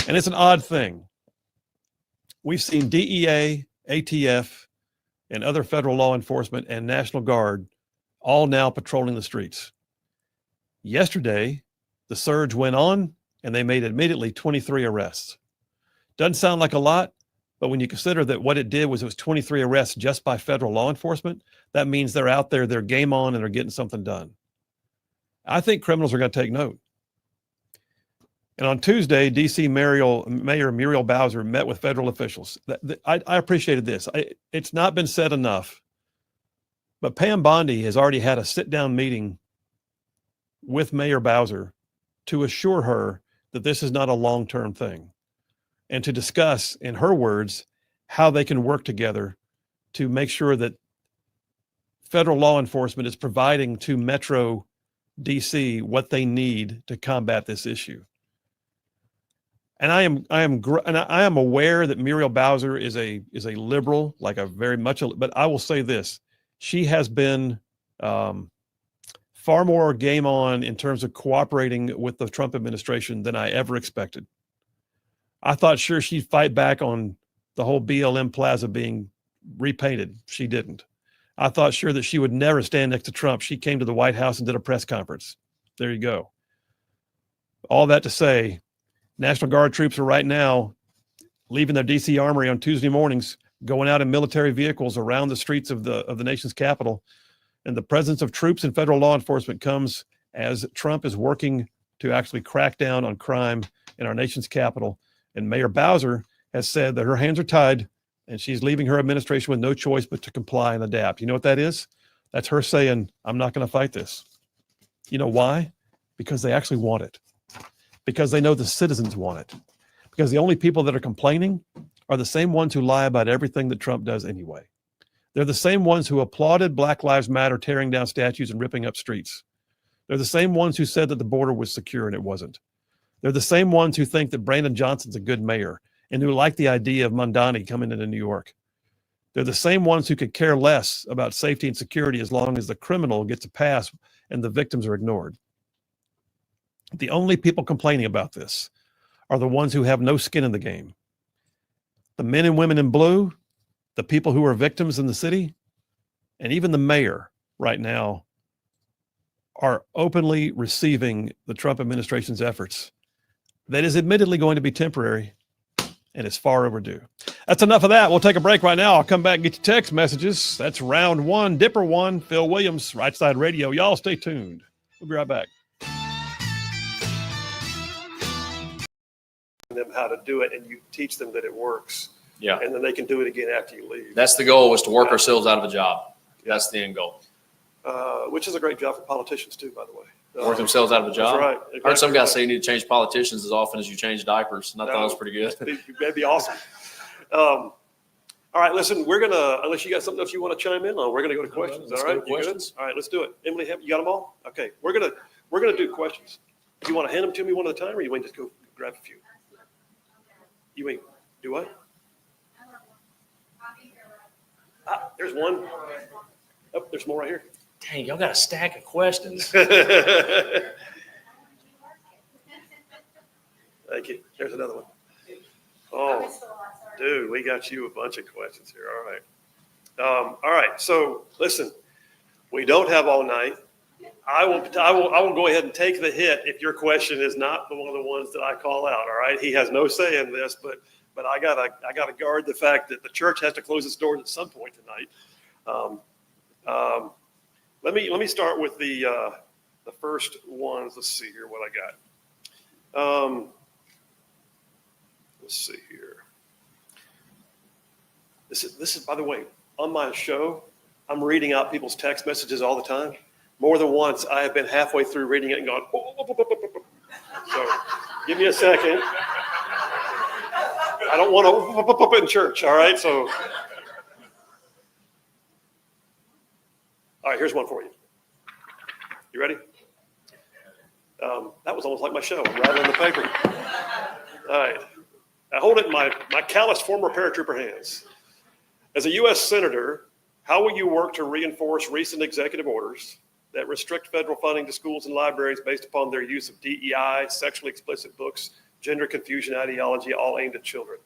[SPEAKER 4] And it's an odd thing. We've seen DEA, ATF, and other federal law enforcement and National Guard all now patrolling the streets. Yesterday, the surge went on, and they made immediately 23 arrests. Doesn't sound like a lot, but when you consider that what it did was 23 arrests just by federal law enforcement, that means they're out there, they're game on, and they're getting something done. I think criminals are going to take note. And on Tuesday, D.C. Mayor Muriel Bowser met with federal officials. I appreciated this. It's not been said enough, but Pam Bondi has already had a sit-down meeting with Mayor Bowser to assure her that this is not a long-term thing, and to discuss, in her words, how they can work together to make sure that federal law enforcement is providing to Metro DC what they need to combat this issue. And I am aware that Muriel Bowser is a liberal, like a very much, but I will say this: she has been far more game on in terms of cooperating with the Trump administration than I ever expected. I thought sure she'd fight back on the whole BLM Plaza being repainted. She didn't. I thought sure that she would never stand next to Trump. She came to the White House and did a press conference. There you go. All that to say, National Guard troops are right now leaving their DC armory on Tuesday mornings, going out in military vehicles around the streets of the nation's capital. And the presence of troops and federal law enforcement comes as Trump is working to actually crack down on crime in our nation's capital. And Mayor Bowser has said that her hands are tied and she's leaving her administration with no choice but to comply and adapt. You know what that is? That's her saying, I'm not going to fight this. You know why? Because they actually want it. Because they know the citizens want it. Because the only people that are complaining are the same ones who lie about everything that Trump does anyway. They're the same ones who applauded Black Lives Matter tearing down statues and ripping up streets. They're the same ones who said that the border was secure and it wasn't. They're the same ones who think that Brandon Johnson's a good mayor and who like the idea of Mondani coming into New York. They're the same ones who could care less about safety and security as long as the criminal gets a pass and the victims are ignored. The only people complaining about this are the ones who have no skin in the game. The men and women in blue, the people who are victims in the city, and even the mayor right now are openly receiving the Trump administration's efforts. That is admittedly going to be temporary and it's far overdue. That's enough of that. We'll take a break right now. I'll come back and get your text messages. That's round one, Dipper one, Phil Williams, Rightside Radio. Y'all stay tuned. We'll be right back. Them how to do it, and you teach them that it works.
[SPEAKER 3] Yeah.
[SPEAKER 4] And then they can do it again after you leave.
[SPEAKER 3] That's the goal, was to work ourselves out of a job. That's the end goal.
[SPEAKER 4] Which is a great job for politicians too, by the way.
[SPEAKER 3] Work themselves out of a job.
[SPEAKER 4] That's right. Exactly.
[SPEAKER 3] I heard some guys say you need to change politicians as often as you change diapers, and I thought it was pretty good.
[SPEAKER 4] That'd be awesome. All right, listen, we're gonna, unless you got something else you want to chime in on, we're gonna go to questions.
[SPEAKER 3] Let's
[SPEAKER 4] all
[SPEAKER 3] go
[SPEAKER 4] right,
[SPEAKER 3] to questions.
[SPEAKER 4] All right, let's do it. Emily, you got them all? Okay, we're gonna do questions. Do you want to hand them to me one at a time, or you want to just go grab a few? You ain't do what? There's one. Oh, there's more right here.
[SPEAKER 3] Dang, y'all got a stack of questions.
[SPEAKER 4] Thank you. There's another one. Oh, dude, we got you a bunch of questions here. All right. So listen, we don't have all night. I will go ahead and take the hit if your question is not one of the ones that I call out. All right. He has no say in this, but I gotta guard the fact that the church has to close its doors at some point tonight. Let me start with the first ones. Let's see here what I got. Let's see here. This is, by the way, on my show, I'm reading out people's text messages all the time. More than once, I have been halfway through reading it and gone, so give me a second. I don't want to in church, all right? So, all right, here's one for you. You ready? That was almost like my show. I'm rattling the paper. All right. I hold it in my calloused former paratrooper hands. As a U.S. Senator, how will you work to reinforce recent executive orders that restrict federal funding to schools and libraries based upon their use of DEI, sexually explicit books, gender confusion ideology, all aimed at children?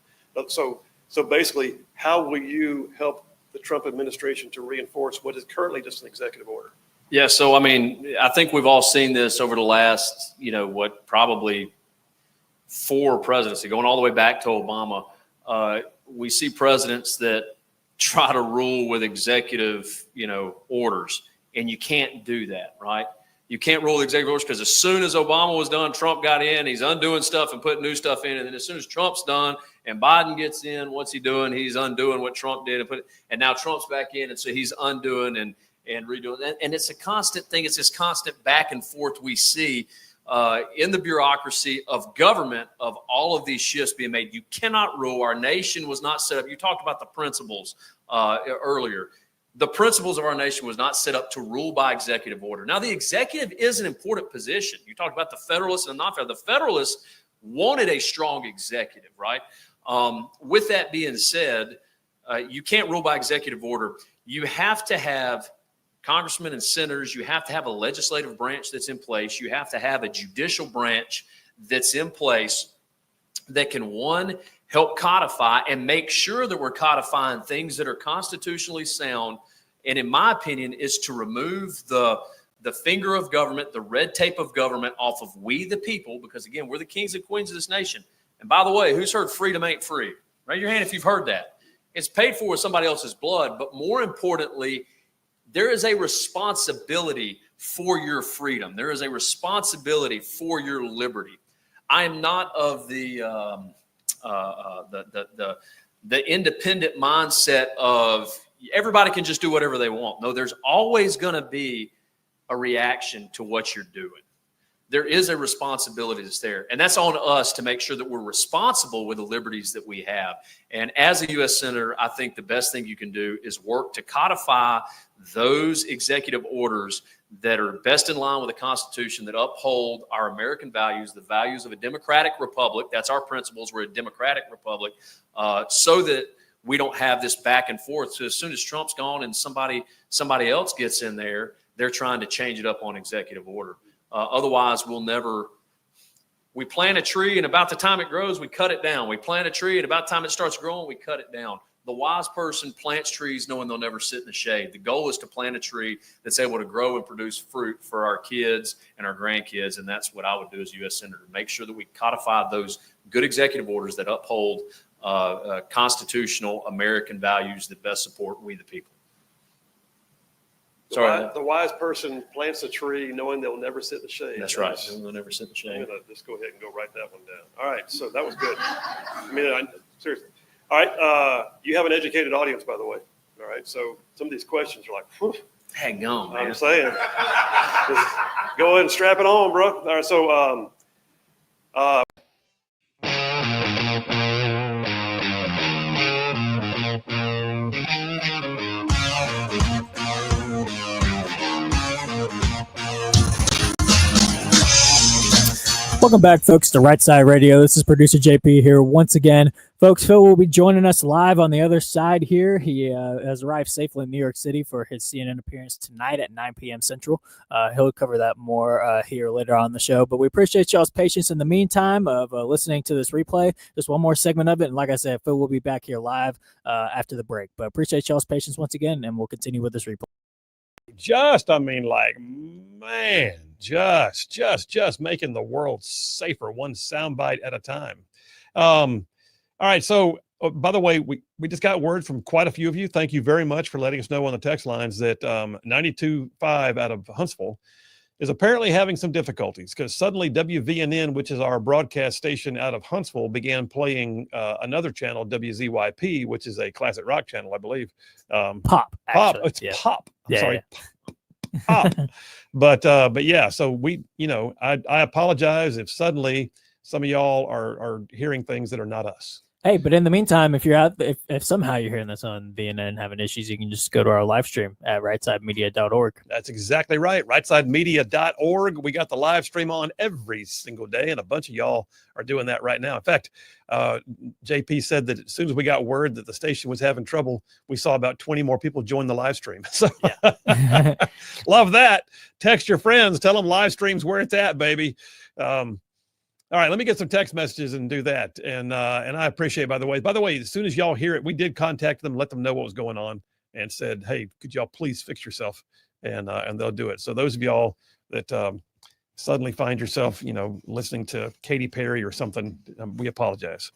[SPEAKER 4] So basically, how will you help the Trump administration to reinforce what is currently just an executive order?
[SPEAKER 3] Yeah, so I mean, I think we've all seen this over the last, probably 4 presidents, going all the way back to Obama. We see presidents that try to rule with executive, orders, and you can't do that, right? You can't rule executive orders because as soon as Obama was done, Trump got in, he's undoing stuff and putting new stuff in. And then as soon as Trump's done and Biden gets in, what's he doing? He's undoing what Trump did and now Trump's back in. And so he's undoing and redoing. And it's a constant thing. It's this constant back and forth we see in the bureaucracy of government of all of these shifts being made. You cannot rule. Our nation was not set up. You talked about the principles earlier. The principles of our nation was not set up to rule by executive order. Now, the executive is an important position. You talked about the Federalists and the non-Federalists. The Federalists wanted a strong executive, right? With that being said, you can't rule by executive order. You have to have congressmen and senators. You have to have a legislative branch that's in place. You have to have a judicial branch that's in place that can, one, help codify and make sure that we're codifying things that are constitutionally sound. And in my opinion, is to remove the finger of government, the red tape of government off of we the people, because again, we're the kings and queens of this nation. And by the way, who's heard freedom ain't free? Raise your hand if you've heard that. It's paid for with somebody else's blood, but more importantly, there is a responsibility for your freedom. There is a responsibility for your liberty. I am not of the independent mindset of, everybody can just do whatever they want. No, there's always going to be a reaction to what you're doing. There is a responsibility that's there. And that's on us to make sure that we're responsible with the liberties that we have. And as a U.S. Senator, I think the best thing you can do is work to codify those executive orders that are best in line with the Constitution, that uphold our American values, the values of a democratic republic. That's our principles. We're a democratic republic, so that we don't have this back and forth. So as soon as Trump's gone and somebody else gets in there, they're trying to change it up on executive order. Otherwise, we plant a tree, and about the time it grows, we cut it down. We plant a tree, and about the time it starts growing, we cut it down. The wise person plants trees knowing they'll never sit in the shade. The goal is to plant a tree that's able to grow and produce fruit for our kids and our grandkids, and that's what I would do as U.S. Senator, make sure that we codify those good executive orders that uphold constitutional American values that best support we the people.
[SPEAKER 4] The wise person plants a tree knowing they'll never sit in the shade.
[SPEAKER 3] That's right. They'll never sit in the shade.
[SPEAKER 4] I'm going to just go ahead and go write that one down. All right. So that was good. I mean, seriously. All right. You have an educated audience, by the way. All right. So some of these questions are like, whew.
[SPEAKER 3] Hang on, man.
[SPEAKER 4] I'm saying. Just go ahead and strap it on, bro. All right. So,
[SPEAKER 1] Welcome back, folks, to Rightside Radio. This is producer JP here once again. Folks, Phil will be joining us live on the other side here. He has arrived safely in New York City for his CNN appearance tonight at 9 p.m. Central. He'll cover that more here later on the show. But we appreciate y'all's patience in the meantime of listening to this replay. Just one more segment of it. And like I said, Phil will be back here live after the break. But appreciate y'all's patience once again, and we'll continue with this replay.
[SPEAKER 4] just making the world safer, one soundbite at a time. All right. So, by the way, we just got word from quite a few of you. Thank you very much for letting us know on the text lines that 92.5 out of Huntsville is apparently having some difficulties, because suddenly WVNN, which is our broadcast station out of Huntsville, began playing another channel, WZYP, which is a classic rock channel, I believe.
[SPEAKER 1] Pop. Actually.
[SPEAKER 4] It's pop. I'm sorry.
[SPEAKER 1] Yeah.
[SPEAKER 4] Pop. But yeah, so I apologize if suddenly some of y'all are hearing things that are not us.
[SPEAKER 1] Hey, but in the meantime, if you're out, if somehow you're hearing this on VNN and having issues, you can just go to our live stream at rightsidemedia.org.
[SPEAKER 4] That's exactly right. Rightsidemedia.org. We got the live stream on every single day, and a bunch of y'all are doing that right now. In fact, JP said that as soon as we got word that the station was having trouble, we saw about 20 more people join the live stream. So yeah. Love that. Text your friends, tell them live stream's where it's at, baby. All right, let me get some text messages and do that. And I appreciate, by the way, as soon as y'all hear it, we did contact them, let them know what was going on, and said, hey, could y'all please fix yourself? And they'll do it. So those of y'all that suddenly find yourself, listening to Katy Perry or something, we apologize.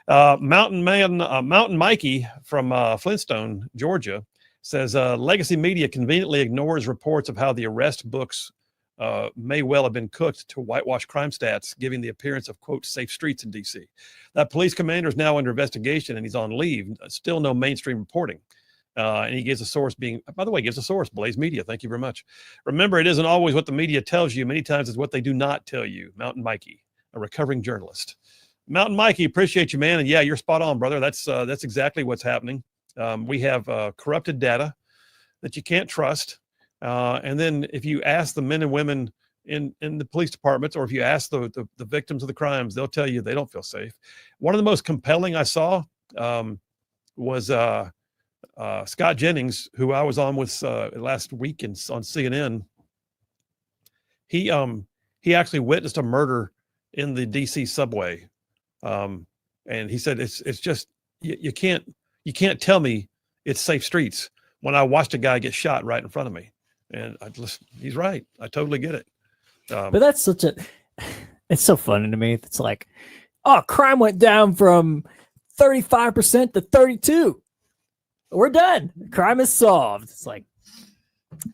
[SPEAKER 4] Mountain Mikey from Flintstone, Georgia, says legacy media conveniently ignores reports of how the arrest books may well have been cooked to whitewash crime stats, giving the appearance of, quote, safe streets in D.C. That police commander is now under investigation and he's on leave. Still no mainstream reporting. And he gives a source Blaze Media. Thank you very much. Remember, it isn't always what the media tells you. Many times it's what they do not tell you. Mountain Mikey, a recovering journalist. Mountain Mikey, appreciate you, man. And yeah, you're spot on, brother. That's exactly what's happening. We have corrupted data that you can't trust. And then if you ask the men and women in the police departments, or if you ask the victims of the crimes, they'll tell you they don't feel safe. One of the most compelling I saw was Scott Jennings, who I was on with last week on CNN. He actually witnessed a murder in the DC subway, and he said it's just you can't tell me it's safe streets when I watched a guy get shot right in front of me. And he's right. I totally get it.
[SPEAKER 1] But that's it's so funny to me. It's like, oh, crime went down from 35% to 32%. We're done. Crime is solved. It's like,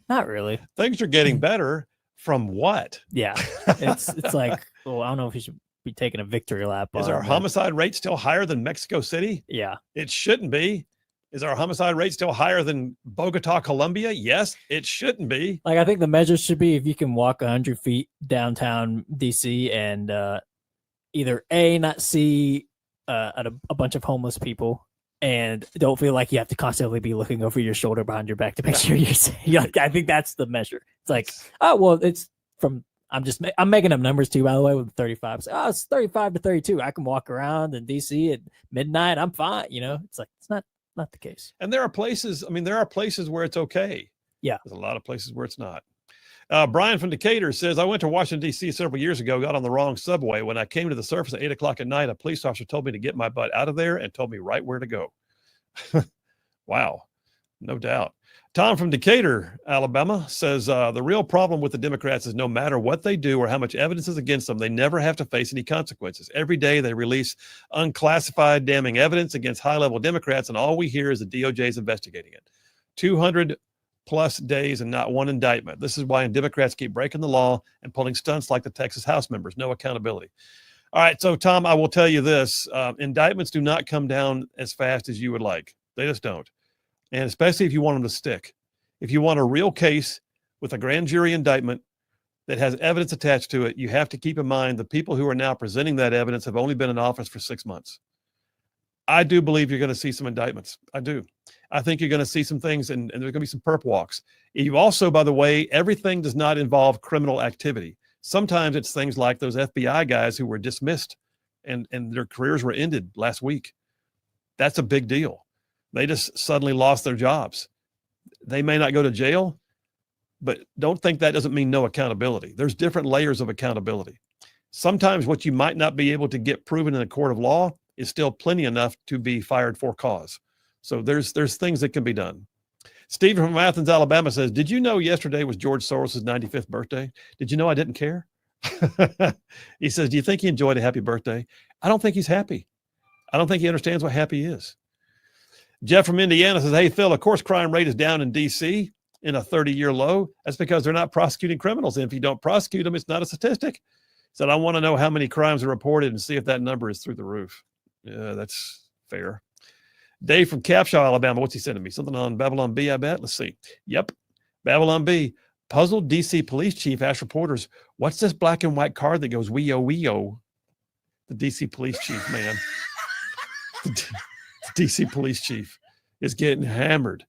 [SPEAKER 1] not really.
[SPEAKER 4] Things are getting better from what?
[SPEAKER 1] Yeah. It's like, well, I don't know if you should be taking a victory lap.
[SPEAKER 4] Is our homicide rate still higher than Mexico City?
[SPEAKER 1] Yeah.
[SPEAKER 4] It shouldn't be. Is our homicide rate still higher than Bogota, Colombia? Yes, it shouldn't be.
[SPEAKER 1] Like, I think the measure should be if you can walk 100 feet downtown DC and either A, not see a bunch of homeless people, and don't feel like you have to constantly be looking over your shoulder behind your back to make sure you're safe. Like, I think that's the measure. It's like, oh, well, it's from, I'm making up numbers too, by the way, with 35. So, oh, it's 35 to 32. I can walk around in DC at midnight. I'm fine. You know, it's like, it's not the case.
[SPEAKER 4] And there are places, where it's okay.
[SPEAKER 1] Yeah.
[SPEAKER 4] There's a lot of places where it's not. Brian from Decatur says, I went to Washington, D.C. several years ago, got on the wrong subway. When I came to the surface at 8 o'clock at night, a police officer told me to get my butt out of there and told me right where to go. Wow. No doubt. Tom from Decatur, Alabama says, the real problem with the Democrats is no matter what they do or how much evidence is against them, they never have to face any consequences. Every day they release unclassified damning evidence against high-level Democrats, and all we hear is the DOJ is investigating it. 200 plus days and not one indictment. This is why Democrats keep breaking the law and pulling stunts like the Texas House members. No accountability. All right. So, Tom, I will tell you this. Indictments do not come down as fast as you would like. They just don't. And especially if you want them to stick. If you want a real case with a grand jury indictment that has evidence attached to it, you have to keep in mind the people who are now presenting that evidence have only been in office for 6 months. I do believe you're going to see some indictments. I do. I think you're going to see some things, and there's going to be some perp walks. You also, by the way, everything does not involve criminal activity. Sometimes it's things like those FBI guys who were dismissed and their careers were ended last week. That's a big deal. They just suddenly lost their jobs. They may not go to jail, but don't think that doesn't mean no accountability. There's different layers of accountability. Sometimes what you might not be able to get proven in a court of law is still plenty enough to be fired for cause. So there's things that can be done. Steve from Athens, Alabama says, did you know yesterday was George Soros' 95th birthday? Did you know I didn't care? He says, do you think he enjoyed a happy birthday? I don't think he's happy. I don't think he understands what happy is. Jeff from Indiana says, hey, Phil, of course, crime rate is down in D.C. in a 30-year low. That's because they're not prosecuting criminals. And if you don't prosecute them, it's not a statistic. Said, I want to know how many crimes are reported and see if that number is through the roof. Yeah, that's fair. Dave from Capshaw, Alabama. What's he sending me? Something on Babylon B, I bet. Let's see. Yep. Babylon B. Puzzled D.C. police chief asked reporters, what's this black and white car that goes wee-oh, wee-oh? The D.C. police chief, man. The D.C. police chief is getting hammered.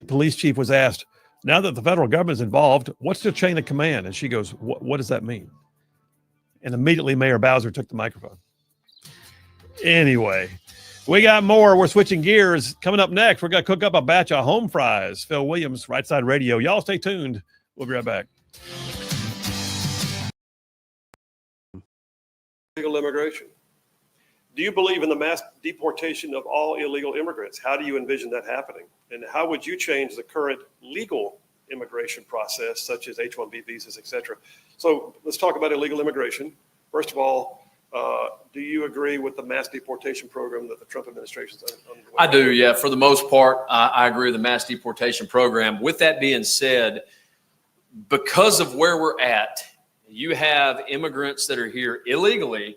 [SPEAKER 4] The police chief was asked, now that the federal government is involved, what's the chain of command? And she goes, what does that mean? And immediately Mayor Bowser took the microphone. Anyway, we got more. We're switching gears. Coming up next, we're going to cook up a batch of home fries. Phil Williams, Rightside Radio. Y'all stay tuned. We'll be right back. Illegal immigration. Do you believe in the mass deportation of all illegal immigrants? How do you envision that happening? And how would you change the current legal immigration process, such as H-1B visas, et cetera? So let's talk about illegal immigration. First of all, do you agree with the mass deportation program that the Trump administration is underway?
[SPEAKER 3] I do, yeah. For the most part, I agree with the mass deportation program. With that being said, because of where we're at, you have immigrants that are here illegally,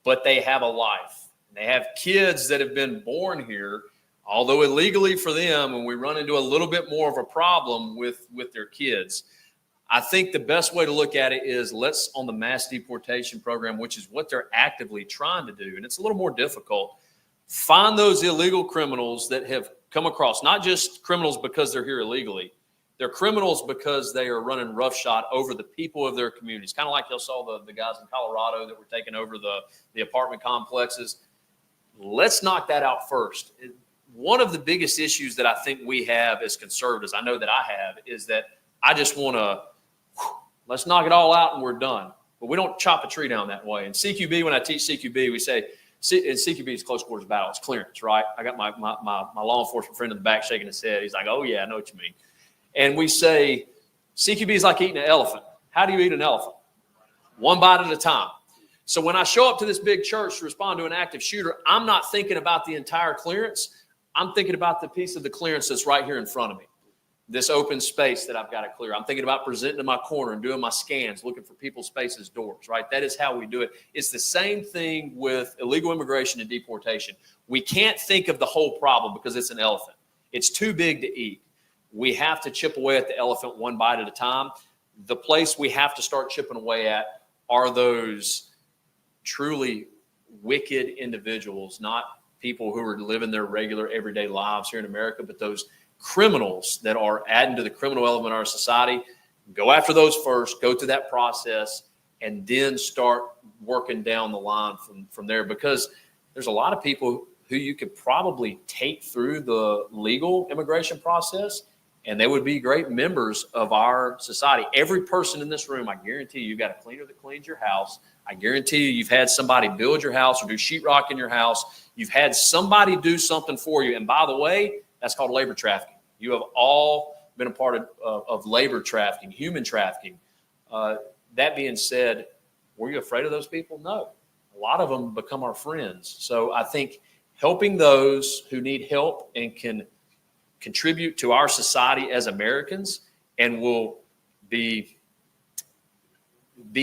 [SPEAKER 3] but they have a life. They have kids that have been born here, although illegally for them, and we run into a little bit more of a problem with their kids. I think the best way to look at it is let's on the mass deportation program, which is what they're actively trying to do. And it's a little more difficult. Find those illegal criminals that have come across, not just criminals because they're here illegally. They're criminals because they are running roughshod over the people of their communities. Kind of like you saw the guys in Colorado that were taking over the apartment complexes. Let's knock that out first. One of the biggest issues that I think we have as conservatives, I know that I have, is that I just want to, let's knock it all out and we're done. But we don't chop a tree down that way. And CQB, when I teach CQB, we say, and CQB is close quarters battle. It's clearance, right? I got my law enforcement friend in the back shaking his head. He's like, oh, yeah, I know what you mean. And we say, CQB is like eating an elephant. How do you eat an elephant? One bite at a time. So when I show up to this big church to respond to an active shooter, I'm not thinking about the entire clearance. I'm thinking about the piece of the clearance that's right here in front of me. this open space that I've got to clear. I'm thinking about presenting in my corner and doing my scans, looking for people's spaces, doors, right? That is how we do it. It's the same thing with illegal immigration and deportation. We can't think of the whole problem because it's an elephant. It's too big to eat. We have to chip away at the elephant one bite at a time. The place we have to start chipping away at are those truly wicked individuals, not people who are living their regular everyday lives here in America, but those criminals that are adding to the criminal element of our society. Go after those first, go through that process, and then start working down the line from there, because there's a lot of people who you could probably take through the legal immigration process, and they would be great members of our society. Every person in this room, I guarantee you've got a cleaner that cleans your house. I guarantee you've had somebody build your house or do sheetrock in your house. You've had somebody do something for you. And by the way, that's called labor trafficking. You have all been a part of labor trafficking, human trafficking. That being said, were you afraid of those people? No. A lot of them become our friends. So I think helping those who need help and can contribute to our society as Americans and will be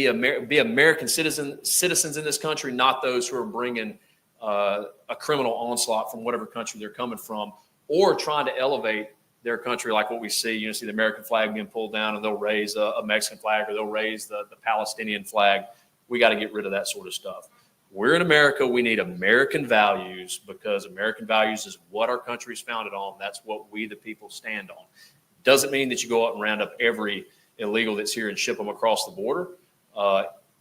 [SPEAKER 3] American citizens in this country, not those who are bringing a criminal onslaught from whatever country they're coming from, or trying to elevate their country like what we see. You see the American flag being pulled down and they'll raise a Mexican flag, or they'll raise the Palestinian flag. We got to get rid of that sort of stuff. We're in America. We need American values, because American values is what our country is founded on. That's what we, the people, stand on. Doesn't mean that you go out and round up every illegal that's here and ship them across the border.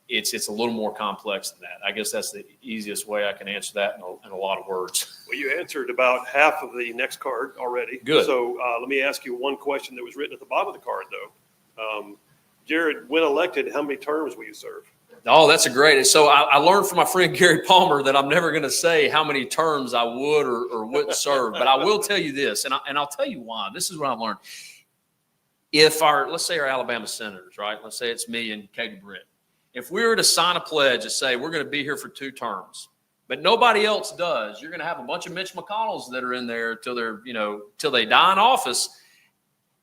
[SPEAKER 3] It's a little more complex than that. I guess that's the easiest way I can answer that in a lot of words.
[SPEAKER 4] Well, you answered about half of the next card already.
[SPEAKER 3] Good.
[SPEAKER 4] So let me ask you one question that was written at the bottom of the card, though. Jared, when elected, how many terms will you serve?
[SPEAKER 3] Oh, that's a great. So I learned from my friend Gary Palmer that I'm never going to say how many terms I would or wouldn't serve. But I will tell you this, and I'll tell you why. This is what I've learned. If let's say our Alabama senators, right? Let's say it's me and Katie Britt. If we were to sign a pledge to say we're going to be here for 2 terms, but nobody else does, you're going to have a bunch of Mitch McConnells that are in there till they die in office.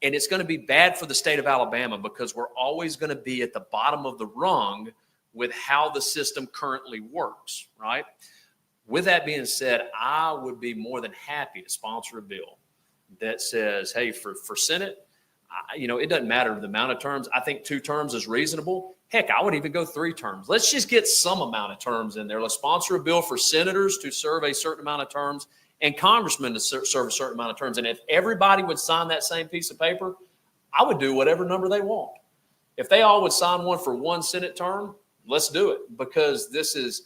[SPEAKER 3] And it's going to be bad for the state of Alabama, because we're always going to be at the bottom of the rung with how the system currently works, right? With that being said, I would be more than happy to sponsor a bill that says, hey, for Senate, it doesn't matter the amount of terms. I think 2 terms is reasonable. Heck, I would even go 3 terms. Let's just get some amount of terms in there. Let's sponsor a bill for senators to serve a certain amount of terms and congressmen to serve a certain amount of terms. And if everybody would sign that same piece of paper, I would do whatever number they want. If they all would sign one for 1 Senate term, let's do it, because this is.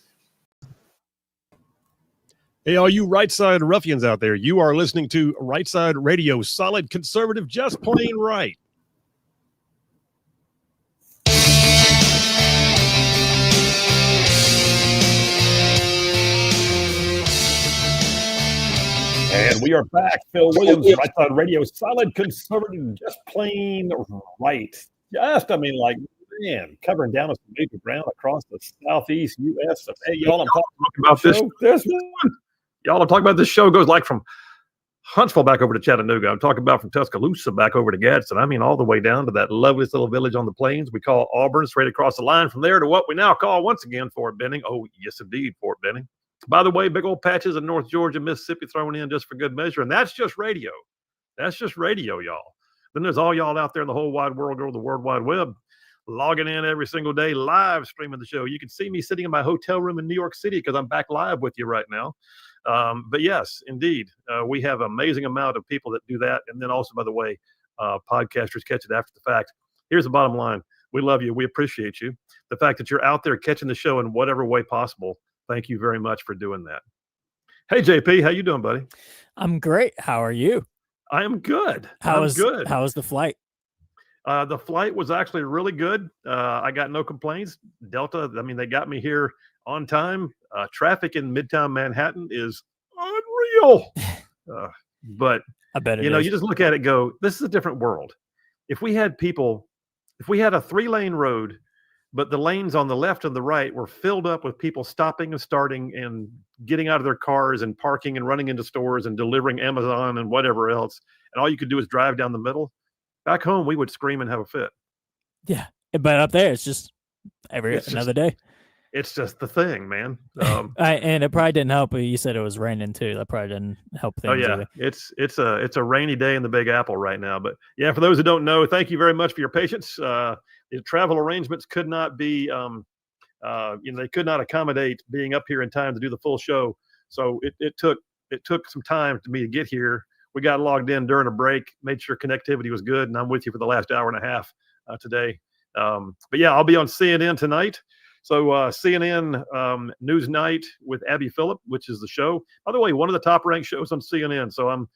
[SPEAKER 7] Hey, all you Rightside ruffians out there, you are listening to Rightside Radio, solid conservative, just plain right. And we are back. Phil Williams, Rightside Radio, solid conservative, just plain right. Man, covering down some major ground across the southeast U.S. Hey, y'all, I'm talking about this. There's one. Y'all, I'm talking about this show goes like from Huntsville back over to Chattanooga. I'm talking about from Tuscaloosa back over to Gadsden. I mean, all the way down to that loveliest little village on the plains we call Auburn, straight across the line from there to what we now call, once again, Fort Benning. Oh, yes, indeed, Fort Benning. By the way, big old patches of North Georgia, Mississippi thrown in just for good measure. And that's just radio. That's just radio, y'all. Then there's all y'all out there in the whole wide world or the World Wide Web, logging in every single day, live streaming the show. You can see me sitting in my hotel room in New York City because I'm back live with you right now. But yes, indeed, we have an amazing amount of people that do that. And then also, by the way, podcasters catch it after the fact. Here's the bottom line. We love you. We appreciate you. The fact that you're out there catching the show in whatever way possible. Thank you very much for doing that. Hey, JP, how you doing, buddy?
[SPEAKER 1] I'm great. How are you?
[SPEAKER 7] I am good.
[SPEAKER 1] How was the flight?
[SPEAKER 7] The flight was actually really good. I got no complaints. Delta, I mean, they got me here on time. Traffic in Midtown Manhattan is unreal. But
[SPEAKER 1] I bet
[SPEAKER 7] you just look at it, go, this is a different world. If we had a 3-lane road, but the lanes on the left and the right were filled up with people stopping and starting and getting out of their cars and parking and running into stores and delivering Amazon and whatever else, and all you could do is drive down the middle, Back home, we would scream and have a fit.
[SPEAKER 1] Yeah, but up there, it's just another day.
[SPEAKER 7] It's just the thing, man.
[SPEAKER 1] And it probably didn't help. You said it was raining too. That probably didn't help things.
[SPEAKER 7] Oh yeah,
[SPEAKER 1] either.
[SPEAKER 7] it's a rainy day in the Big Apple right now. But yeah, for those who don't know, thank you very much for your patience. The travel arrangements could not be, they could not accommodate being up here in time to do the full show. So it took some time for me to get here. We got logged in during a break, made sure connectivity was good, and I'm with you for the last hour and a half today. But yeah, I'll be on CNN tonight. So CNN News Night with Abby Phillip, which is the show. By the way, one of the top ranked shows on CNN. So I'm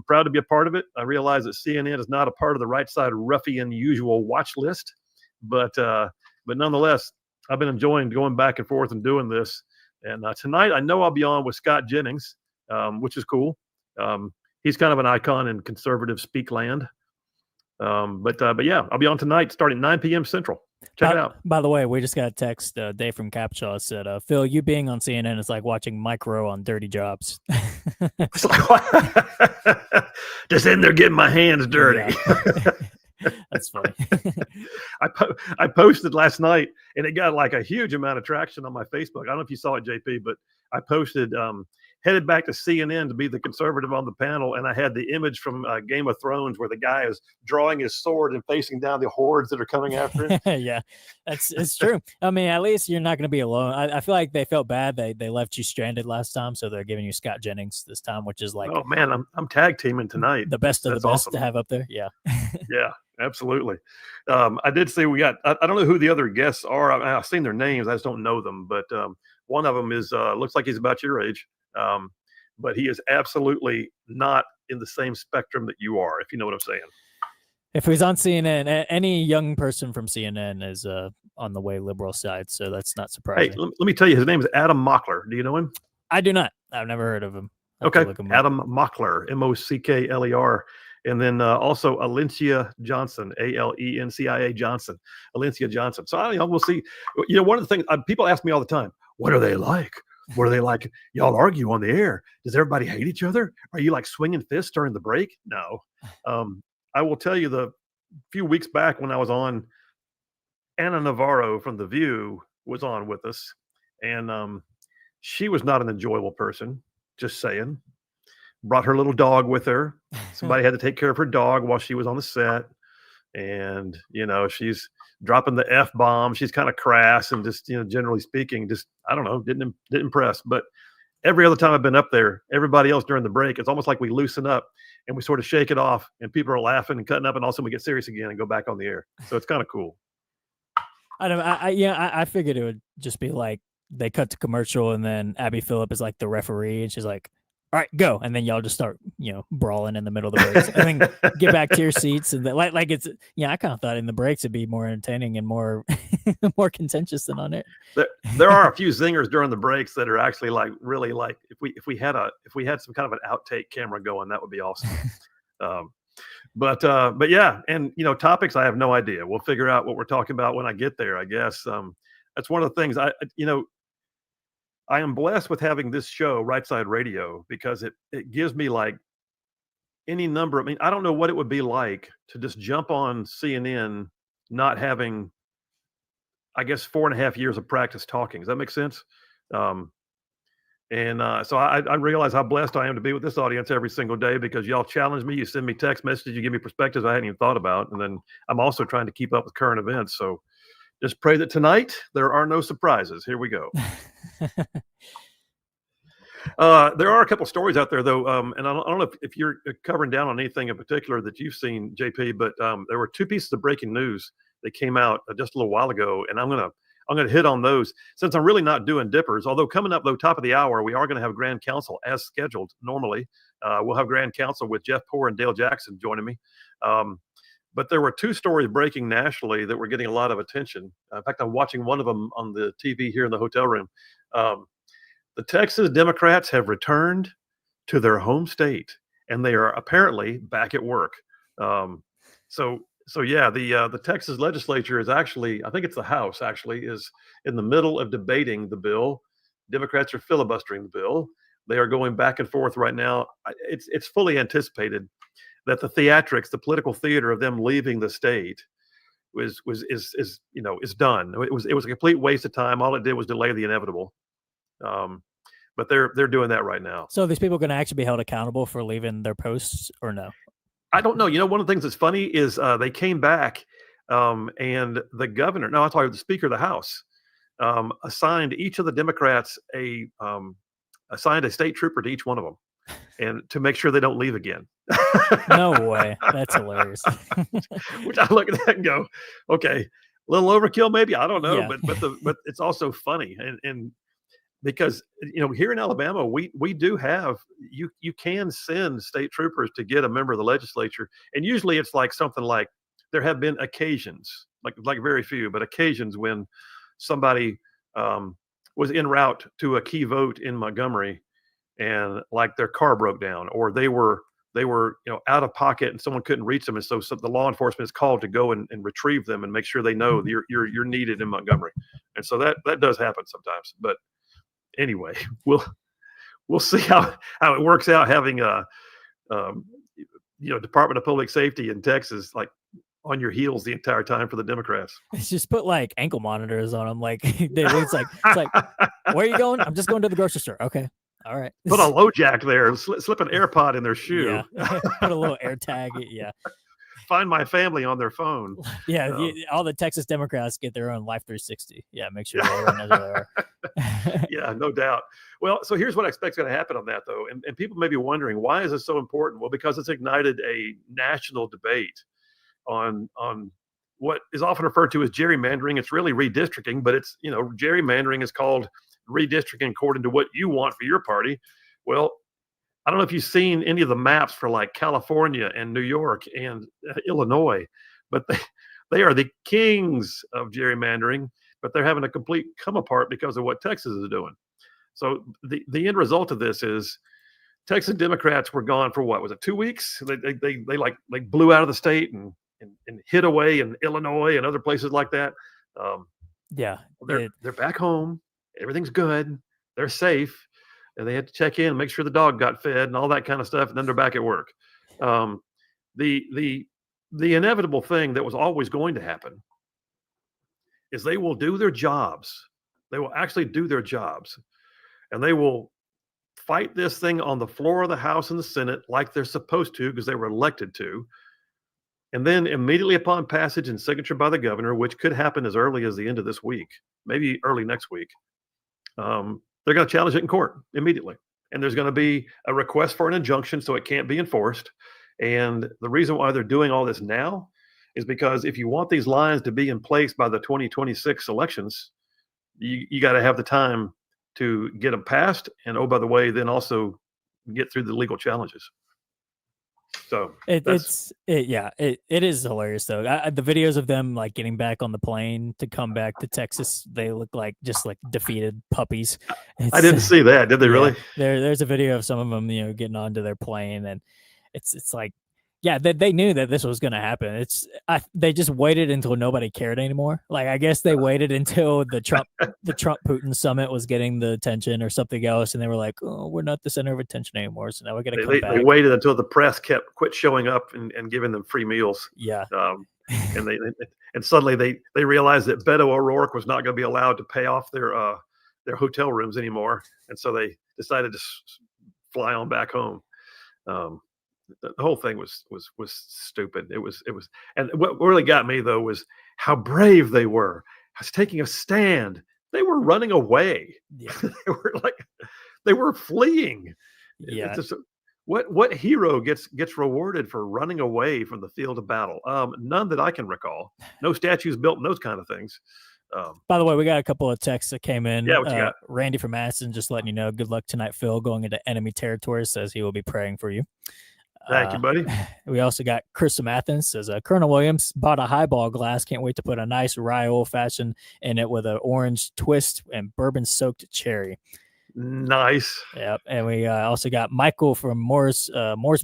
[SPEAKER 7] proud to be a part of it. I realize that CNN is not a part of the Rightside Ruffian usual watch list, but nonetheless, I've been enjoying going back and forth and doing this. And tonight, I know I'll be on with Scott Jennings, which is cool. He's kind of an icon in conservative speak land. But yeah, I'll be on tonight starting 9 p.m. Central. Check it out.
[SPEAKER 1] By the way, we just got a text. Dave from Capshaw said, Phil, you being on CNN is like watching Mike Rowe on Dirty Jobs.
[SPEAKER 7] It's like, just in there getting my hands dirty.
[SPEAKER 1] Yeah. That's funny.
[SPEAKER 7] I posted last night, and it got like a huge amount of traction on my Facebook. I don't know if you saw it, JP, but I posted headed back to CNN to be the conservative on the panel, and I had the image from Game of Thrones where the guy is drawing his sword and facing down the hordes that are coming after him.
[SPEAKER 1] Yeah, it's true. I mean, at least you're not going to be alone. I feel like they felt bad. They left you stranded last time, so they're giving you Scott Jennings this time, which is like,
[SPEAKER 7] oh man, I'm tag teaming tonight.
[SPEAKER 1] The best of
[SPEAKER 7] That's
[SPEAKER 1] the best
[SPEAKER 7] awesome.
[SPEAKER 1] to have up there. Yeah.
[SPEAKER 7] Yeah, absolutely. I did see we got, I don't know who the other guests are. I've seen their names. I just don't know them. But one of them is, looks like he's about your age. But he is absolutely not in the same spectrum that you are, if you know what I'm saying.
[SPEAKER 1] If he's on CNN, any young person from CNN is on the way liberal side. So that's not surprising.
[SPEAKER 7] Hey, let me tell you, his name is Adam Mockler. Do you know him?
[SPEAKER 1] I do not. I've never heard of him.
[SPEAKER 7] Okay. Adam Mockler, Mockler. And then also Alencia Johnson, Alencia Johnson, Alencia Johnson. So we'll see. You know, one of the things people ask me all the time, what are they like? What are they like? Y'all argue on the air. Does everybody hate each other? Are you like swinging fists during the break? No. I will tell you, the few weeks back when I was on, Anna Navarro from The View was on with us. And she was not an enjoyable person, just saying. Brought her little dog with her. Somebody had to take care of her dog while she was on the set. And, you know, she's dropping the F-bomb. She's kind of crass and just, you know, generally speaking, just, I don't know, didn't impress. But every other time I've been up there, everybody else during the break, it's almost like we loosen up and we sort of shake it off and people are laughing and cutting up and all of a sudden we get serious again and go back on the air. So it's kind of cool.
[SPEAKER 1] I figured it would just be like they cut to commercial and then Abby Phillip is like the referee and she's like, all right, go. And then y'all just start, you know, brawling in the middle of the breaks and then get back to your seats. And like it's, yeah, I kind of thought in the breaks it'd be more entertaining and more, more contentious than on it.
[SPEAKER 7] There are a few zingers during the breaks that are actually like, really like if we had some kind of an outtake camera going, that would be awesome. But yeah. And, you know, topics, I have no idea. We'll figure out what we're talking about when I get there, I guess. That's one of the things I am blessed with having this show, Rightside Radio, because it gives me like any number. I mean, I don't know what it would be like to just jump on CNN, not having, I guess, 4.5 years of practice talking. Does that make sense? So I realize how blessed I am to be with this audience every single day because y'all challenge me. You send me text messages. You give me perspectives I hadn't even thought about. And then I'm also trying to keep up with current events. So just pray that tonight there are no surprises. Here we go. There are a couple stories out there, though, and I don't know if you're covering down on anything in particular that you've seen, JP, but there were 2 pieces of breaking news that came out just a little while ago, and I'm gonna hit on those since I'm really not doing dippers. Although coming up, though, top of the hour, we are going to have Grand Council as scheduled normally. We'll have Grand Council with Jeff Poore and Dale Jackson joining me. But there were 2 stories breaking nationally that were getting a lot of attention. In fact, I'm watching one of them on the TV here in the hotel room. The Texas Democrats have returned to their home state, and they are apparently back at work. So yeah, the Texas legislature is actually, I think it's the House actually, is in the middle of debating the bill. Democrats are filibustering the bill. They are going back and forth right now. It's fully anticipated that the theatrics, the political theater of them leaving the state is done. It was a complete waste of time. All it did was delay the inevitable. But they're doing that right now.
[SPEAKER 1] So these people going to actually be held accountable for leaving their posts or no?
[SPEAKER 7] I don't know. One of the things that's funny is they came back and the governor, no, I'll tell you, the Speaker of the House assigned each of the Democrats assigned a state trooper to each one of them, and to make sure they don't leave again.
[SPEAKER 1] No way. That's hilarious.
[SPEAKER 7] Which I look at that and go, okay, a little overkill maybe. I don't know,
[SPEAKER 1] Yeah.
[SPEAKER 7] but it's also funny and because here in Alabama we do have you can send state troopers to get a member of the legislature, and usually it's like something like there have been occasions like very few, but occasions when somebody was en route to a key vote in Montgomery and like their car broke down, or they were out of pocket and someone couldn't reach them, and so the law enforcement is called to go and retrieve them and make sure they know you're needed in Montgomery. And so that does happen sometimes. But anyway, we'll see how it works out having a Department of Public Safety in Texas like on your heels the entire time for the Democrats.
[SPEAKER 1] It's just put like ankle monitors on them. Like it's like where are you going? I'm just going to the grocery store. Okay. All right.
[SPEAKER 7] Put a low jack there, slip an AirPod in their shoe.
[SPEAKER 1] Yeah. Put a little air tag. Yeah.
[SPEAKER 7] Find my family on their phone.
[SPEAKER 1] Yeah. All the Texas Democrats get their own Life 360. Yeah. Make sure everyone knows where they are.
[SPEAKER 7] Yeah, no doubt. Well, so here's what I expect is going to happen on that, though. And people may be wondering, why is this so important? Well, because it's ignited a national debate on what is often referred to as gerrymandering. It's really redistricting, but it's, gerrymandering is called redistricting according to what you want for your party. Well, I don't know if you've seen any of the maps for like California and New York and Illinois, but they are the kings of gerrymandering, but they're having a complete come apart because of what Texas is doing. So the end result of this is Texas Democrats were gone for what was it, 2 weeks? They like blew out of the state and hid away in Illinois and other places like that.
[SPEAKER 1] Yeah,
[SPEAKER 7] they're back home. Everything's good. They're safe, and they had to check in and make sure the dog got fed and all that kind of stuff. And then they're back at work. The inevitable thing that was always going to happen is they will do their jobs. They will actually do their jobs, and they will fight this thing on the floor of the House and the Senate like they're supposed to because they were elected to. And then immediately upon passage and signature by the governor, which could happen as early as the end of this week, maybe early next week, they're going to challenge it in court immediately. And there's going to be a request for an injunction so it can't be enforced. And the reason why they're doing all this now is because if you want these lines to be in place by the 2026 elections, you got to have the time to get them passed. And oh, by the way, then also get through the legal challenges. So
[SPEAKER 1] it is hilarious though. The videos of them like getting back on the plane to come back to Texas, they look like just like defeated puppies.
[SPEAKER 7] I didn't see that. Did they really?
[SPEAKER 1] There's a video of some of them, getting onto their plane, and it's like, yeah, they knew that this was going to happen. They just waited until nobody cared anymore. Like, I guess they waited until the Trump Putin summit was getting the attention or something else, and they were like, "Oh, we're not the center of attention anymore, so now we got to come back."
[SPEAKER 7] They waited until the press quit showing up and giving them free meals.
[SPEAKER 1] Yeah.
[SPEAKER 7] And suddenly they realized that Beto O'Rourke was not going to be allowed to pay off their hotel rooms anymore, and so they decided to fly on back home. The whole thing was stupid. It was, and what really got me though was how brave they were. I was taking a stand. They were running away.
[SPEAKER 1] Yeah.
[SPEAKER 7] they were fleeing.
[SPEAKER 1] Yeah.
[SPEAKER 7] What hero gets rewarded for running away from the field of battle? None that I can recall. No statues built and those kind of things.
[SPEAKER 1] By the way, we got a couple of texts that came in.
[SPEAKER 7] Yeah, what you got?
[SPEAKER 1] Randy from Madison just letting you know, good luck tonight, Phil. Going into enemy territory, says he will be praying for you.
[SPEAKER 7] Thank you, buddy.
[SPEAKER 1] We also got Chris from Athens, says Colonel Williams bought a highball glass. Can't wait to put a nice rye old fashioned in it with an orange twist and bourbon soaked cherry.
[SPEAKER 7] Nice.
[SPEAKER 1] Yep. And we also got Michael from Moore's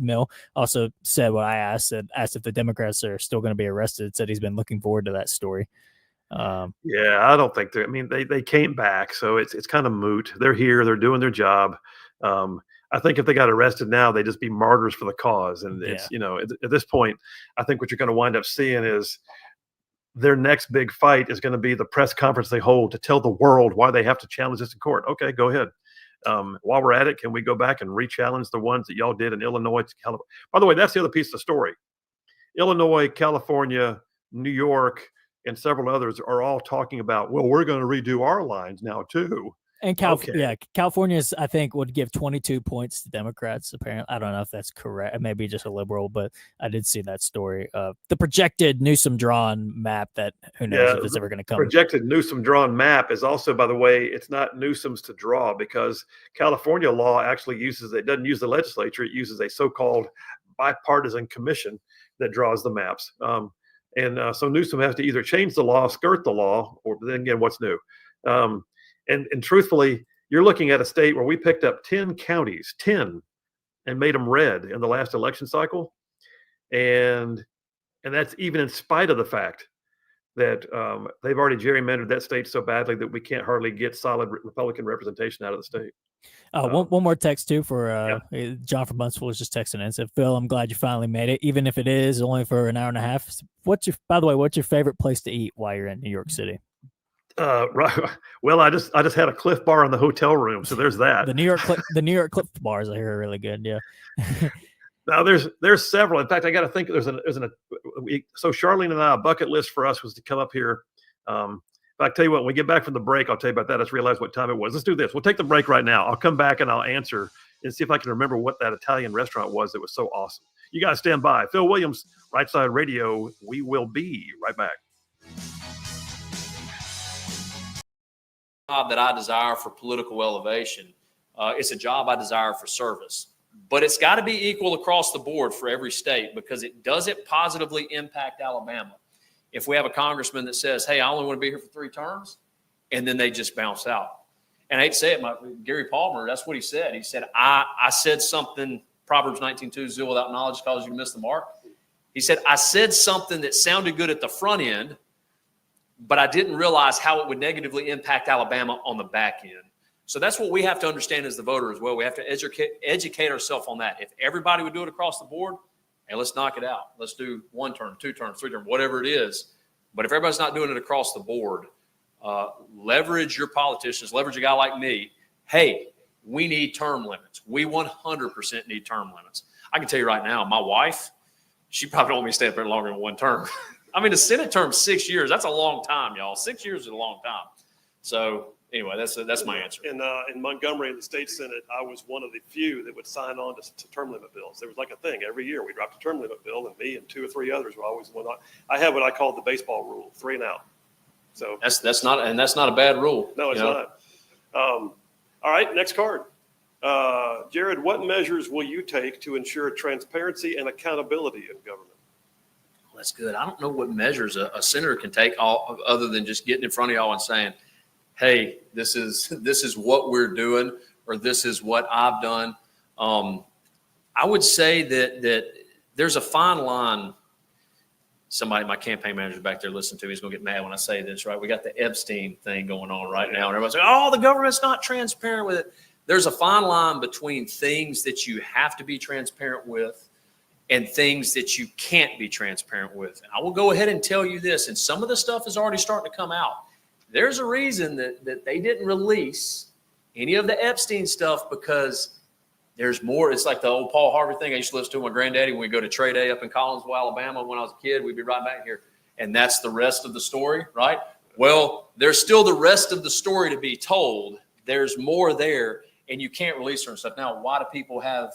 [SPEAKER 1] Mill. Also said what I asked. Asked if the Democrats are still going to be arrested. Said he's been looking forward to that story.
[SPEAKER 7] Yeah, I don't think they came back, so it's kind of moot. They're here. They're doing their job. I think if they got arrested now, they'd just be martyrs for the cause. And it's, at this point, I think what you're going to wind up seeing is their next big fight is going to be the press conference they hold to tell the world why they have to challenge this in court. Okay, go ahead. While we're at it, can we go back and re-challenge the ones that y'all did in Illinois? By the way, that's the other piece of the story. Illinois, California, New York, and several others are all talking about, well, we're going to redo our lines now too.
[SPEAKER 1] And California's, I think, would give 22 points to Democrats. Apparently, I don't know if that's correct. It may be just a liberal, but I did see that story. The projected Newsom drawn map that who knows if it's ever going to come.
[SPEAKER 7] Projected Newsom drawn map is also, by the way, it's not Newsom's to draw because California law actually doesn't use the legislature. It uses a so-called bipartisan commission that draws the maps. So Newsom has to either change the law, skirt the law, or then again, what's new? And truthfully, you're looking at a state where we picked up 10 counties, 10, and made them red in the last election cycle. And that's even in spite of the fact that they've already gerrymandered that state so badly that we can't hardly get solid Republican representation out of the state.
[SPEAKER 1] One more text too for John from Buntsville was just texting in and said, Phil, I'm glad you finally made it, even if it is only for an hour and a half. What's your favorite place to eat while you're in New York City?
[SPEAKER 7] Right. Well, I just had a Cliff Bar in the hotel room, so there's that.
[SPEAKER 1] The New York Cliff bars I hear are really good. Yeah.
[SPEAKER 7] Now there's several. In fact, I got to think so Charlene and I, a bucket list for us was to come up here. But I tell you what, when we get back from the break, I'll tell you about that. I just realized what time it was. Let's do this. We'll take the break right now. I'll come back and I'll answer and see if I can remember what that Italian restaurant was that was so awesome. You guys stand by. Phil Williams, Rightside Radio. We will be right back.
[SPEAKER 3] Job that I desire for political elevation. It's a job I desire for service. But it's got to be equal across the board for every state because it doesn't positively impact Alabama. If we have a congressman that says, hey, I only want to be here for 3 terms, and then they just bounce out. And I hate to say it, Gary Palmer, that's what he said. He said, I said something, Proverbs 19:2, zeal without knowledge causes you to miss the mark. He said, I said something that sounded good at the front end, but I didn't realize how it would negatively impact Alabama on the back end. So that's what we have to understand as the voter as well. We have to educate ourselves on that. If everybody would do it across the board, hey, let's knock it out. Let's do 1 term, 2 terms, 3 terms, whatever it is. But if everybody's not doing it across the board, leverage your politicians, leverage a guy like me. Hey, we need term limits. We 100% need term limits. I can tell you right now, my wife, she probably don't want me to stay up there longer than 1 term. I mean, the Senate term 6 years. That's a long time, y'all. 6 years is a long time. So anyway, that's my answer.
[SPEAKER 4] In Montgomery in the state Senate, I was one of the few that would sign on to term limit bills. There was like a thing every year. We dropped a term limit bill, and me and 2 or 3 others were always one. I have what I call the baseball rule: 3 and out. So
[SPEAKER 3] that's not a bad rule.
[SPEAKER 4] No, it's not. All right, next card. Jared, what measures will you take to ensure transparency and accountability in government?
[SPEAKER 3] Well, that's good. I don't know what measures a senator can take other than just getting in front of y'all and saying, hey, this is what we're doing, or this is what I've done. I would say that there's a fine line. Somebody, my campaign manager back there listening to me, is going to get mad when I say this, right? We got the Epstein thing going on right now, and everybody's like, oh, the government's not transparent with it. There's a fine line between things that you have to be transparent with and things that you can't be transparent with. And I will go ahead and tell you this, and some of the stuff is already starting to come out. There's a reason that they didn't release any of the Epstein stuff because there's more. It's like the old Paul Harvey thing I used to listen to with my granddaddy when we go to Trade Day up in Collinsville, Alabama. When I was a kid, we'd be right back here. And that's the rest of the story, right? Well, there's still the rest of the story to be told. There's more there, and you can't release certain stuff. Now, why do people have,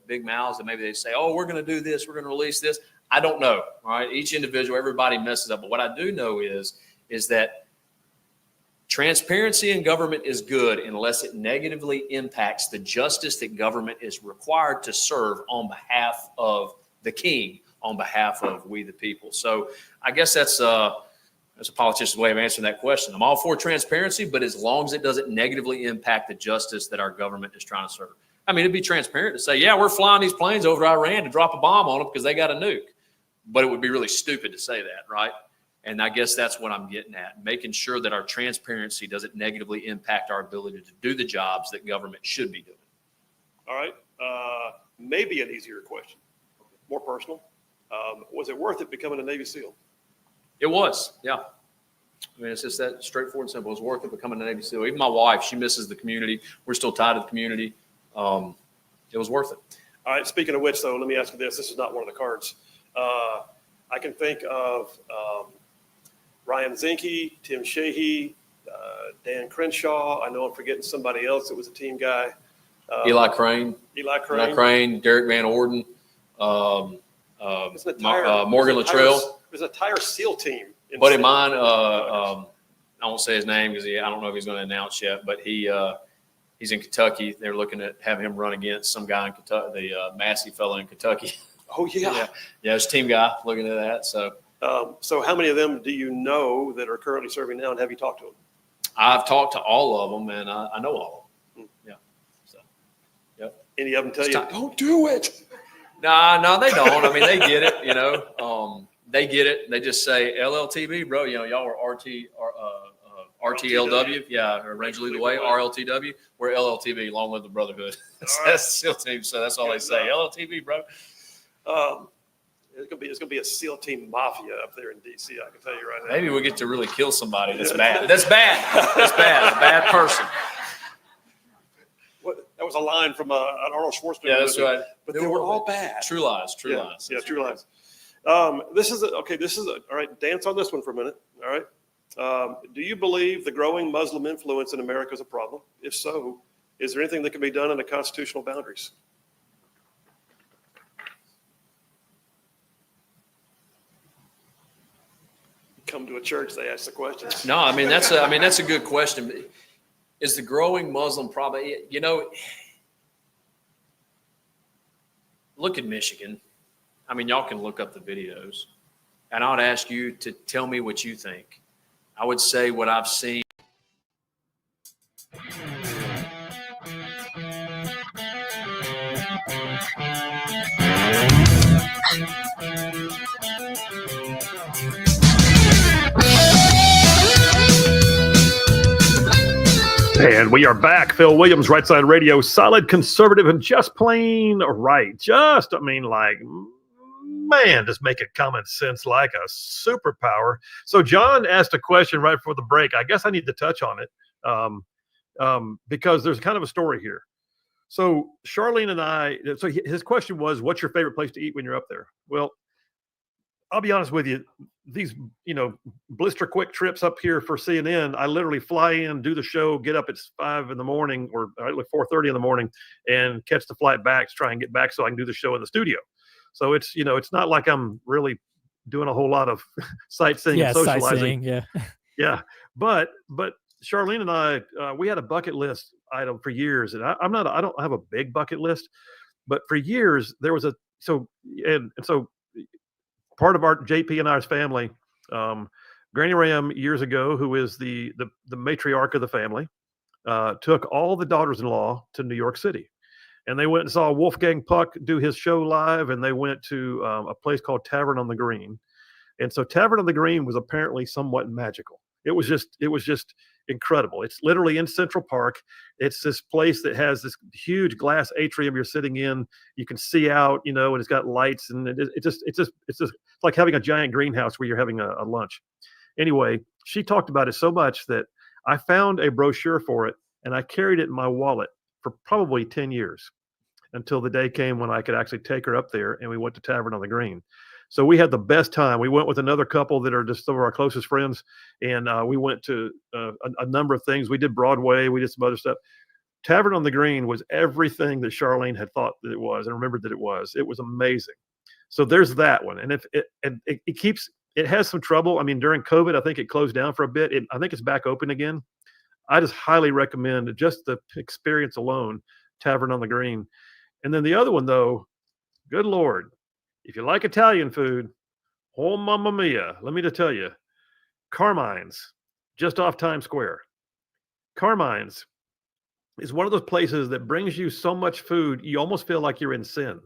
[SPEAKER 3] big mouths and maybe they say, oh, we're going to do this, we're going to release this? I don't know, all right? Each individual, everybody messes up. But what I do know is that transparency in government is good unless it negatively impacts the justice that government is required to serve on behalf of the king, on behalf of we the people. So I guess that's a politician's way of answering that question. I'm all for transparency, but as long as it doesn't negatively impact the justice that our government is trying to serve. I mean, it'd be transparent to say, yeah, we're flying these planes over to Iran to drop a bomb on them because they got a nuke. But it would be really stupid to say that, right? And I guess that's what I'm getting at, making sure that our transparency doesn't negatively impact our ability to do the jobs that government should be doing.
[SPEAKER 4] All right. Maybe an easier question, more personal. Was it worth it becoming a Navy SEAL?
[SPEAKER 3] It was, yeah. I mean, it's just that straightforward and simple. It was worth it becoming a Navy SEAL. Even my wife, she misses the community. We're still tied to the community. It was worth it.
[SPEAKER 4] All right. Speaking of which, though, let me ask you this. This is not one of the cards. I can think of Ryan Zinke, Tim Sheehy, Dan Crenshaw. I know I'm forgetting somebody else that was a team guy.
[SPEAKER 3] Eli Crane, Derek Van Orden, Morgan Luttrell.
[SPEAKER 4] There's an entire SEAL team.
[SPEAKER 3] Buddy of mine, I won't say his name because I don't know if he's going to announce yet, but he's in Kentucky. They're looking at have him run against some guy in Kentucky, the Massey fellow in Kentucky.
[SPEAKER 4] Oh, yeah.
[SPEAKER 3] Yeah, it's a team guy looking at that. So
[SPEAKER 4] how many of them do you know that are currently serving now, and have you talked to them?
[SPEAKER 3] I've talked to all of them, and I know all of them. Yeah. So, yep.
[SPEAKER 4] Any of them tell you, don't do it?
[SPEAKER 3] No, they don't. I mean, they get it, you know. They get it. They just say LLTB, bro. You know, y'all are RTLW. Yeah, or Ranger Lead the Way, RLTW. We're LLTB, Long Live the Brotherhood. That's the SEAL team, so that's all they say. LLTB, bro.
[SPEAKER 4] It's gonna be a SEAL team mafia up there in DC. I can tell you right now.
[SPEAKER 3] Maybe we get to really kill somebody. That's bad. That's bad. That's bad. A bad person.
[SPEAKER 4] That was a line from an Arnold Schwarzenegger.
[SPEAKER 3] Yeah, that's
[SPEAKER 4] movie.
[SPEAKER 3] right.
[SPEAKER 4] But they were all bad.
[SPEAKER 3] True lies. True lies.
[SPEAKER 4] Yeah, true lies. This is all right. Dance on this one for a minute. All right. Do you believe the growing Muslim influence in America is a problem? If so, is there anything that can be done in the constitutional boundaries? Come to a church, they ask the questions.
[SPEAKER 3] No, I mean that's a good question. Is the growing Muslim problem? You know, look at Michigan. I mean, y'all can look up the videos, and I would ask you to tell me what you think. I would say what I've seen.
[SPEAKER 7] And we are back. Phil Williams, Rightside Radio, solid conservative and just plain right. Just making common sense like a superpower. So John asked a question right before the break. I guess I need to touch on it because there's kind of a story here. So Charlene and I, so his question was, what's your favorite place to eat when you're up there? Well, I'll be honest with you. These, blister quick trips up here for CNN, I literally fly in, do the show, get up at 5 in the morning or 4:30 in the morning and catch the flight back to try and get back so I can do the show in the studio. So it's, it's not like I'm really doing a whole lot of sightseeing and socializing. Yeah. But Charlene and I, we had a bucket list item for years, and I don't have a big bucket list, but for years there was so part of our JP and I's family, Granny Ram years ago, who is the matriarch of the family, took all the daughters-in-law to New York City. And they went and saw Wolfgang Puck do his show live, and they went to a place called Tavern on the Green. And so Tavern on the Green was apparently somewhat magical. It was just incredible. It's literally in Central Park. It's this place that has this huge glass atrium you're sitting in. You can see out, and it's got lights, and it's just like having a giant greenhouse where you're having a lunch. Anyway, she talked about it so much that I found a brochure for it, and I carried it in my wallet for probably 10 years until the day came when I could actually take her up there, and we went to Tavern on the Green. So we had the best time. We went with another couple that are just some of our closest friends, and we went to a number of things. We did Broadway. We did some other stuff. Tavern on the Green was everything that Charlene had thought that it was and remembered that it was. It was amazing. So there's that one. And it has some trouble. I mean, during COVID, I think it closed down for a bit. I think it's back open again. I just highly recommend just the experience alone, Tavern on the Green. And then the other one, though, good Lord. If you like Italian food, oh, mamma mia, let me just tell you, Carmine's, just off Times Square. Carmine's is one of those places that brings you so much food, you almost feel like you're in sin.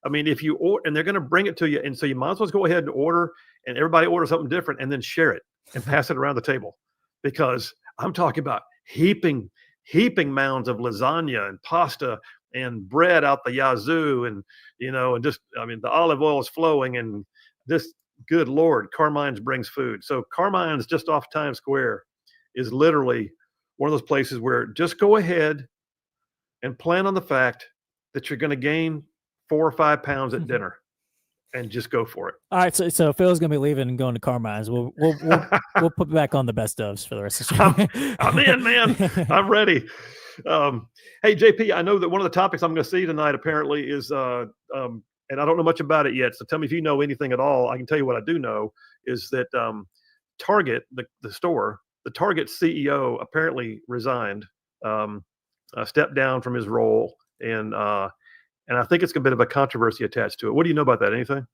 [SPEAKER 7] I mean, if you order, and they're going to bring it to you, and so you might as well go ahead and order, and everybody order something different, and then share it and pass it around the table. Because I'm talking about heaping mounds of lasagna and pasta and bread out the yazoo, and and just the olive oil is flowing, and this, good Lord, Carmine's brings food. So Carmine's just off Times Square is literally one of those places where just go ahead and plan on the fact that you're going to gain 4 or 5 pounds at dinner, and just go for it.
[SPEAKER 1] All right, so Phil's gonna be leaving and going to Carmine's. We'll put back on the best ofs for the rest of the show.
[SPEAKER 7] I'm in, man. I'm ready. Hey, JP, I know that one of the topics I'm going to see tonight apparently is, and I don't know much about it yet, so tell me if you know anything at all. I can tell you what I do know is that Target, the store, the Target CEO apparently resigned, stepped down from his role, and I think it's a bit of a controversy attached to it. What do you know about that? Anything?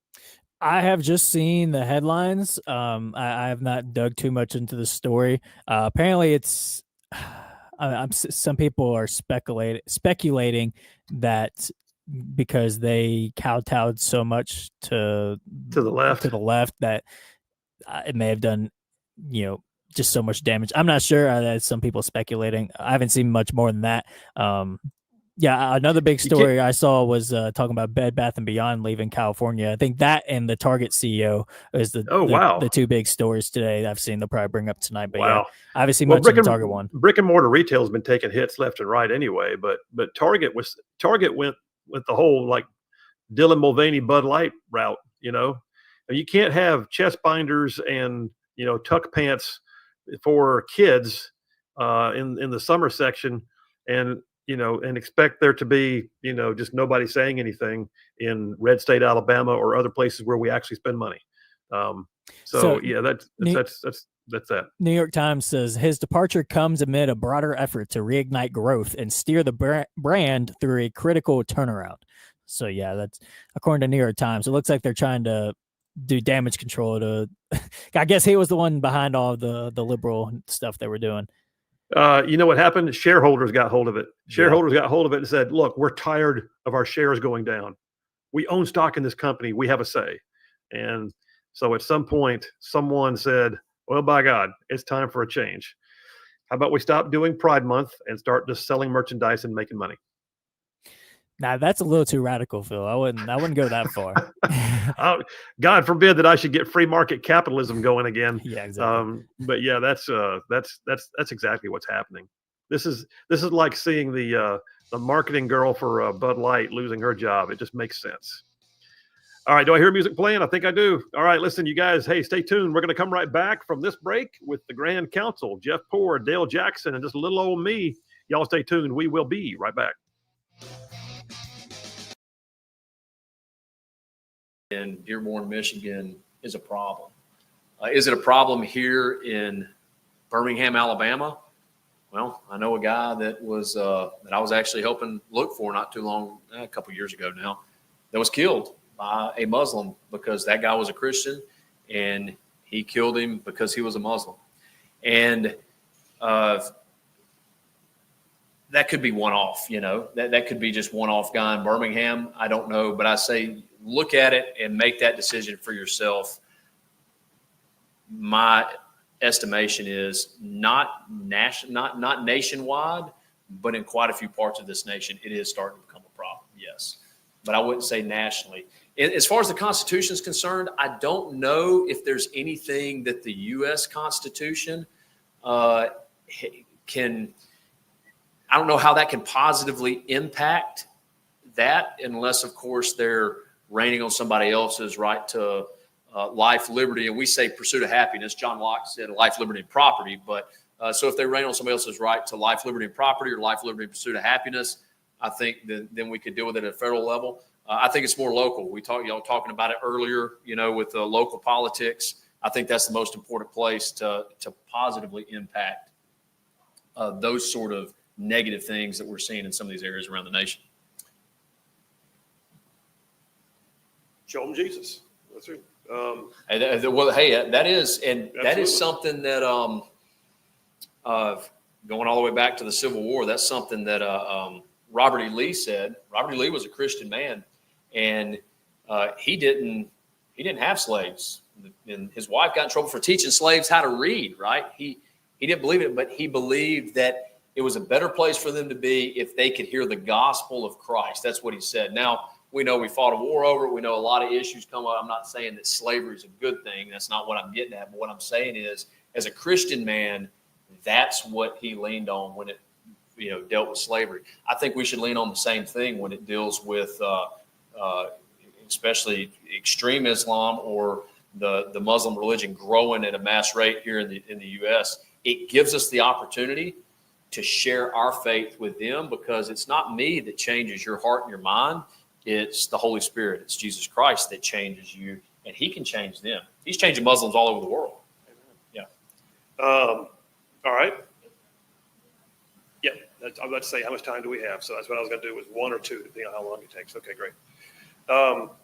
[SPEAKER 1] I have just seen the headlines. I have not dug too much into the story. Apparently, it's some people are speculating that because they kowtowed so much to
[SPEAKER 7] the left
[SPEAKER 1] that it may have done, just so much damage. I'm not sure. That's some people speculating. I haven't seen much more than that. Yeah, another big story I saw was talking about Bed Bath & Beyond leaving California. I think that and the Target CEO is the two big stories today I've seen. They'll probably bring up tonight. But yeah, I haven't seen much of the Target one.
[SPEAKER 7] Brick and mortar retail has been taking hits left and right anyway. But Target went with the whole like Dylan Mulvaney Bud Light route. You can't have chest binders and tuck pants for kids in the summer section and expect there to be, just nobody saying anything in red state Alabama or other places where we actually spend money. So yeah, that's that.
[SPEAKER 1] New York Times says his departure comes amid a broader effort to reignite growth and steer the brand through a critical turnaround. So yeah, that's according to New York Times. It looks like they're trying to do damage control to. I guess he was the one behind all the liberal stuff they were doing.
[SPEAKER 7] You know what happened? Shareholders got hold of it. Got hold of it and said, look, we're tired of our shares going down. We own stock in this company. We have a say. And so at some point, someone said, well, by God, it's time for a change. How about we stop doing Pride Month and start just selling merchandise and making money?
[SPEAKER 1] Now that's a little too radical, Phil. I wouldn't go that far.
[SPEAKER 7] God forbid that I should get free market capitalism going again.
[SPEAKER 1] Yeah, exactly.
[SPEAKER 7] But yeah, that's exactly what's happening. This is like seeing the marketing girl for Bud Light losing her job. It just makes sense. All right, do I hear music playing? I think I do. All right, listen, you guys. Hey, stay tuned. We're going to come right back from this break with the Grand Council, Jeff Poor, Dale Jackson, and just a little old me. Y'all stay tuned. We will be right back.
[SPEAKER 3] In Dearborn, Michigan is a problem. Is it a problem here in Birmingham, Alabama? Well, I know a guy that was that I was actually helping look for not too long, a couple years ago now, that was killed by a Muslim because that guy was a Christian, and he killed him because he was a Muslim. And that could be one-off, that could be just one-off guy in Birmingham. I don't know, but I say look at it and make that decision for yourself. My estimation is not nationwide, but in quite a few parts of this nation, it is starting to become a problem. Yes, but I wouldn't say nationally. As far as the Constitution is concerned, I don't know if there's anything that the U.S. Constitution can. I don't know how that can positively impact that, unless, of course, they're raining on somebody else's right to life, liberty, and we say pursuit of happiness. John Locke said life, liberty, and property. But so if they rain on somebody else's right to life, liberty, and property, or life, liberty, and pursuit of happiness, I think then we could deal with it at a federal level. I think it's more local. Y'all talking about it earlier, with the local politics. I think that's the most important place to positively impact those sort of negative things that we're seeing in some of these areas around the nation.
[SPEAKER 7] Show them Jesus. That's right.
[SPEAKER 3] That is something that going all the way back to the Civil War. That's something that Robert E. Lee said. Robert E. Lee was a Christian man, and he didn't have slaves. And his wife got in trouble for teaching slaves how to read. Right? He didn't believe it, but he believed that It was a better place for them to be if they could hear the gospel of Christ. That's what he said. Now, we know we fought a war over it. We know a lot of issues come up. I'm not saying that slavery is a good thing. That's not what I'm getting at. But what I'm saying is, as a Christian man, that's what he leaned on when it, dealt with slavery. I think we should lean on the same thing when it deals with, especially extreme Islam or the Muslim religion growing at a mass rate here in the U.S. It gives us the opportunity to share our faith with them, because it's not me that changes your heart and your mind. It's the Holy Spirit. It's Jesus Christ that changes you, and he can change them. He's changing Muslims all over the world. Yeah.
[SPEAKER 4] All right. Yeah, I'm about to say, how much time do we have? So that's what I was going to do, was 1 or 2, depending on how long it takes. Okay, great. Well,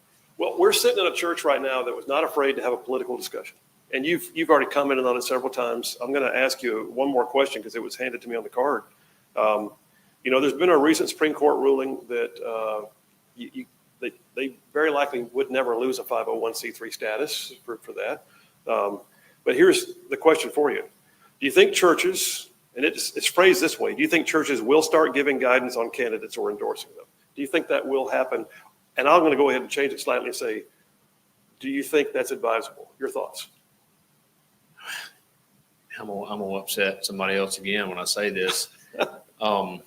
[SPEAKER 4] we're sitting in a church right now that was not afraid to have a political discussion. And you've already commented on it several times. I'm going to ask you one more question because it was handed to me on the card. There's been a recent Supreme Court ruling that they very likely would never lose a 501c3 status for that. But here's the question for you. Do you think churches, and it's phrased this way, do you think churches will start giving guidance on candidates or endorsing them? Do you think that will happen? And I'm going to go ahead and change it slightly and say, do you think that's advisable? Your thoughts?
[SPEAKER 3] I'm gonna upset somebody else again when I say this. When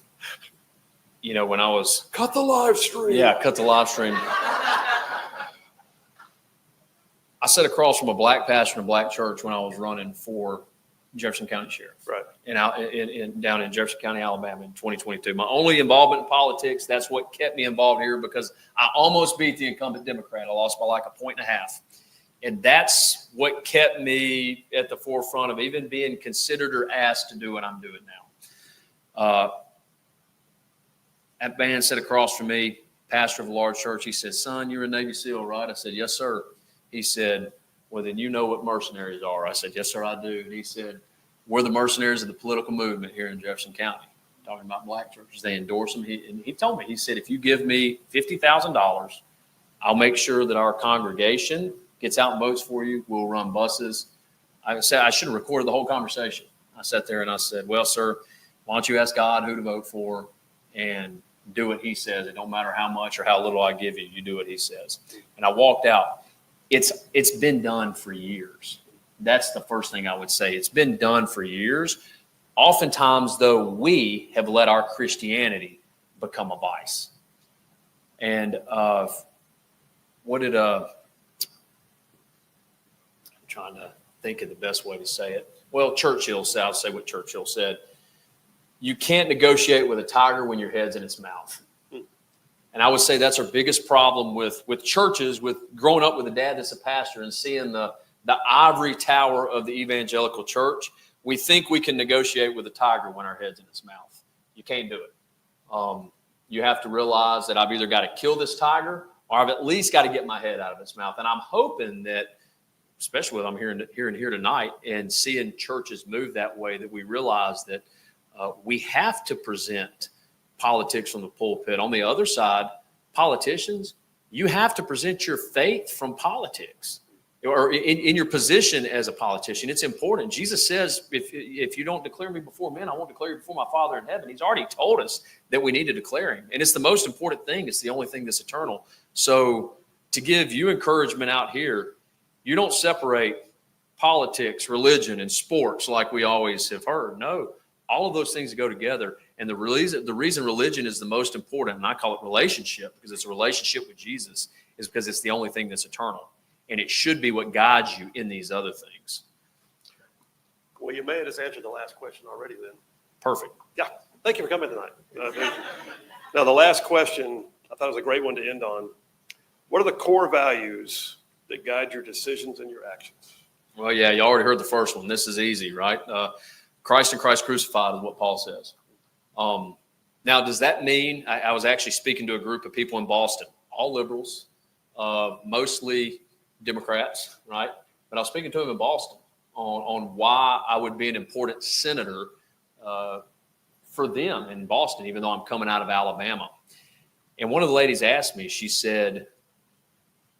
[SPEAKER 3] I was
[SPEAKER 4] cut the live stream.
[SPEAKER 3] Yeah, cut the live stream. I sat across from a black pastor in a black church when I was running for Jefferson County Sheriff.
[SPEAKER 4] Right.
[SPEAKER 3] And down in Jefferson County, Alabama in 2022. My only involvement in politics, that's what kept me involved here, because I almost beat the incumbent Democrat. I lost by like 1.5 points. And that's what kept me at the forefront of even being considered or asked to do what I'm doing now. That man sat across from me, pastor of a large church. He said, "Son, you're a Navy SEAL, right?" I said, "Yes, sir." He said, "Well, then you know what mercenaries are." I said, "Yes, sir, I do." And he said, "We're the mercenaries of the political movement here in Jefferson County." Talking about black churches, they endorse them. He told me, he said, "If you give me $50,000, I'll make sure that our congregation gets out and votes for you. We'll run buses." I said, I should have recorded the whole conversation. I sat there and I said, "Well, sir, why don't you ask God who to vote for and do what he says. It don't matter how much or how little I give you, you do what he says." And I walked out. It's been done for years. That's the first thing I would say. It's been done for years. Oftentimes, though, we have let our Christianity become a vice. And what did I'm trying to think of the best way to say it. Well, Churchill said, I'll say what Churchill said. You can't negotiate with a tiger when your head's in its mouth. And I would say that's our biggest problem with churches, with growing up with a dad that's a pastor and seeing the ivory tower of the evangelical church. We think we can negotiate with a tiger when our head's in its mouth. You can't do it. You have to realize that I've either got to kill this tiger or I've at least got to get my head out of its mouth. And I'm hoping that, especially what I'm hearing here tonight and seeing churches move that way, that we realize that we have to present politics from the pulpit. On the other side, politicians, you have to present your faith from politics or in your position as a politician. It's important. Jesus says, if you don't declare me before men, I won't declare you before my Father in heaven. He's already told us that we need to declare him. And it's the most important thing. It's the only thing that's eternal. So to give you encouragement out here, you don't separate politics, religion, and sports like we always have heard. No, all of those things go together. And the reason religion is the most important, and I call it relationship because it's a relationship with Jesus, is because it's the only thing that's eternal. And it should be what guides you in these other things.
[SPEAKER 4] Well, you may have just answered the last question already then.
[SPEAKER 3] Perfect.
[SPEAKER 4] Yeah. Thank you for coming tonight. Now, the last question, I thought it was a great one to end on. What are the core values that guide your decisions and your actions?
[SPEAKER 3] Well, yeah, you already heard the first one. This is easy, right? Christ and Christ crucified is what Paul says. Now, does that mean, I was actually speaking to a group of people in Boston, all liberals, mostly Democrats, right? But I was speaking to them in Boston on why I would be an important senator for them in Boston, even though I'm coming out of Alabama. And one of the ladies asked me, she said,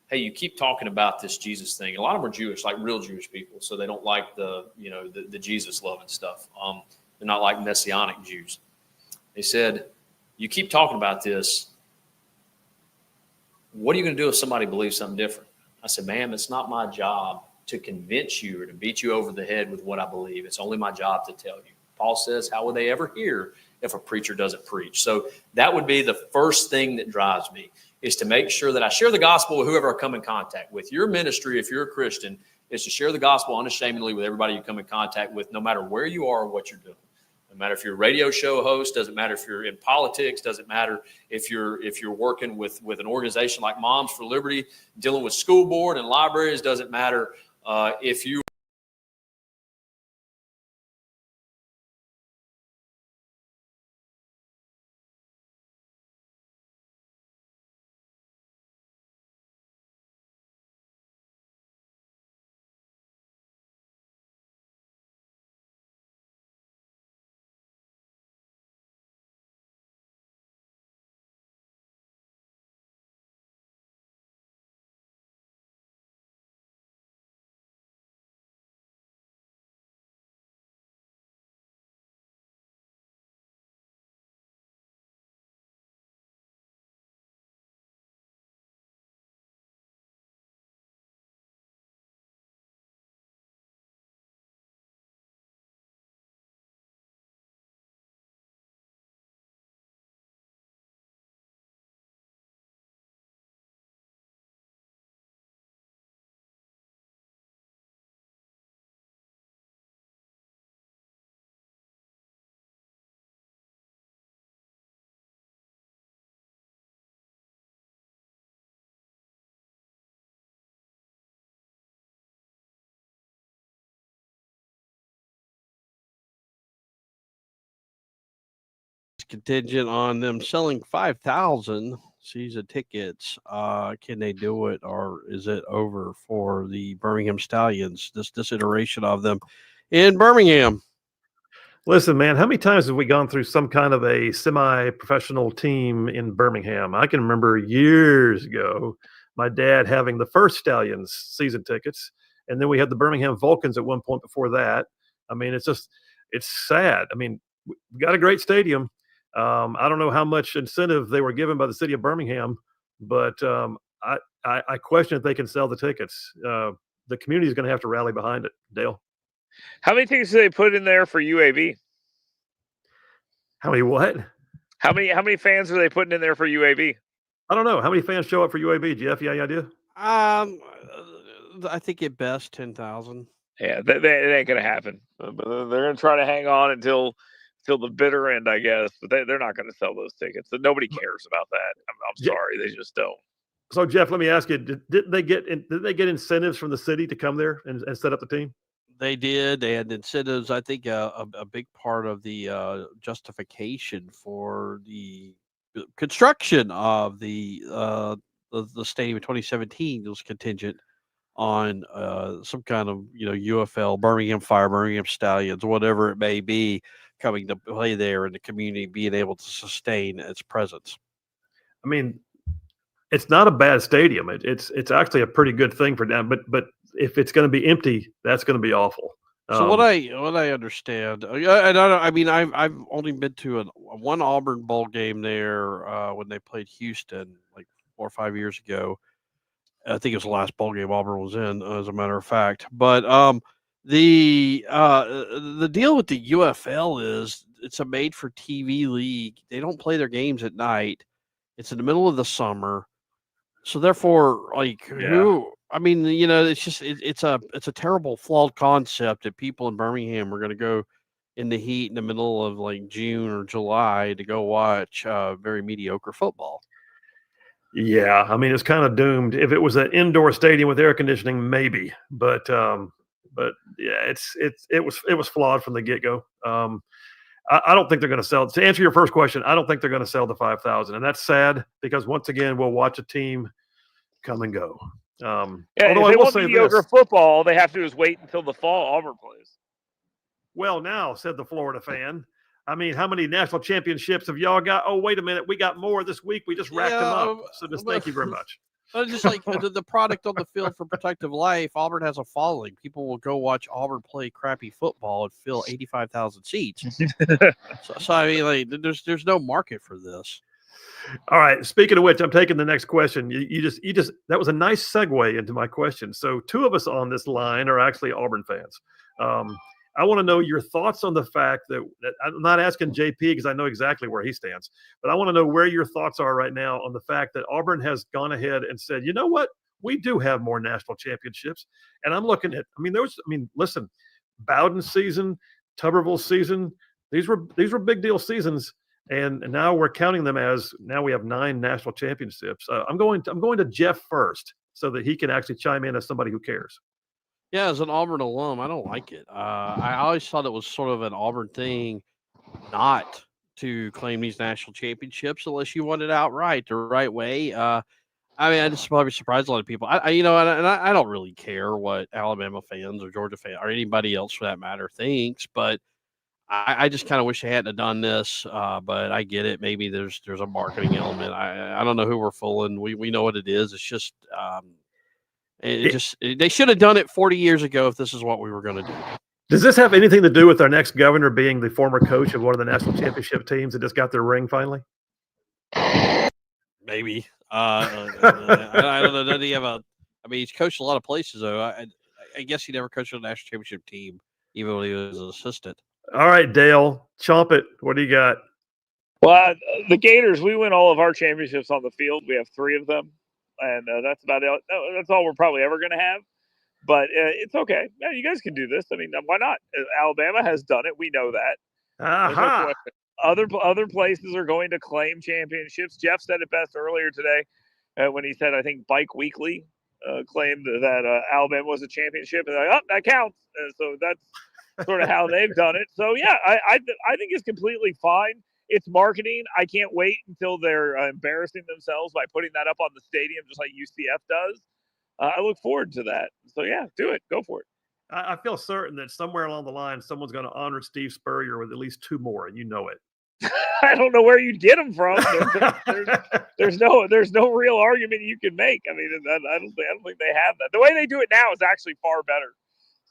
[SPEAKER 3] "Hey, you keep talking about this Jesus thing." A lot of them are Jewish, like real Jewish people, so they don't like the Jesus loving stuff. They're not like Messianic Jews. They said, you keep talking about this. What are you going to do if somebody believes something different? I said, ma'am, it's not my job to convince you or to beat you over the head with what I believe. It's only my job to tell you. Paul says, how would they ever hear if a preacher doesn't preach? So that would be the first thing that drives me, is to make sure that I share the gospel with whoever I come in contact with. Your ministry, if you're a Christian, is to share the gospel unashamedly with everybody you come in contact with, no matter where you are or what you're doing. No matter if you're a radio show host, doesn't matter if you're in politics, doesn't matter if you're working with an organization like Moms for Liberty, dealing with school board and libraries, doesn't matter if you
[SPEAKER 8] contingent on them selling 5,000 season tickets. Can they do it, or is it over for the Birmingham Stallions, this iteration of them in Birmingham?
[SPEAKER 7] Listen, man, how many times have we gone through some kind of a semi-professional team in Birmingham? I can remember years ago my dad having the first Stallions season tickets, and then we had the Birmingham Vulcans at one point before that. I mean, it's sad. I mean, we got a great stadium. I don't know how much incentive they were given by the city of Birmingham, but I question if they can sell the tickets. The community is going to have to rally behind it, Dale.
[SPEAKER 9] How many tickets do they put in there for UAB?
[SPEAKER 7] How many what?
[SPEAKER 9] How many fans are they putting in there for UAB?
[SPEAKER 7] I don't know. How many fans show up for UAB, Jeff? You have any idea?
[SPEAKER 8] I think at best 10,000.
[SPEAKER 9] Yeah, it ain't gonna happen. They're gonna try to hang on until the bitter end, I guess. But they're not gonna sell those tickets. Nobody cares about that. I'm sorry, they just don't.
[SPEAKER 7] So, Jeff, let me ask you: Did they get incentives from the city to come there and set up the team?
[SPEAKER 8] They did. They had incentives. I think a big part of the justification for the construction of the stadium in 2017 was contingent on some kind of UFL, Birmingham Fire, Birmingham Stallions, whatever it may be, coming to play there, and the community being able to sustain its presence.
[SPEAKER 7] I mean, it's not a bad stadium. It's actually a pretty good thing for them. But if it's going to be empty, that's going to be awful.
[SPEAKER 8] So what I understand, and I've only been to one Auburn bowl game there when they played Houston like 4 or 5 years ago. I think it was the last bowl game Auburn was in, as a matter of fact. But the deal with the UFL is it's a made-for-TV league. They don't play their games at night. It's in the middle of the summer. So therefore, it's just it's a terrible, flawed concept that people in Birmingham are going to go in the heat in the middle of like June or July to go watch very mediocre football.
[SPEAKER 7] Yeah, I mean, it's kind of doomed. If it was an indoor stadium with air conditioning, maybe, but yeah, it was flawed from the get-go. I don't think they're going to sell. To answer your first question, I don't think they're going to sell the 5,000, and that's sad because once again, we'll watch a team come and go.
[SPEAKER 9] If they want mediocre football, they have to do is wait until the fall Auburn plays.
[SPEAKER 7] Well, now, said the Florida fan. I mean, how many national championships have y'all got? Oh, wait a minute, we got more this week. We just racked them up. So just thank you very much.
[SPEAKER 8] Just like the product on the field for protective life, Auburn has a following. People will go watch Auburn play crappy football and fill 85,000 seats. so I mean, like, there's no market for this.
[SPEAKER 7] All right. Speaking of which, I'm taking the next question. You just that was a nice segue into my question. So 2 of us on this line are actually Auburn fans. I want to know your thoughts on the fact that I'm not asking JP because I know exactly where he stands, but I want to know where your thoughts are right now on the fact that Auburn has gone ahead and said, you know what, we do have more national championships. And I'm looking at, listen, Bowden's season, Tuberville's season, these were big deal seasons. And now we're counting them as now we have 9 national championships. I'm going to Jeff first so that he can actually chime in as somebody who cares.
[SPEAKER 8] Yeah, as an Auburn alum, I don't like it. I always thought it was sort of an Auburn thing not to claim these national championships unless you won it outright the right way. I just probably surprised a lot of people. I don't really care what Alabama fans or Georgia fans or anybody else for that matter thinks, but I just kind of wish they hadn't done this. But I get it. Maybe there's a marketing element. I don't know who we're fooling. We know what it is. It's just they should have done it 40 years ago if this is what we were going to do.
[SPEAKER 7] Does this have anything to do with our next governor being the former coach of one of the national championship teams that just got their ring finally?
[SPEAKER 8] Maybe. I don't know. Does he have he's coached a lot of places, though. I guess he never coached a national championship team, even when he was an assistant.
[SPEAKER 7] All right, Dale, chomp it. What do you got?
[SPEAKER 9] Well, the Gators, we win all of our championships on the field. We have 3 of them. And that's about it. That's all we're probably ever going to have. But it's okay. Yeah, you guys can do this. I mean, why not? Alabama has done it. We know that.
[SPEAKER 7] Uh-huh.
[SPEAKER 9] No other places are going to claim championships. Jeff said it best earlier today when he said, I think Bike Weekly claimed that Alabama was a championship. And they're like, that counts. So that's sort of how they've done it. So, yeah, I think it's completely fine. It's marketing. I can't wait until they're embarrassing themselves by putting that up on the stadium, just like UCF does. I look forward to that. So, yeah, do it. Go for it.
[SPEAKER 7] I feel certain that somewhere along the line, someone's going to honor Steve Spurrier with at least 2 more, and you know it.
[SPEAKER 9] I don't know where you get them from. There's no real argument you can make. I mean, I don't think they have that. The way they do it now is actually far better.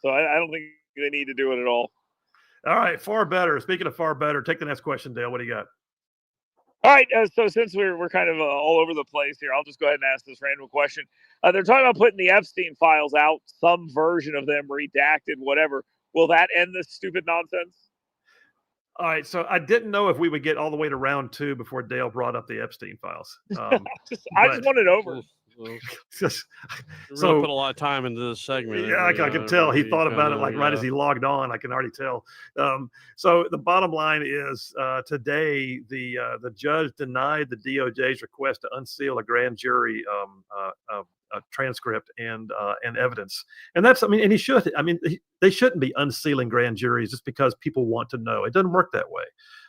[SPEAKER 9] So I don't think they need to do it at all.
[SPEAKER 7] All right, far better. Speaking of far better, take the next question, Dale. What do you got?
[SPEAKER 9] All right, so since we're kind of all over the place here, I'll just go ahead and ask this random question. They're talking about putting the Epstein files out, some version of them redacted, whatever. Will that end this stupid nonsense?
[SPEAKER 7] All right, so I didn't know if we would get all the way to round 2 before Dale brought up the Epstein files.
[SPEAKER 9] I just want it over.
[SPEAKER 8] So put a lot of time into this segment.
[SPEAKER 7] Yeah, I can tell he thought about it right as he logged on. I can already tell. So the bottom line is today the judge denied the DOJ's request to unseal a grand jury transcript and evidence, and that's and he should. They shouldn't be unsealing grand juries just because people want to know. It doesn't work that way.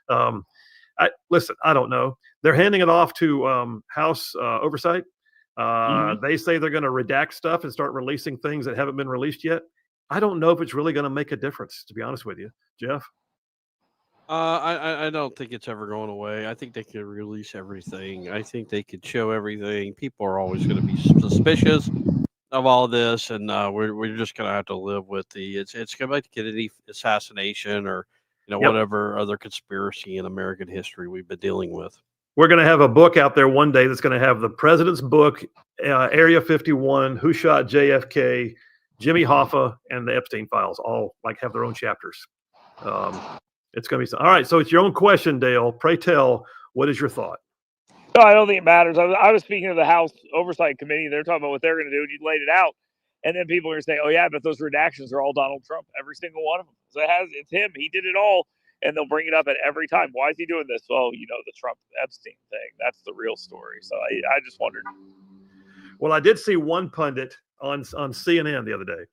[SPEAKER 7] I don't know. They're handing it off to House Oversight. They say they're going to redact stuff and start releasing things that haven't been released yet. I don't know if it's really going to make a difference, to be honest with you, Jeff.
[SPEAKER 8] I don't think it's ever going away. I think they could release everything. I think they could show everything. People are always going to be suspicious of all this, and we're just going to have to live with it's going to be like the Kennedy assassination or whatever other conspiracy in American history we've been dealing with.
[SPEAKER 7] We're going to have a book out there one day that's going to have the president's book, Area 51, Who Shot JFK, Jimmy Hoffa, and the Epstein files all have their own chapters. It's going to be all right. So it's your own question, Dale. Pray tell, what is your thought?
[SPEAKER 9] No, I don't think it matters. I was speaking to the House Oversight Committee. They're talking about what they're going to do, and you laid it out. And then people are going to say, oh, yeah, but those redactions are all Donald Trump, every single one of them. So it's him. He did it all. And they'll bring it up at every time. Why is he doing this? Well, the Trump Epstein thing. That's the real story. So I just wondered.
[SPEAKER 7] Well, I did see one pundit on CNN the other day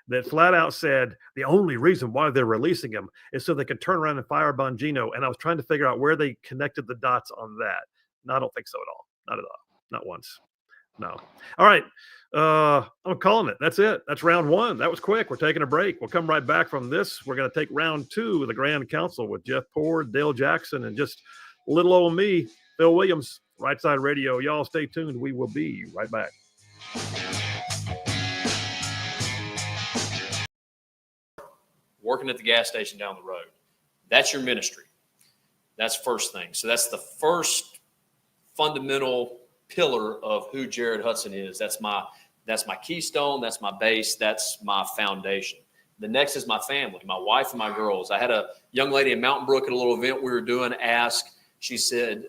[SPEAKER 7] that flat out said the only reason why they're releasing him is so they can turn around and fire Bongino. And I was trying to figure out where they connected the dots on that. No, I don't think so at all. Not at all. Not once. No. All right. I'm calling it. That's it. That's round 1. That was quick. We're taking a break. We'll come right back from this. We're going to take round 2 with the Grand Council with Jeff Ford, Dale Jackson, and just little old me, Phil Williams, Rightside Radio. Y'all stay tuned. We will be right back.
[SPEAKER 3] Working at the gas station down the road. That's your ministry. That's first thing. So that's the first fundamental pillar of who Jared Hudson is. That's my keystone. That's my base. That's my foundation. The next is my family, my wife and my girls. I had a young lady in Mountain Brook at a little event we were doing ask, she said,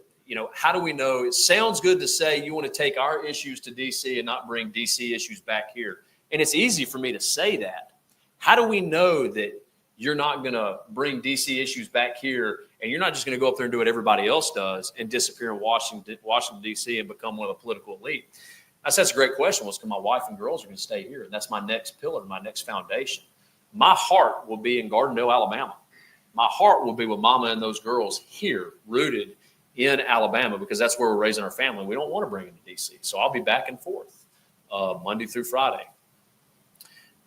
[SPEAKER 3] how do we know? It sounds good to say you want to take our issues to DC and not bring DC issues back here. And it's easy for me to say that. How do we know that you're not going to bring DC issues back here and you're not just going to go up there and do what everybody else does and disappear in Washington, DC and become one of the political elite? I said, that's a great question. Well, it's because my wife and girls are going to stay here. And that's my next pillar, my next foundation. My heart will be in Gardendale, Alabama. My heart will be with mama and those girls here, rooted in Alabama, because that's where we're raising our family. We don't want to bring them to DC. So I'll be back and forth Monday through Friday.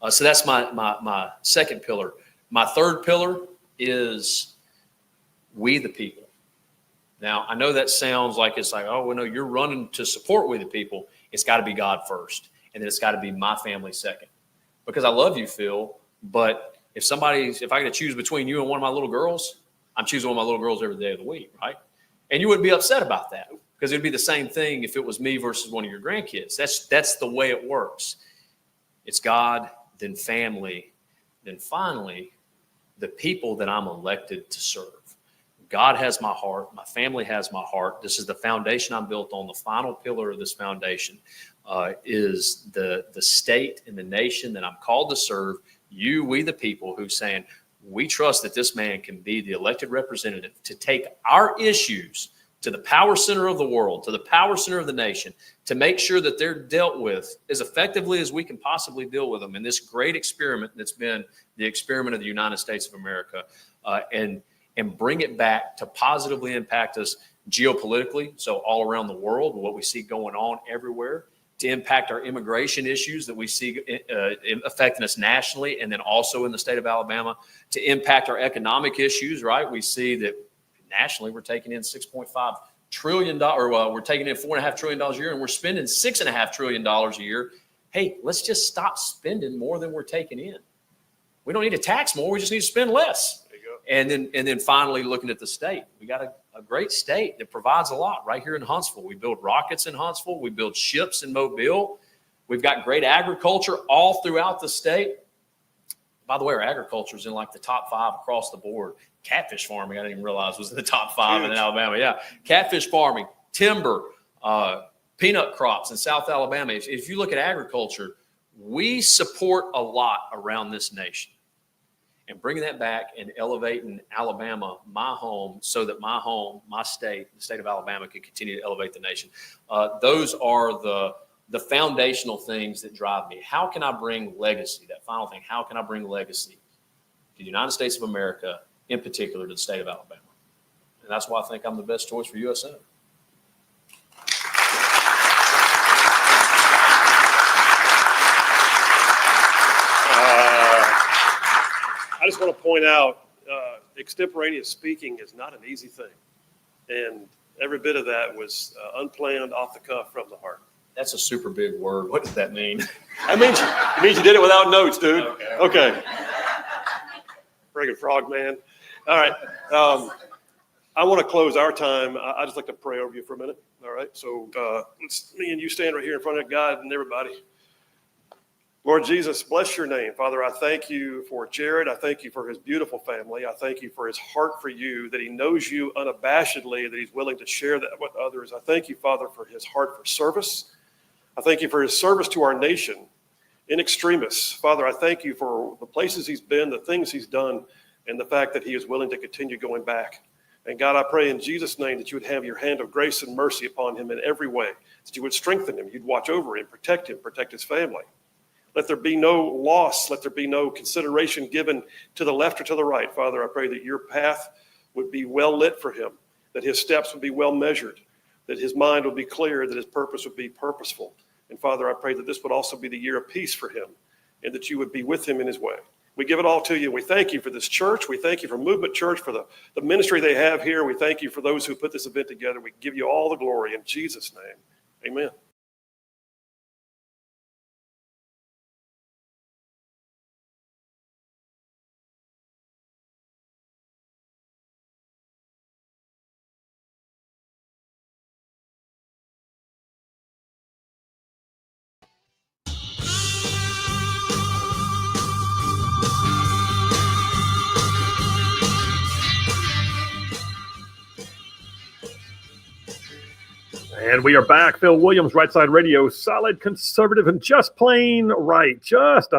[SPEAKER 3] So that's my second pillar. My third pillar is we the people. Now, I know that sounds like it's like, oh, well, no, you're running to support we the people. It's got to be God first, and then it's got to be my family second. Because I love you, Phil, but if I got to choose between you and one of my little girls, I'm choosing one of my little girls every day of the week, right? And you wouldn't be upset about that, because it'd be the same thing if it was me versus one of your grandkids. That's the way it works. It's God, then family, then finally the people that I'm elected to serve. God has my heart. My family has my heart. This is the foundation I'm built on. The final pillar of this foundation is the state and the nation that I'm called to serve. We the people, who's saying, we trust that this man can be the elected representative to take our issues to the power center of the world, to the power center of the nation, to make sure that they're dealt with as effectively as we can possibly deal with them in this great experiment that's been the experiment of the United States of America, and bring it back to positively impact us geopolitically, so all around the world, what we see going on everywhere, to impact our immigration issues that we see affecting us nationally, and then also in the state of Alabama, to impact our economic issues, right? We see that nationally we're taking in $6.5 trillion, we're taking in $4.5 trillion a year, and we're spending $6.5 trillion a year. Hey, let's just stop spending more than we're taking in. We don't need to tax more. We just need to spend less. And then finally, looking at the state, we got a great state that provides a lot right here in Huntsville. We build rockets in Huntsville. We build ships in Mobile. We've got great agriculture all throughout the state. By the way, our agriculture is in like the top 5 across the board. Catfish farming, I didn't even realize was in the top 5 in Alabama. Yeah, catfish farming, timber, peanut crops in South Alabama. If you look at agriculture, we support a lot around this nation. And bringing that back and elevating Alabama, my home, so that my home, my state, the state of Alabama, can continue to elevate the nation. Those are the foundational things that drive me. How can I bring legacy? That final thing, how can I bring legacy to the United States of America, in particular to the state of Alabama? And that's why I think I'm the best choice for U.S. Senator.
[SPEAKER 4] I just want to point out, extemporaneous speaking is not an easy thing. And every bit of that was unplanned, off the cuff, from the heart.
[SPEAKER 3] That's a super big word. What does that mean?
[SPEAKER 4] That means it means you did it without notes, dude. Okay. Friggin' frog, man. All right. I want to close our time. I just like to pray over you for a minute. All right. So me and you stand right here in front of God and everybody. Lord Jesus, bless your name. Father, I thank you for Jared. I thank you for his beautiful family. I thank you for his heart for you, that he knows you unabashedly, that he's willing to share that with others. I thank you, Father, for his heart for service. I thank you for his service to our nation in extremis. Father, I thank you for the places he's been, the things he's done, and the fact that he is willing to continue going back. And God, I pray in Jesus' name that you would have your hand of grace and mercy upon him in every way, that you would strengthen him, you'd watch over him, protect his family. Let there be no loss. Let there be no consideration given to the left or to the right. Father, I pray that your path would be well lit for him, that his steps would be well measured, that his mind would be clear, that his purpose would be purposeful. And Father, I pray that this would also be the year of peace for him, and that you would be with him in his way. We give it all to you. We thank you for this church. We thank you for Movement Church, for the ministry they have here. We thank you for those who put this event together. We give you all the glory in Jesus' name. Amen.
[SPEAKER 7] And we are back. Phil Williams, Rightside Radio, solid, conservative, and just plain right. Just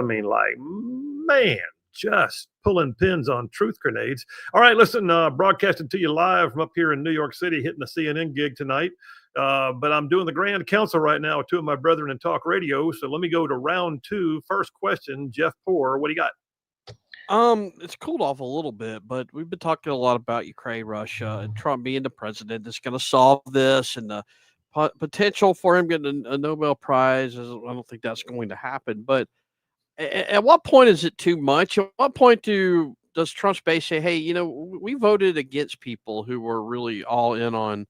[SPEAKER 7] pulling pins on truth grenades. All right, listen, broadcasting to you live from up here in New York City, hitting the CNN gig tonight. But I'm doing the Grand Council right now with two of my brethren in talk radio. So let me go to round two. First question, Jeff Poor, what do you got?
[SPEAKER 8] It's cooled off a little bit, but we've been talking a lot about Ukraine, Russia, and Trump being the president that's going to solve this, and the potential for him getting a Nobel Prize. I don't think that's going to happen. But at what point is it too much? At what point does Trump's base say, "Hey, we voted against people who were really all in on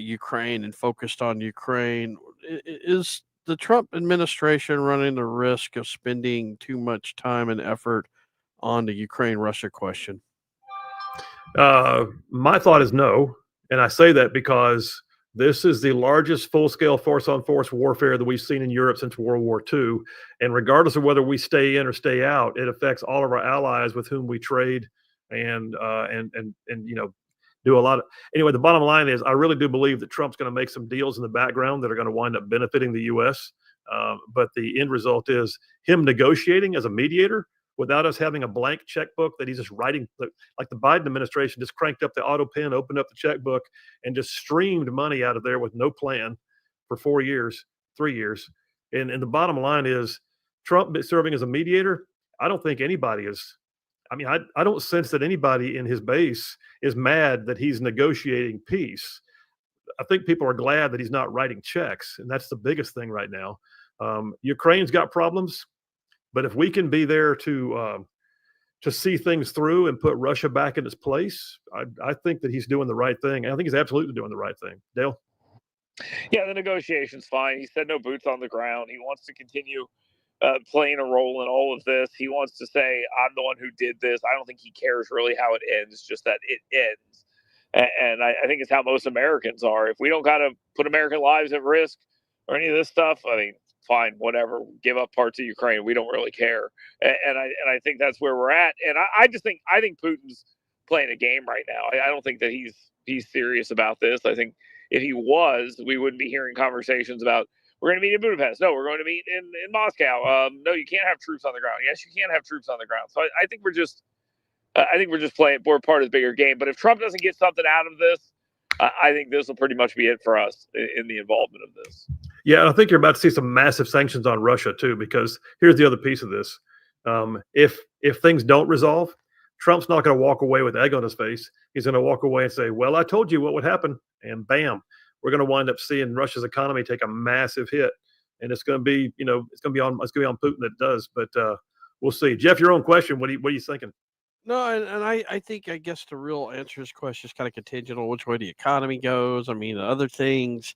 [SPEAKER 8] Ukraine and focused on Ukraine"? Is the Trump administration running the risk of spending too much time and effort on the Ukraine-Russia question?
[SPEAKER 7] My thought is no. And I say that because this is the largest full-scale force-on-force warfare that we've seen in Europe since World War II. And regardless of whether we stay in or stay out, it affects all of our allies with whom we trade and do a lot of. Anyway, the bottom line is I really do believe that Trump's going to make some deals in the background that are going to wind up benefiting the U.S. But the end result is him negotiating as a mediator without us having a blank checkbook that he's just writing. Like the Biden administration just cranked up the auto pen, opened up the checkbook, and just streamed money out of there with no plan for 4 years, 3 years. And the bottom line is Trump serving as a mediator. I don't think anybody is. I mean, I don't sense that anybody in his base is mad that he's negotiating peace. I think people are glad that he's not writing checks, and that's the biggest thing right now. Ukraine's got problems. But if we can be there to see things through and put Russia back in its place, I think that he's doing the right thing. I think he's absolutely doing the right thing. Dale?
[SPEAKER 9] Yeah, the negotiation's fine. He said no boots on the ground. He wants to continue playing a role in all of this. He wants to say, I'm the one who did this. I don't think he cares really how it ends, just that it ends. And I think it's how most Americans are. If we don't got to put American lives at risk or any of this stuff, I mean, fine, whatever, give up parts of Ukraine. We don't really care. And I think that's where we're at. And I think Putin's playing a game right now. I don't think that he's serious about this. I think if he was, we wouldn't be hearing conversations about we're going to meet in Budapest. No, we're going to meet in Moscow. No, you can't have troops on the ground. Yes, you can have troops on the ground. So I think we're just playing. We're part of the bigger game. But if Trump doesn't get something out of this, I think this will pretty much be it for us in the involvement of this.
[SPEAKER 7] Yeah, I think you're about to see some massive sanctions on Russia too, because here's the other piece of this. If things don't resolve, Trump's not going to walk away with egg on his face. He's going to walk away and say, well, I told you what would happen. And bam, we're going to wind up seeing Russia's economy take a massive hit. And it's going to be, it's going to be on Putin that does. But we'll see. Jeff, your own question. What are you thinking?
[SPEAKER 8] No, and I think, I guess the real answer to this question is kind of contingent on which way the economy goes. I mean, other things.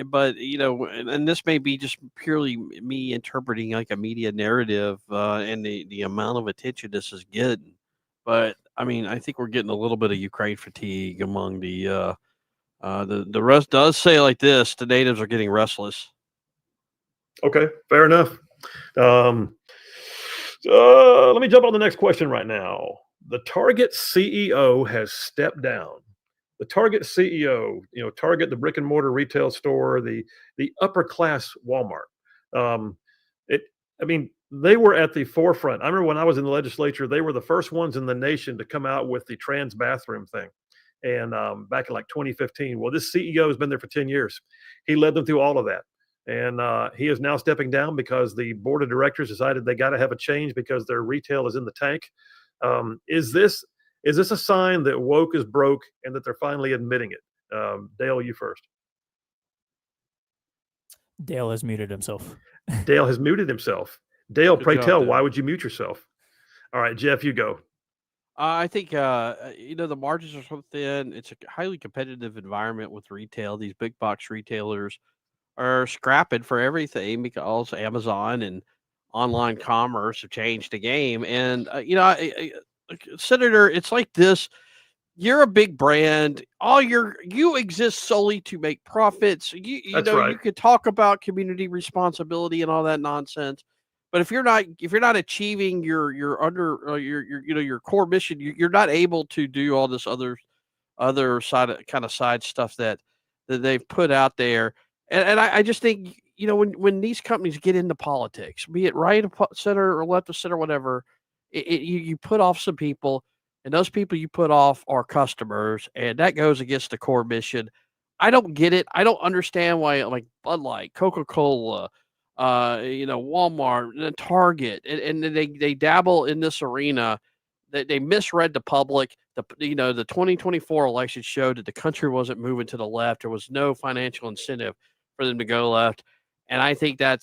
[SPEAKER 8] But, and this may be just purely me interpreting like a media narrative and the amount of attention this is getting. But, I mean, I think we're getting a little bit of Ukraine fatigue among the rest. Does say like this, the natives are getting restless.
[SPEAKER 7] Okay, fair enough. Let me jump on the next question right now. The Target CEO has stepped down. The Target CEO, Target, the brick and mortar retail store, the upper class Walmart. They were at the forefront. I remember when I was in the legislature, they were the first ones in the nation to come out with the trans bathroom thing. And back in like 2015, well, this CEO has been there for 10 years. He led them through all of that. And he is now stepping down because the board of directors decided they got to have a change because their retail is in the tank. Is this a sign that woke is broke and that they're finally admitting it? Dale, you first.
[SPEAKER 1] Dale has muted himself.
[SPEAKER 7] Dale has muted himself. Dale, pray tell,
[SPEAKER 8] Dale.
[SPEAKER 7] why would you mute yourself? All right, Jeff, you go.
[SPEAKER 8] I think, the margins are so thin. It's a highly competitive environment with retail. These big box retailers are scrapping for everything because Amazon and online commerce have changed the game. And, Senator, it's like this. You're a big brand. You exist solely to make profits.
[SPEAKER 7] That's right.
[SPEAKER 8] You could talk about community responsibility and all that nonsense, but if you're not achieving your core mission, you're not able to do all this other side stuff that that they've put out there. And I just think, when these companies get into politics, be it right of center or left of center, whatever, you put off some people, and those people you put off are customers, and that goes against the core mission. I don't get it. I don't understand why, like Bud Light, Coca-Cola, Walmart, and Target, and they dabble in this arena. They misread the public. The 2024 election showed that the country wasn't moving to the left. There was no financial incentive for them to go left. And I think I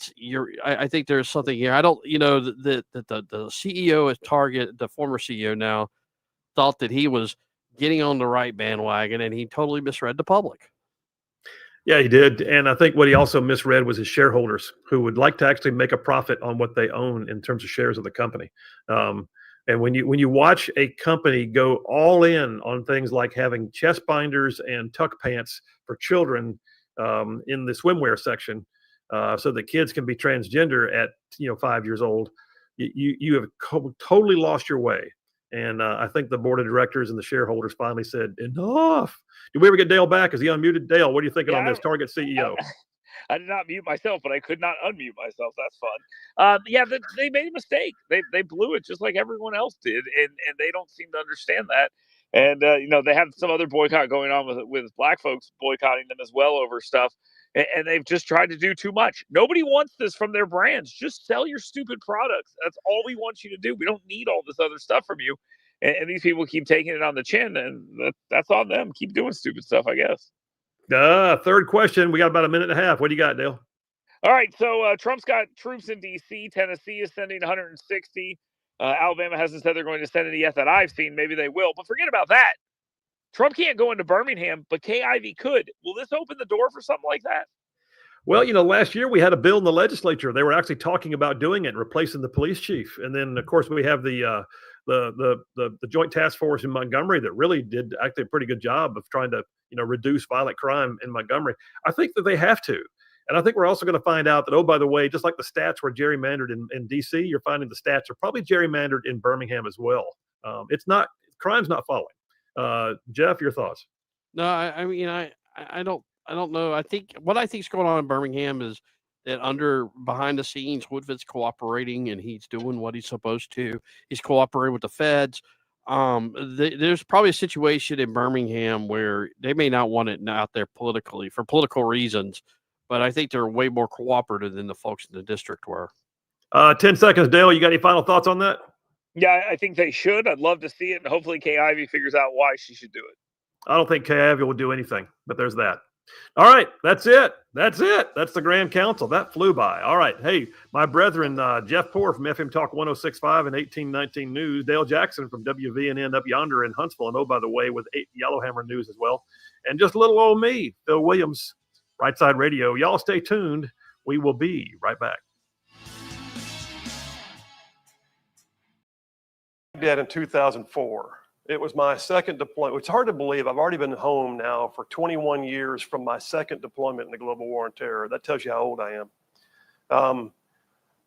[SPEAKER 8] think there's something here. I don't, the CEO of Target, the former CEO now, thought that he was getting on the right bandwagon, and he totally misread the public.
[SPEAKER 7] Yeah, he did. And I think what he also misread was his shareholders, who would like to actually make a profit on what they own in terms of shares of the company. And when you watch a company go all in on things like having chest binders and tuck pants for children in the swimwear section, so that kids can be transgender at 5 years old, you have totally lost your way. And I think the board of directors and the shareholders finally said, enough. Did we ever get Dale back? Is he unmuted? Dale, what are you thinking on this Target CEO?
[SPEAKER 9] I did not mute myself, but I could not unmute myself. That's fun. They made a mistake. They blew it just like everyone else did, and they don't seem to understand that. And they have some other boycott going on with black folks boycotting them as well over stuff. And they've just tried to do too much. Nobody wants this from their brands. Just sell your stupid products. That's all we want you to do. We don't need all this other stuff from you. And these people keep taking it on the chin, and that's on them. Keep doing stupid stuff, I guess.
[SPEAKER 7] Third question. We got about a minute and a half. What do you got, Dale?
[SPEAKER 9] All right. So Trump's got troops in D.C. Tennessee is sending 160. Alabama hasn't said they're going to send any yet that I've seen. Maybe they will. But forget about that. Trump can't go into Birmingham, but Kay Ivey could. Will this open the door for something like that?
[SPEAKER 7] Well, last year we had a bill in the legislature. They were actually talking about doing it, replacing the police chief. And then, of course, we have the Joint Task Force in Montgomery that really did actually a pretty good job of trying to, reduce violent crime in Montgomery. I think that they have to. And I think we're also going to find out that, oh, by the way, just like the stats were gerrymandered in D.C., you're finding the stats are probably gerrymandered in Birmingham as well. Crime's not falling. Jeff, your thoughts?
[SPEAKER 8] No, I don't know. I think is going on in Birmingham is that behind the scenes, Woodford's cooperating and he's doing what he's supposed to. He's cooperating with the feds. There's probably a situation in Birmingham where they may not want it out there politically for political reasons, but I think they're way more cooperative than the folks in the district were.
[SPEAKER 7] 10 seconds, Dale. You got any final thoughts on that?
[SPEAKER 9] Yeah, I think they should. I'd love to see it, and hopefully Kay Ivey figures out why she should do it.
[SPEAKER 7] I don't think Kay Ivey will do anything, but there's that. All right, that's it. That's the Grand Council. That flew by. All right. Hey, my brethren, Jeff Poor from FM Talk 106.5 and 1819 News, Dale Jackson from WVNN up yonder in Huntsville, and oh, by the way, with Yellowhammer News as well. And just little old me, Phil Williams, Rightside Radio. Y'all stay tuned. We will be right back.
[SPEAKER 4] Dad in 2004. It was my second deployment. It's hard to believe. I've already been home now for 21 years from my second deployment in the global war on terror. That tells you how old I am.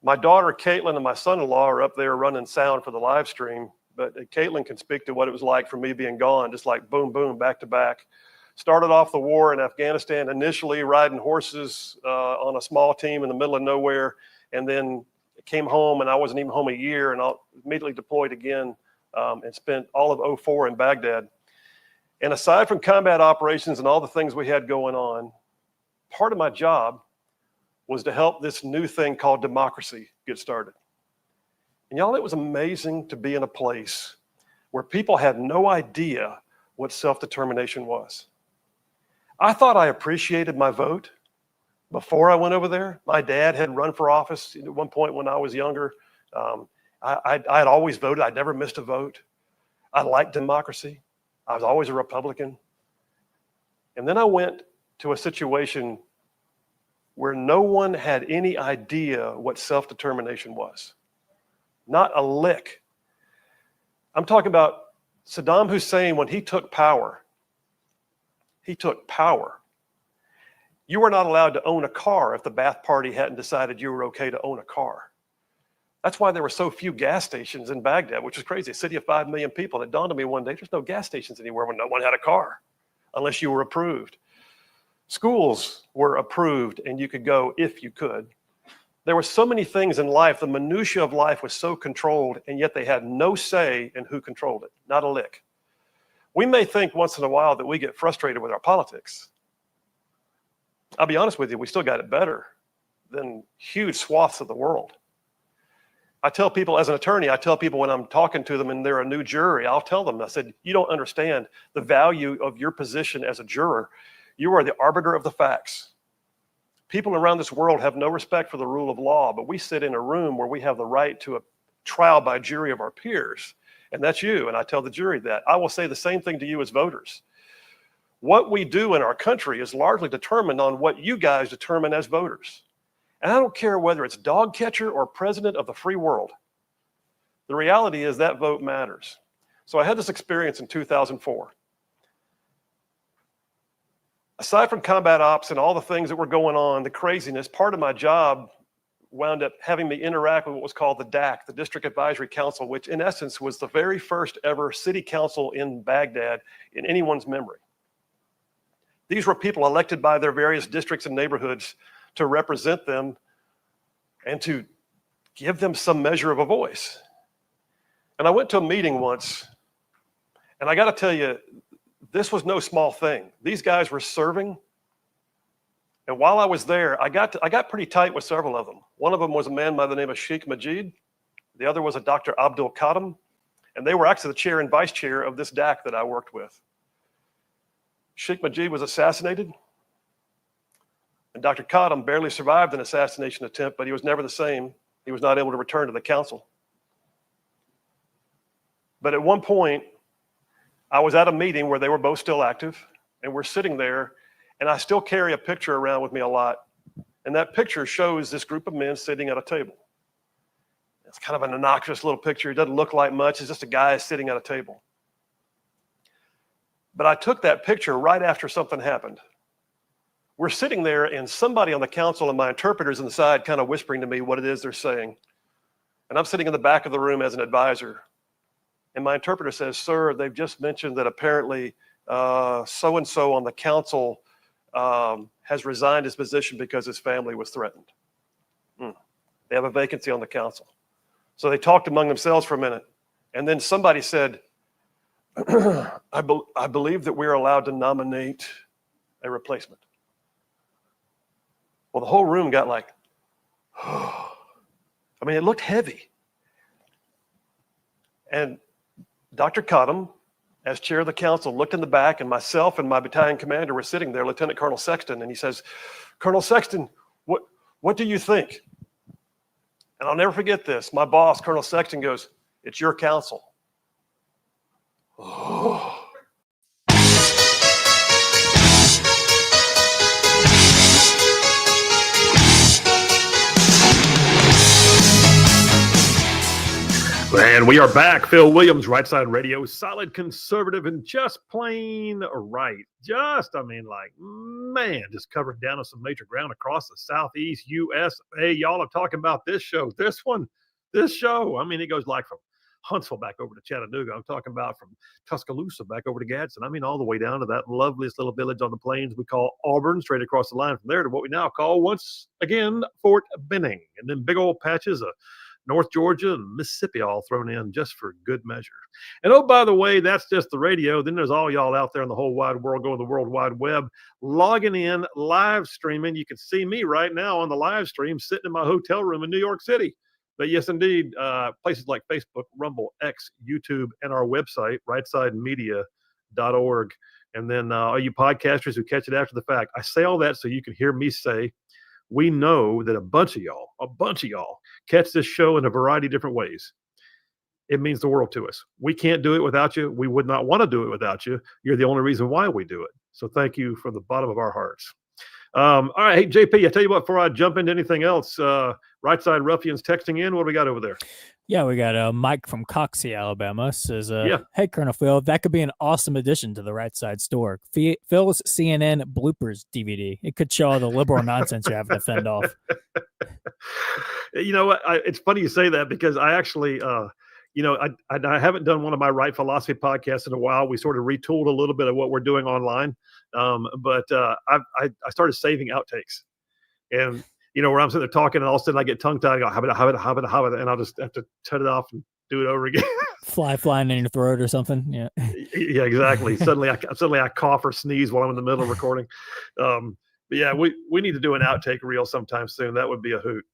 [SPEAKER 4] My daughter, Caitlin, and my son-in-law are up there running sound for the live stream, but Caitlin can speak to what it was like for me being gone, just like boom, boom, back to back. Started off the war in Afghanistan, initially riding horses on a small team in the middle of nowhere, and then came home, and I wasn't even home a year, and I immediately deployed again and spent all of 2004 in Baghdad. And aside from combat operations and all the things we had going on, part of my job was to help this new thing called democracy get started. And y'all, it was amazing to be in a place where people had no idea what self-determination was. I thought I appreciated my vote before I went over there. My dad had run for office at one point when I was younger. I had always voted. I'd never missed a vote. I liked democracy. I was always a Republican. And then I went to a situation where no one had any idea what self-determination was. Not a lick. I'm talking about Saddam Hussein when he took power. He took power. You were not allowed to own a car if the Ba'ath Party hadn't decided you were okay to own a car. That's why there were so few gas stations in Baghdad, which is crazy. A city of 5 million people. It dawned on me one day, there's no gas stations anywhere when no one had a car, unless you were approved. Schools were approved and you could go if you could. There were so many things in life, the minutia of life was so controlled, and yet they had no say in who controlled it, not a lick. We may think once in a while that we get frustrated with our politics. I'll be honest with you, we still got it better than huge swaths of the world. I tell people as an attorney, I tell people when I'm talking to them and they're a new jury, I'll tell them, I said, you don't understand the value of your position as a juror. You are the arbiter of the facts. People around this world have no respect for the rule of law, but we sit in a room where we have the right to a trial by jury of our peers. And that's you. And I tell the jury that. I will say the same thing to you as voters. What we do in our country is largely determined on what you guys determine as voters. And I don't care whether it's dog catcher or president of the free world. The reality is that vote matters. So I had this experience in 2004. Aside from combat ops and all the things that were going on, the craziness, part of my job wound up having me interact with what was called the DAC, the District Advisory Council, which in essence was the very first ever city council in Baghdad in anyone's memory. These were people elected by their various districts and neighborhoods to represent them and to give them some measure of a voice. And I went to a meeting once, and I got to tell you, this was no small thing. These guys were serving. And while I was there, I got pretty tight with several of them. One of them was a man by the name of Sheikh Majid. The other was a Dr. Abdul Qadim. And they were actually the chair and vice chair of this DAC that I worked with. Sheikh Majid was assassinated. And Dr. Qadim barely survived an assassination attempt, but he was never the same. He was not able to return to the council. But at one point, I was at a meeting where they were both still active, and we're sitting there, and I still carry a picture around with me a lot. And that picture shows this group of men sitting at a table. It's kind of an innocuous little picture. It doesn't look like much. It's just a guy sitting at a table. But I took that picture right after something happened. We're sitting there, and somebody on the council and my interpreter's on the side kind of whispering to me what it is they're saying. And I'm sitting in the back of the room as an advisor. And my interpreter says, "Sir, they've just mentioned that apparently so-and-so on the council has resigned his position because his family was threatened. They have a vacancy on the council." So they talked among themselves for a minute. And then somebody said, I believe that we're allowed to nominate a replacement. Well, the whole room got like, I mean, it looked heavy. And Dr. Qadim, as chair of the council, looked in the back, and myself and my battalion commander were sitting there, Lieutenant Colonel Sexton, and he says, "Colonel Sexton, what do you think?" And I'll never forget this. My boss, Colonel Sexton, goes, "It's your council." Oh.
[SPEAKER 7] And we are back. Phil Williams, Rightside Radio, solid conservative and just plain right. Just covered down on some major ground across the Southeast U.S. Hey, y'all are talking about this show. This show. I mean, it goes like from Huntsville back over to Chattanooga. I'm talking about from Tuscaloosa back over to Gadsden. I mean, all the way down to that loveliest little village on the plains we call Auburn, straight across the line from there to what we now call, once again, Fort Benning. And then big old patches of North Georgia and Mississippi all thrown in just for good measure. And oh, by the way, that's just the radio. Then there's all y'all out there in the whole wide world, going to the World Wide Web, logging in, live streaming. You can see me right now on the live stream sitting in my hotel room in New York City. But yes, indeed, places like Facebook, Rumble, X, YouTube, and our website, rightsidemedia.org. And then all you podcasters who catch it after the fact, I say all that so you can hear me say, we know that a bunch of y'all catch this show in a variety of different ways. It means the world to us. We can't do it without you. We would not want to do it without you. You're the only reason why we do it. So thank you from the bottom of our hearts. All right. Hey, JP, I tell you what, before I jump into anything else, Right Side Ruffians texting in. What do we got over there?
[SPEAKER 1] Yeah, we got Mike from Coxie, Alabama says,
[SPEAKER 7] Yeah.
[SPEAKER 1] "Hey, Colonel Phil, that could be an awesome addition to the Right Side store. Phil's CNN bloopers DVD. It could show all the liberal nonsense you're having to fend off."
[SPEAKER 7] You know what? It's funny you say that, because I actually, I haven't done one of my Right Philosophy podcasts in a while. We sort of retooled a little bit of what we're doing online. But I started saving outtakes, and where I'm sitting there talking, and all of a sudden I get tongue tied. I go habit, and I'll just have to shut it off and do it over again.
[SPEAKER 1] Flying in your throat or something. Yeah.
[SPEAKER 7] Yeah, exactly. Suddenly I cough or sneeze while I'm in the middle of recording. But yeah, we need to do an outtake reel sometime soon. That would be a hoot.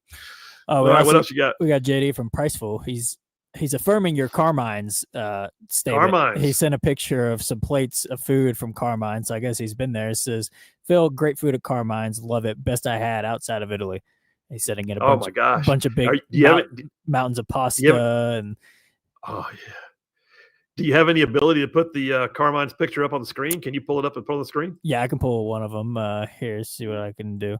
[SPEAKER 1] Oh,
[SPEAKER 7] All right, what else you got?
[SPEAKER 1] We got JD from Priceful. He's affirming your Carmine's statement.
[SPEAKER 7] Carmine's.
[SPEAKER 1] He sent a picture of some plates of food from Carmine's. So I guess he's been there. It says, Phil, great food at Carmine's. Love it. Best I had outside of Italy. He's sitting in a bunch of big mountains of pasta. And
[SPEAKER 7] oh, yeah. Do you have any ability to put the Carmine's picture up on the screen? Can you pull it up and put it on the screen?
[SPEAKER 1] Yeah, I can pull one of them. Here, see what I can do.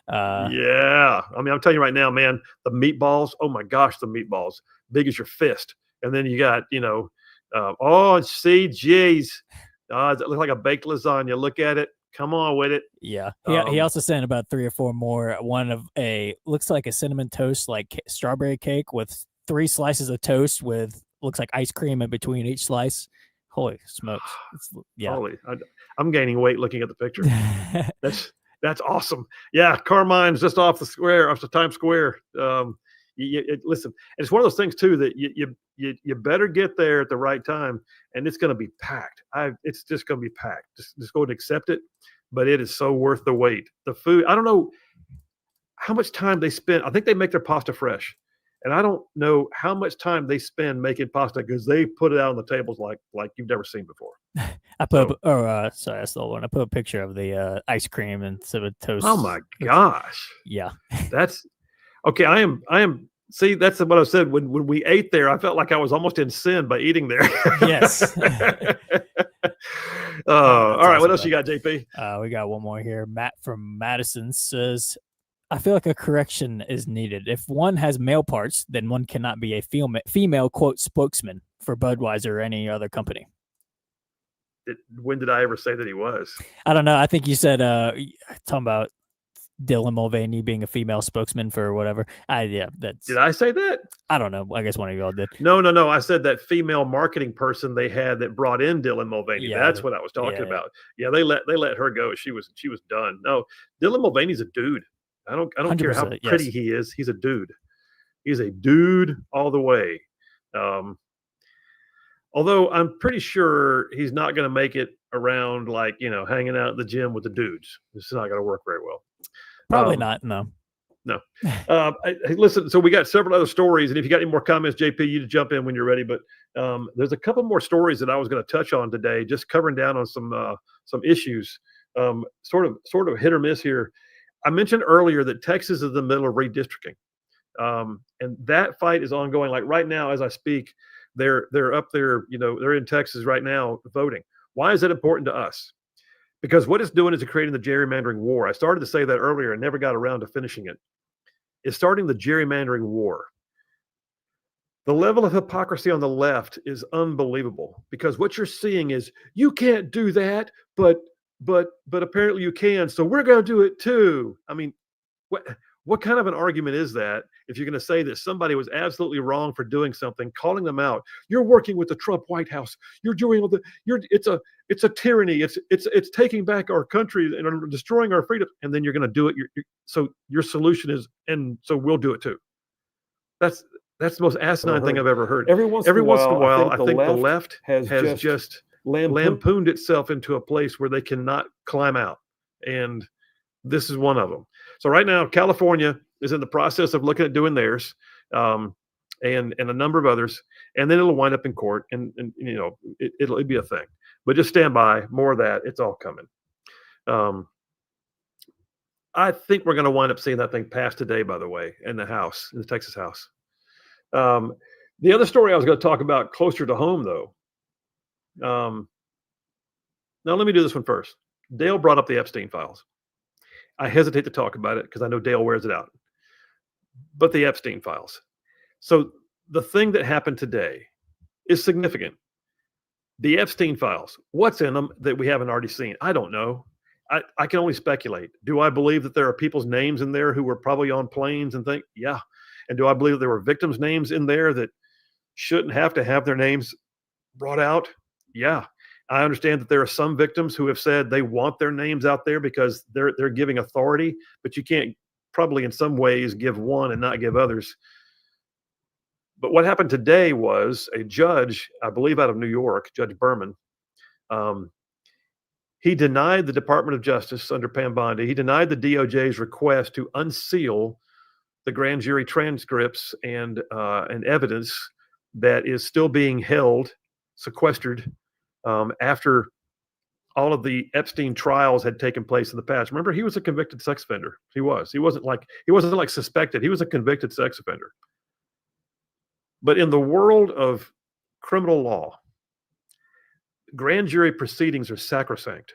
[SPEAKER 7] Yeah. I mean, I'm telling you right now, man, the meatballs, oh my gosh, the meatballs, big as your fist. And then you got, geez. It looks like a baked lasagna. Look at it. Come on with it.
[SPEAKER 1] Yeah. He also sent about 3 or 4 more. One of looks like a cinnamon toast, like strawberry cake with 3 slices of toast with looks like ice cream in between each slice. Holy smokes. Yeah.
[SPEAKER 7] I'm gaining weight looking at the picture. That's awesome. Yeah. Carmine's just off the Times Square. Listen, it's one of those things too, that you better get there at the right time, and it's going to be packed. It's just going to be packed. Just go and accept it. But it is so worth the wait. The food, I don't know how much time they spend. I think they make their pasta fresh. And I don't know how much time they spend making pasta, because they put it out on the tables like you've never seen before.
[SPEAKER 1] Sorry, I stole one. I put a picture of the ice cream and some toast.
[SPEAKER 7] Oh my gosh.
[SPEAKER 1] Yeah.
[SPEAKER 7] That's okay. I am. See, that's what I said. When we ate there, I felt like I was almost in sin by eating there.
[SPEAKER 1] Yes.
[SPEAKER 7] All right. What else you got, JP?
[SPEAKER 1] We got one more here. Matt from Madison says, I feel like a correction is needed. If one has male parts, then one cannot be a female quote spokesman for Budweiser or any other company.
[SPEAKER 7] When did I ever say that he was?
[SPEAKER 1] I don't know. I think you said talking about Dylan Mulvaney being a female spokesman for whatever. Did
[SPEAKER 7] I say that?
[SPEAKER 1] I don't know. I guess one of y'all did.
[SPEAKER 7] No. I said that female marketing person they had that brought in Dylan Mulvaney. Yeah, that's what I was talking about. Yeah, they let her go. She was done. No, Dylan Mulvaney's a dude. I don't care how pretty he is. He's a dude. He's a dude all the way. Although I'm pretty sure he's not going to make it around hanging out at the gym with the dudes. It's not going to work very well.
[SPEAKER 1] Probably not. No.
[SPEAKER 7] Listen, so we got several other stories, and if you got any more comments, JP, you just jump in when you're ready. But there's a couple more stories that I was going to touch on today, just covering down on some issues, sort of hit or miss here. I mentioned earlier that Texas is in the middle of redistricting, and that fight is ongoing. Like right now, as I speak, they're up there. They're in Texas right now voting. Why is that important to us? Because what it's doing is creating the gerrymandering war. I started to say that earlier and never got around to finishing it. It's starting the gerrymandering war. The level of hypocrisy on the left is unbelievable, because what you're seeing is you can't do that, but apparently you can, so we're going to do it too. I mean, what kind of an argument is that if you're going to say that somebody was absolutely wrong for doing something, calling them out? You're working with the Trump White House. You're doing it's a tyranny. It's taking back our country and destroying our freedom. And then you're going to do it. So your solution is, and so we'll do it too. That's the most asinine thing I've ever heard.
[SPEAKER 4] Every once in a while, I think the left
[SPEAKER 7] has just lampooned itself into a place where they cannot climb out. And this is one of them. So right now, California is in the process of looking at doing theirs, and a number of others, and then it'll wind up in court, and it'll be a thing. But just stand by, more of that. It's all coming. I think we're going to wind up seeing that thing pass today, by the way, in the House, in the Texas House. The other story I was going to talk about closer to home, though. Now let me do this one first. Dale brought up the Epstein files. I hesitate to talk about it because I know Dale wears it out. But the Epstein files. So the thing that happened today is significant. The Epstein files, what's in them that we haven't already seen? I don't know. I can only speculate. Do I believe that there are people's names in there who were probably on planes and things? Yeah. And do I believe that there were victims' names in there that shouldn't have to have their names brought out. Yeah. I understand that there are some victims who have said they want their names out there because they're giving authority, but you can't probably in some ways give one and not give others. But what happened today was a judge, I believe out of New York, Judge Berman, he denied the Department of Justice under Pam Bondi. He denied the DOJ's request to unseal the grand jury transcripts and evidence that is still being held, sequestered, after all of the Epstein trials had taken place in the past. Remember, he was a convicted sex offender. He wasn't like suspected. He was a convicted sex offender. But in the world of criminal law, grand jury proceedings are sacrosanct.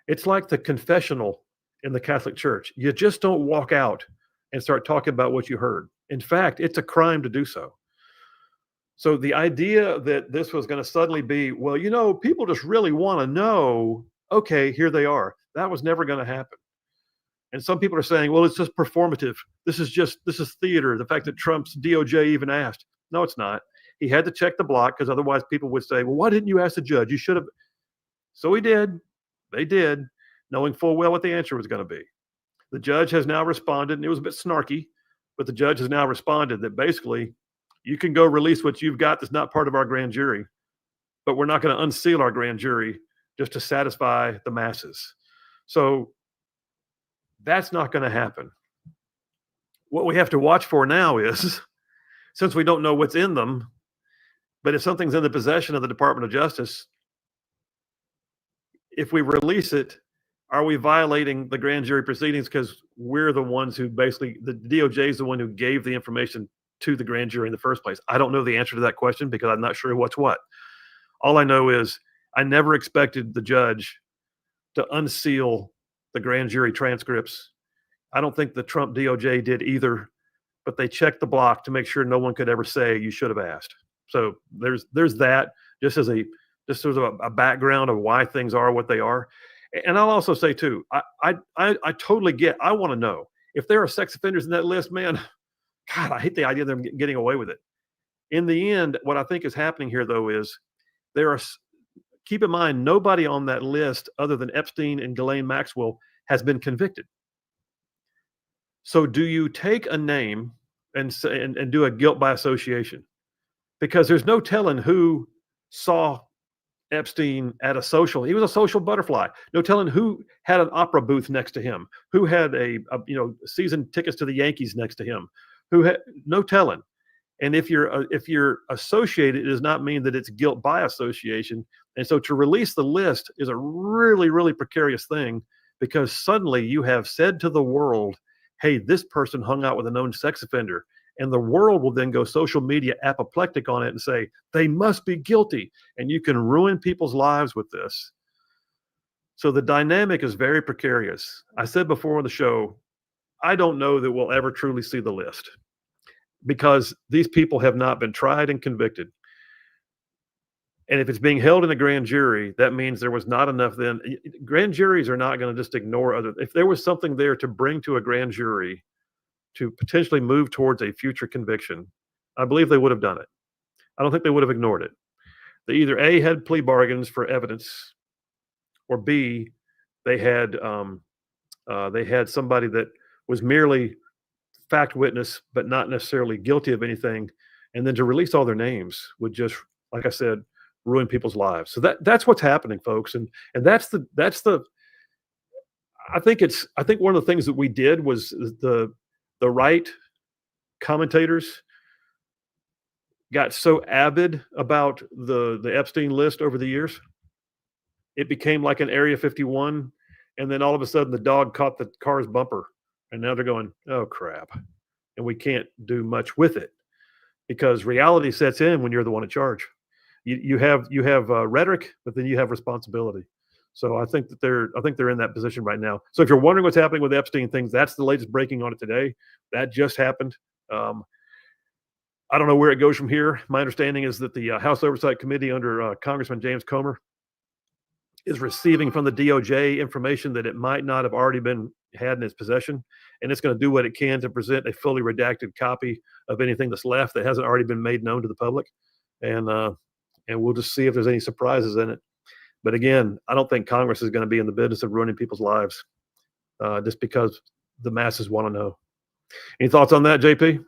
[SPEAKER 7] It's like the confessional in the Catholic Church. You just don't walk out and start talking about what you heard. In fact, it's a crime to do so. So the idea that this was going to suddenly be, well, people just really want to know, okay, here they are. That was never going to happen. And some people are saying, well, it's just performative. This is theater. The fact that Trump's DOJ even asked. No, it's not. He had to check the block because otherwise people would say, well, why didn't you ask the judge? You should have. So he did. They did, knowing full well what the answer was going to be. The judge has now responded, and it was a bit snarky, but the judge has now responded that basically you can go release what you've got that's not part of our grand jury, but we're not going to unseal our grand jury just to satisfy the masses. So that's not going to happen. What we have to watch for now is, since we don't know what's in them, but if something's in the possession of the Department of Justice, if we release it, are we violating the grand jury proceedings because we're the ones who basically, the DOJ is the one who gave the information to the grand jury in the first place? I don't know the answer to that question because I'm not sure what's what. All I know is I never expected the judge to unseal the grand jury transcripts. I don't think the Trump DOJ did either, but they checked the block to make sure no one could ever say you should have asked. So there's that, just as sort of a background of why things are what they are. And I'll also say too, I totally get. I want to know if there are sex offenders in that list. Man, God, I hate the idea of them getting away with it. In the end, what I think is happening here, though, is keep in mind, nobody on that list other than Epstein and Ghislaine Maxwell has been convicted. So do you take a name and do a guilt by association? Because there's no telling who saw Epstein at a social. He was a social butterfly. No telling who had an opera booth next to him, who had a season tickets to the Yankees next to him, who had no telling. And if you're associated, it does not mean that it's guilt by association. And so to release the list is a really, really precarious thing, because suddenly you have said to the world, hey, this person hung out with a known sex offender. And the world will then go social media apoplectic on it and say, they must be guilty. And you can ruin people's lives with this. So the dynamic is very precarious. I said before on the show, I don't know that we'll ever truly see the list, because these people have not been tried and convicted. And if it's being held in a grand jury, that means there was not enough then. Grand juries are not going to just ignore other. If there was something there to bring to a grand jury to potentially move towards a future conviction, I believe they would have done it. I don't think they would have ignored it. They either A, had plea bargains for evidence, or B, they had somebody that was merely fact witness, but not necessarily guilty of anything. And then to release all their names would just, like I said, ruin people's lives. So that's what's happening, folks. And that's the I think one of the things that we did was the right commentators got so avid about the Epstein list over the years. It became like an Area 51, and then all of a sudden the dog caught the car's bumper, and now they're going, oh crap, and we can't do much with it, because reality sets in when you're the one in charge. You have rhetoric, but then you have responsibility. So I think they're in that position right now. So if you're wondering what's happening with Epstein things, that's the latest breaking on it today. That just happened. I don't know where it goes from here. My understanding is that the House Oversight Committee under Congressman James Comer is receiving from the DOJ information that it might not have already been had in its possession, and it's going to do what it can to present a fully redacted copy of anything that's left that hasn't already been made known to the public, and we'll just see if there's any surprises in it. But again, I don't think Congress is going to be in the business of ruining people's lives just because the masses want to know. Any thoughts on that, JP?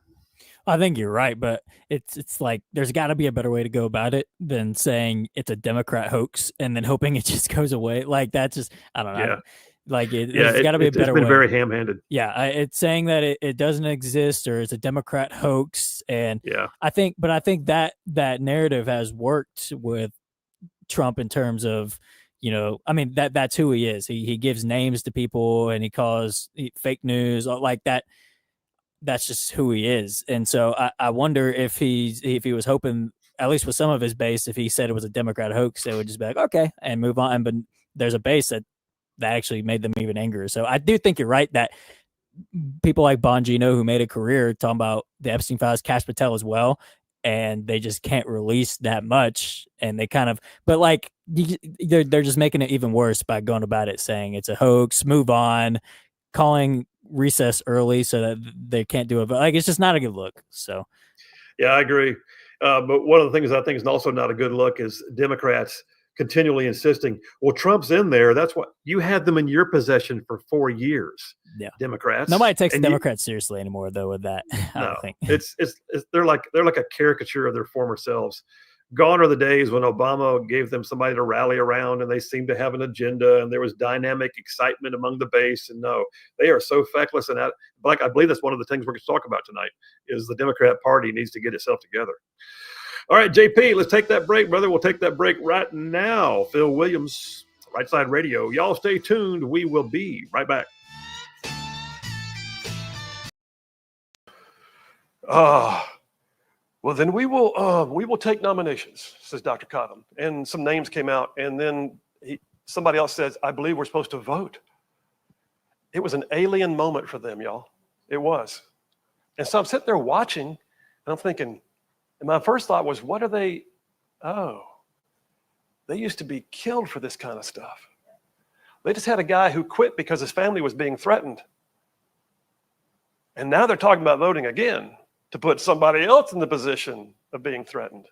[SPEAKER 1] I think you're right, but it's like there's got to be a better way to go about it than saying it's a Democrat hoax and then hoping it just goes away. Like that's just I don't know.
[SPEAKER 7] Yeah.
[SPEAKER 1] There's got to be a better way.
[SPEAKER 7] It's been very ham-handed.
[SPEAKER 1] Yeah, it's saying that it doesn't exist or it's a Democrat hoax, and
[SPEAKER 7] yeah,
[SPEAKER 1] I think that narrative has worked with Trump in terms of, you know, I mean that's who he is. He gives names to people and he calls fake news like that. That's just who he is. And so I wonder if he was hoping, at least with some of his base, if he said it was a Democrat hoax, they would just be like, okay, and move on. But there's a base that actually made them even angrier. So I do think you're right that people like Bongino, who made a career talking about the Epstein files, Kash Patel as well, and they just can't release that much. And they kind of, but like they're just making it even worse by going about it, saying it's a hoax, move on, calling recess early so that they can't do it. But like, it's just not a good look. So,
[SPEAKER 7] yeah, I agree. But one of the things I think is also not a good look is Democrats continually insisting, well, Trump's in there. That's what you had them in your possession for 4 years.
[SPEAKER 1] Yeah,
[SPEAKER 7] Democrats.
[SPEAKER 1] Nobody takes Democrats seriously anymore, though. With that, I don't think
[SPEAKER 7] it's they're like a caricature of their former selves. Gone are the days when Obama gave them somebody to rally around and they seemed to have an agenda and there was dynamic excitement among the base. And no, they are so feckless. And like I believe that's one of the things we're going to talk about tonight is the Democrat Party needs to get itself together. All right, JP, let's take that break, brother. We'll take that break right now. Phil Williams, Rightside Radio. Y'all stay tuned. We will be right back.
[SPEAKER 4] Well, then we will take nominations, says Dr. Cottom. And some names came out, and then somebody else says, I believe we're supposed to vote. It was an alien moment for them, y'all. It was. And so I'm sitting there watching, and I'm thinking, and my first thought was, what are they? Oh, they used to be killed for this kind of stuff. They just had a guy who quit because his family was being threatened. And now they're talking about voting again to put somebody else in the position of being threatened.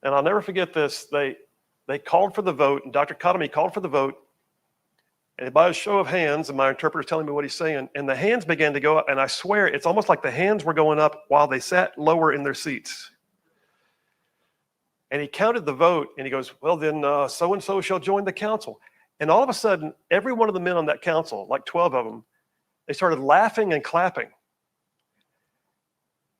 [SPEAKER 4] And I'll never forget this. They called for the vote, and Dr. Cotomy called for the vote, and by a show of hands, and my interpreter's telling me what he's saying, and the hands began to go up, and I swear it's almost like the hands were going up while they sat lower in their seats. And he counted the vote, and he goes, well, then so-and-so shall join the council. And all of a sudden, every one of the men on that council, like 12 of them, they started laughing and clapping.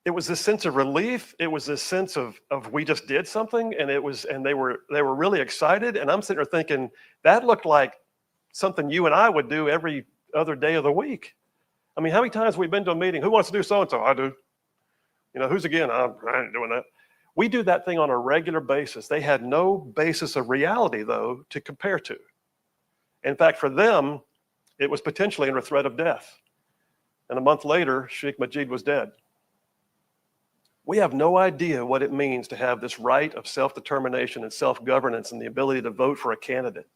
[SPEAKER 4] It was this sense of relief. It was this sense of we just did something, and they were really excited. And I'm sitting there thinking that looked like something you and I would do every other day of the week. I mean, how many times have we been to a meeting? Who wants to do so and so? I do. You know, who's again? I ain't doing that. We do that thing on a regular basis. They had no basis of reality though to compare to. In fact, for them, it was potentially under threat of death. And a month later, Sheikh Majid was dead. We have no idea what it means to have this right of self-determination and self-governance and the ability to vote for a candidate.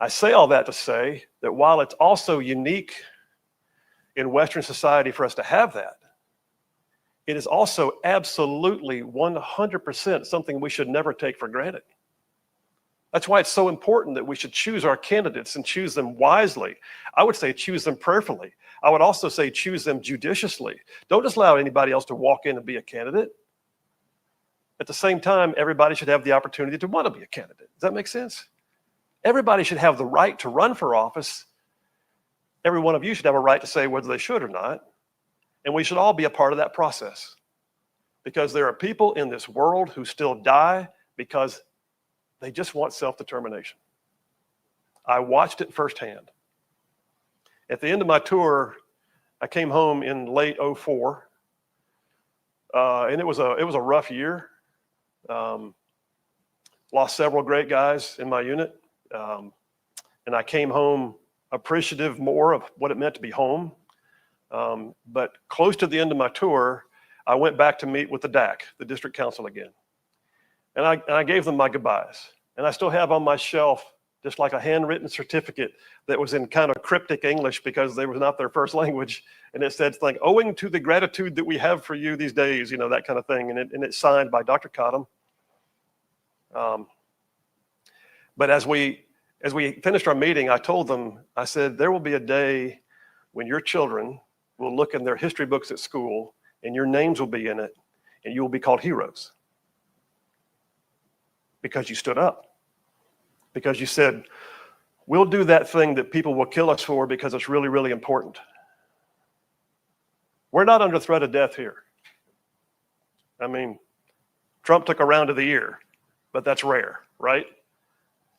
[SPEAKER 4] I say all that to say that while it's also unique in Western society for us to have that, it is also absolutely 100% something we should never take for granted. That's why it's so important that we should choose our candidates and choose them wisely. I would say choose them prayerfully. I would also say choose them judiciously. Don't just allow anybody else to walk in and be a candidate. At the same time, everybody should have the opportunity to want to be a candidate. Does that make sense? Everybody should have the right to run for office. Every one of you should have a right to say whether they should or not. And we should all be a part of that process. Because there are people in this world who still die because they just want self-determination. I watched it firsthand. At the end of my tour, I came home in late '04, and it was a rough year. Lost several great guys in my unit, and I came home appreciative more of what it meant to be home. But close to the end of my tour, I went back to meet with the DAC, the district council again. And I gave them my goodbyes. And I still have on my shelf just like a handwritten certificate that was in kind of cryptic English because they was not their first language. And it said, like, owing to the gratitude that we have for you these days, that kind of thing. And it's signed by Dr. Cottom. But as we finished our meeting, I told them, I said, there will be a day when your children will look in their history books at school and your names will be in it and you will be called heroes because you stood up. Because you said, we'll do that thing that people will kill us for because it's really, really important. We're not under threat of death here. I mean, Trump took a round of the ear, but that's rare, right?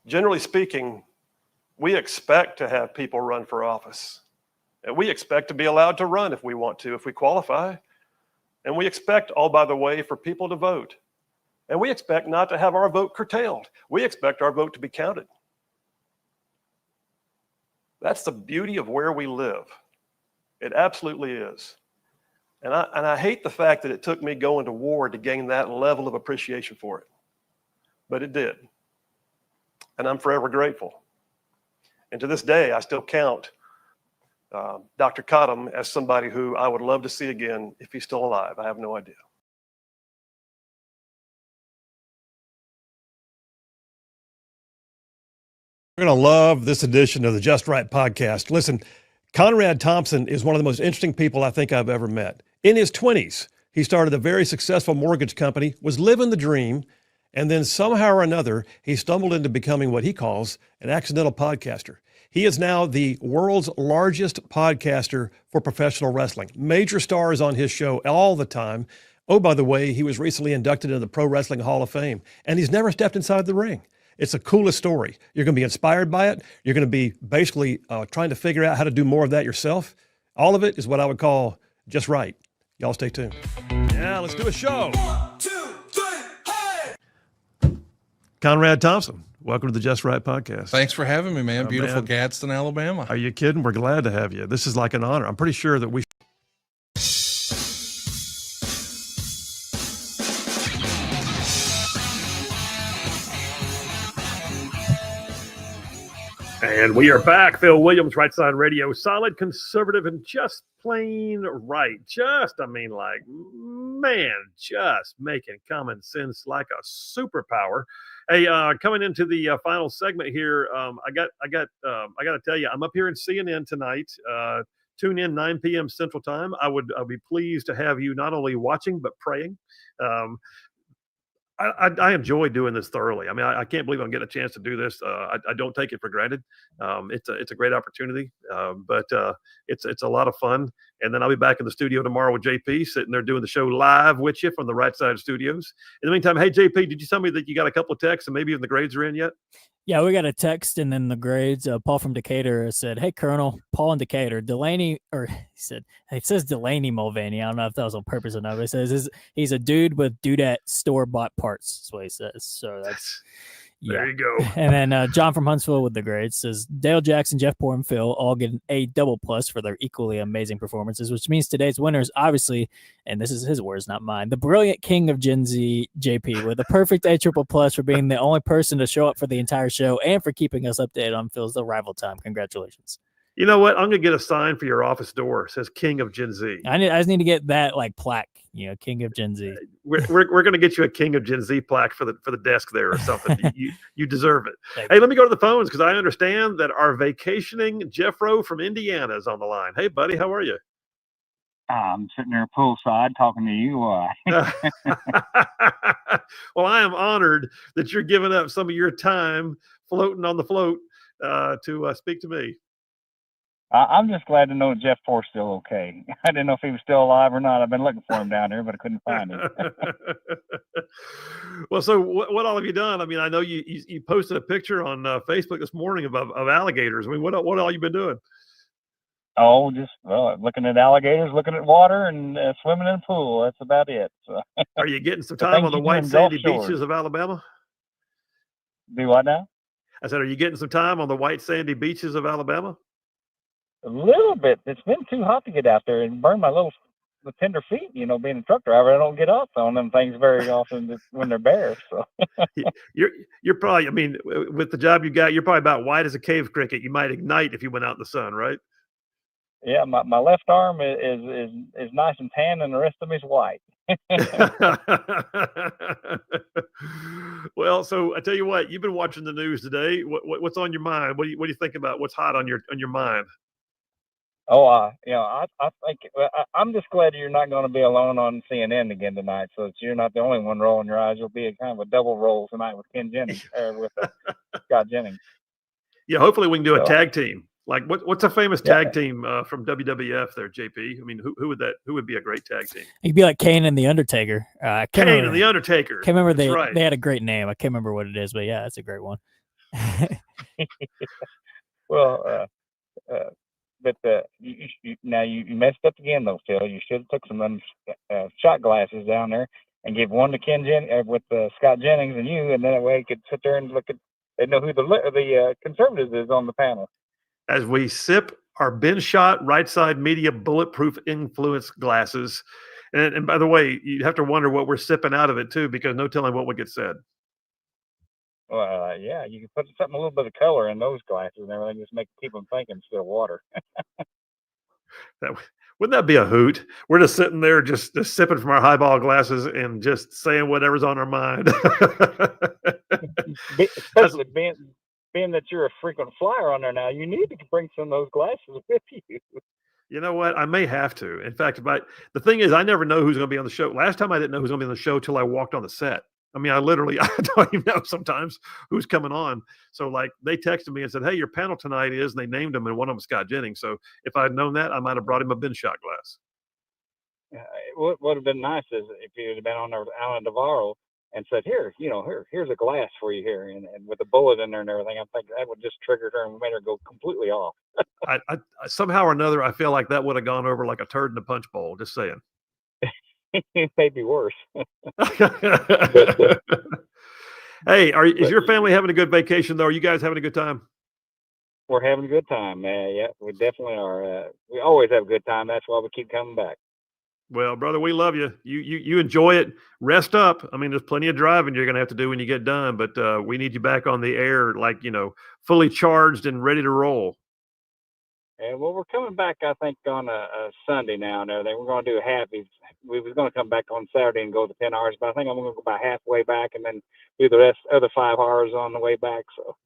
[SPEAKER 4] Generally speaking, we expect to have people run for office. And we expect to be allowed to run if we want to, if we qualify. And we expect, all by the way, for people to vote. And we expect not to have our vote curtailed. We expect our vote to be counted. That's the beauty of where we live. It absolutely is. And I hate the fact that it took me going to war to gain that level of appreciation for it. But it did. And I'm forever grateful. And to this day, I still count Dr. Cottom as somebody who I would love to see again if he's still alive. I have no idea. You're going to love this edition of the Just Right podcast. Listen, Conrad Thompson is one of the most interesting people I think I've ever met. In his 20s, he started a very successful mortgage company, was living the dream, and then somehow or another, he stumbled into becoming what he calls an accidental podcaster. He is now the world's largest podcaster for professional wrestling. Major stars on his show all the time. Oh, by the way, he was recently inducted into the Pro Wrestling Hall of Fame, and he's never stepped inside the ring. It's the coolest story. You're going to be inspired by it. You're going to be basically trying to figure out how to do more of that yourself. All of it is what I would call just right. Y'all stay tuned. Yeah, let's do a show. 1, 2, 3, hey! Conrad Thompson, welcome to the Just Right podcast.
[SPEAKER 10] Thanks for having me, man. Beautiful
[SPEAKER 4] man.
[SPEAKER 10] Gadsden, Alabama.
[SPEAKER 4] Are you kidding? We're glad to have you. This is like an honor. I'm pretty sure that we And we are back. Phil Williams, Rightside Radio, solid, conservative, and just plain right. Just making common sense like a superpower. Hey, coming into the final segment here, I got to tell you, I'm up here in CNN tonight. Tune in 9 p.m. Central Time. I'll be pleased to have you not only watching but praying. I enjoy doing this thoroughly. I mean, I can't believe I'm getting a chance to do this. I don't take it for granted. It's a great opportunity, but it's a lot of fun. And then I'll be back in the studio tomorrow with JP, sitting there doing the show live with you from the Rightside Studios. In the meantime, hey JP, did you tell me that you got a couple of texts and maybe even the grades are in yet?
[SPEAKER 1] Yeah, we got a text and then the grades. Paul from Decatur said, "Hey, Colonel, Paul in Decatur, Delaney," or he said, it says Delaney Mulvaney. I don't know if that was on purpose or not, but it says he's a dude with dudette store-bought parts. That's what he says. So that's, yeah.
[SPEAKER 4] There you go.
[SPEAKER 1] And then John from Huntsville with the grades says, Dale Jackson, Jeff Poor, and Phil all get an A double plus for their equally amazing performances, which means today's winners, obviously, and this is his words, not mine, the brilliant king of Gen Z, JP, with a perfect A triple plus for being the only person to show up for the entire show and for keeping us updated on Phil's arrival time. Congratulations.
[SPEAKER 4] You know what? I'm going to get a sign for your office door. It says King of Gen Z.
[SPEAKER 1] I just need to get that like plaque, King of Gen Z.
[SPEAKER 4] We're going to get you a King of Gen Z plaque for the desk there or something. you deserve it. Hey, let me go to the phones because I understand that our vacationing Jeffro from Indiana is on the line. Hey, buddy, how are you?
[SPEAKER 11] I'm sitting there poolside talking to you.
[SPEAKER 4] Well, I am honored that you're giving up some of your time floating on the float to speak to me.
[SPEAKER 11] I'm just glad to know Jeff Force still okay. I didn't know if he was still alive or not. I've been looking for him down there, but I couldn't find him.
[SPEAKER 4] Well, so what all have you done? I mean, I know you posted a picture on Facebook this morning of alligators. I mean, what all you been doing?
[SPEAKER 11] Oh, just looking at alligators, looking at water, and swimming in the pool. That's about it. So.
[SPEAKER 4] Are you getting some time on the white sandy beaches of Alabama?
[SPEAKER 11] Do what now?
[SPEAKER 4] I said, are you getting some time on the white sandy beaches of Alabama?
[SPEAKER 11] A little bit. It's been too hot to get out there and burn my little the tender feet. You know, being a truck driver, I don't get up on them things very often when they're bare. So
[SPEAKER 7] You're probably, I mean, with the job you got, you're probably about white as a cave cricket. You might ignite if you went out in the sun, right?
[SPEAKER 11] yeah, my left arm is nice and tan, and the rest of me is white.
[SPEAKER 7] Well, so I tell you what, you've been watching the news today. What's on your mind? What do you think about? What's hot on your mind?
[SPEAKER 11] Oh, you know, I think I'm just glad you're not going to be alone on CNN again tonight, so that you're not the only one rolling your eyes. You'll be a kind of a double roll tonight with Ken Jennings or with Scott Jennings.
[SPEAKER 7] Yeah, hopefully we can do a
[SPEAKER 11] So,
[SPEAKER 7] tag team. Like what's a famous
[SPEAKER 11] Yeah.
[SPEAKER 7] tag team from WWF there, JP? I mean, who would be a great tag team?
[SPEAKER 1] It'd be like Kane and the Undertaker. I can't
[SPEAKER 7] Kane
[SPEAKER 1] remember,
[SPEAKER 7] and the Undertaker.
[SPEAKER 1] Can't remember
[SPEAKER 7] That's right.
[SPEAKER 1] they had a great name. I can't remember what it is, but yeah, that's a great one.
[SPEAKER 11] well, but now you messed up again though, Phil. You should have took some shot glasses down there and gave one to Ken with Scott Jennings and you, and then that way you could sit there and look at. They know who the conservatives is on the panel.
[SPEAKER 7] As we sip our bin shot Rightside Media bulletproof influence glasses, and by the way, you have to wonder what we're sipping out of it too, because no telling what would get said.
[SPEAKER 11] Yeah, you can put a little bit of color in those glasses and everything, just keep them thinking still water.
[SPEAKER 7] Wouldn't that be a hoot? We're just sitting there, just sipping from our highball glasses and just saying whatever's on our mind.
[SPEAKER 11] Especially being that you're a frequent flyer on there now, you need to bring some of those glasses with you.
[SPEAKER 7] You know what? I may have to. In fact, the thing is, I never know who's going to be on the show. Last time I didn't know who's going to be on the show till I walked on the set. I mean, I don't even know sometimes who's coming on. So like they texted me and said, "Hey, your panel tonight is," and they named him, and one of them was Scott Jennings. So if I'd known that, I might have brought him a bin shot glass.
[SPEAKER 11] What would have been nice is if you had been on there with Alan Navarro and said, here's a glass for you here, and with a bullet in there and everything. I think that would just trigger her and made her go completely off.
[SPEAKER 7] I somehow or another, I feel like that would have gone over like a turd in a punch bowl. Just saying.
[SPEAKER 11] It may be worse.
[SPEAKER 7] Hey, is your family having a good vacation though? Are you guys having a good time?
[SPEAKER 11] We're having a good time, man. Yeah, we definitely are. We always have a good time. That's why we keep coming back.
[SPEAKER 7] Well, brother, we love you. You enjoy it. Rest up. I mean, there's plenty of driving you're going to have to do when you get done, but we need you back on the air, like, fully charged and ready to roll.
[SPEAKER 11] And well, we're coming back, I think, on a Sunday now and everything. We're going to do we was going to come back on Saturday and go the 10 hours, but I think I'm going to go about halfway back and then do the other 5 hours on the way back. So,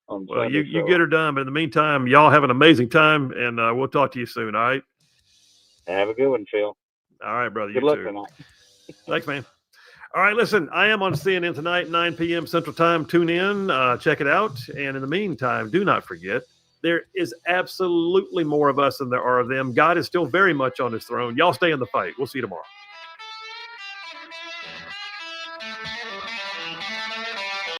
[SPEAKER 7] well, Sunday, you get her done, but in the meantime, y'all have an amazing time, and we'll talk to you soon. All right.
[SPEAKER 11] Have a good one, Phil.
[SPEAKER 7] All right, brother.
[SPEAKER 11] Good luck tonight.
[SPEAKER 7] Thanks, man. All right, listen, I am on CNN tonight, 9 p.m. Central Time. Tune in, check it out. And in the meantime, do not forget, there is absolutely more of us than there are of them. God is still very much on his throne. Y'all stay in the fight. We'll see you tomorrow.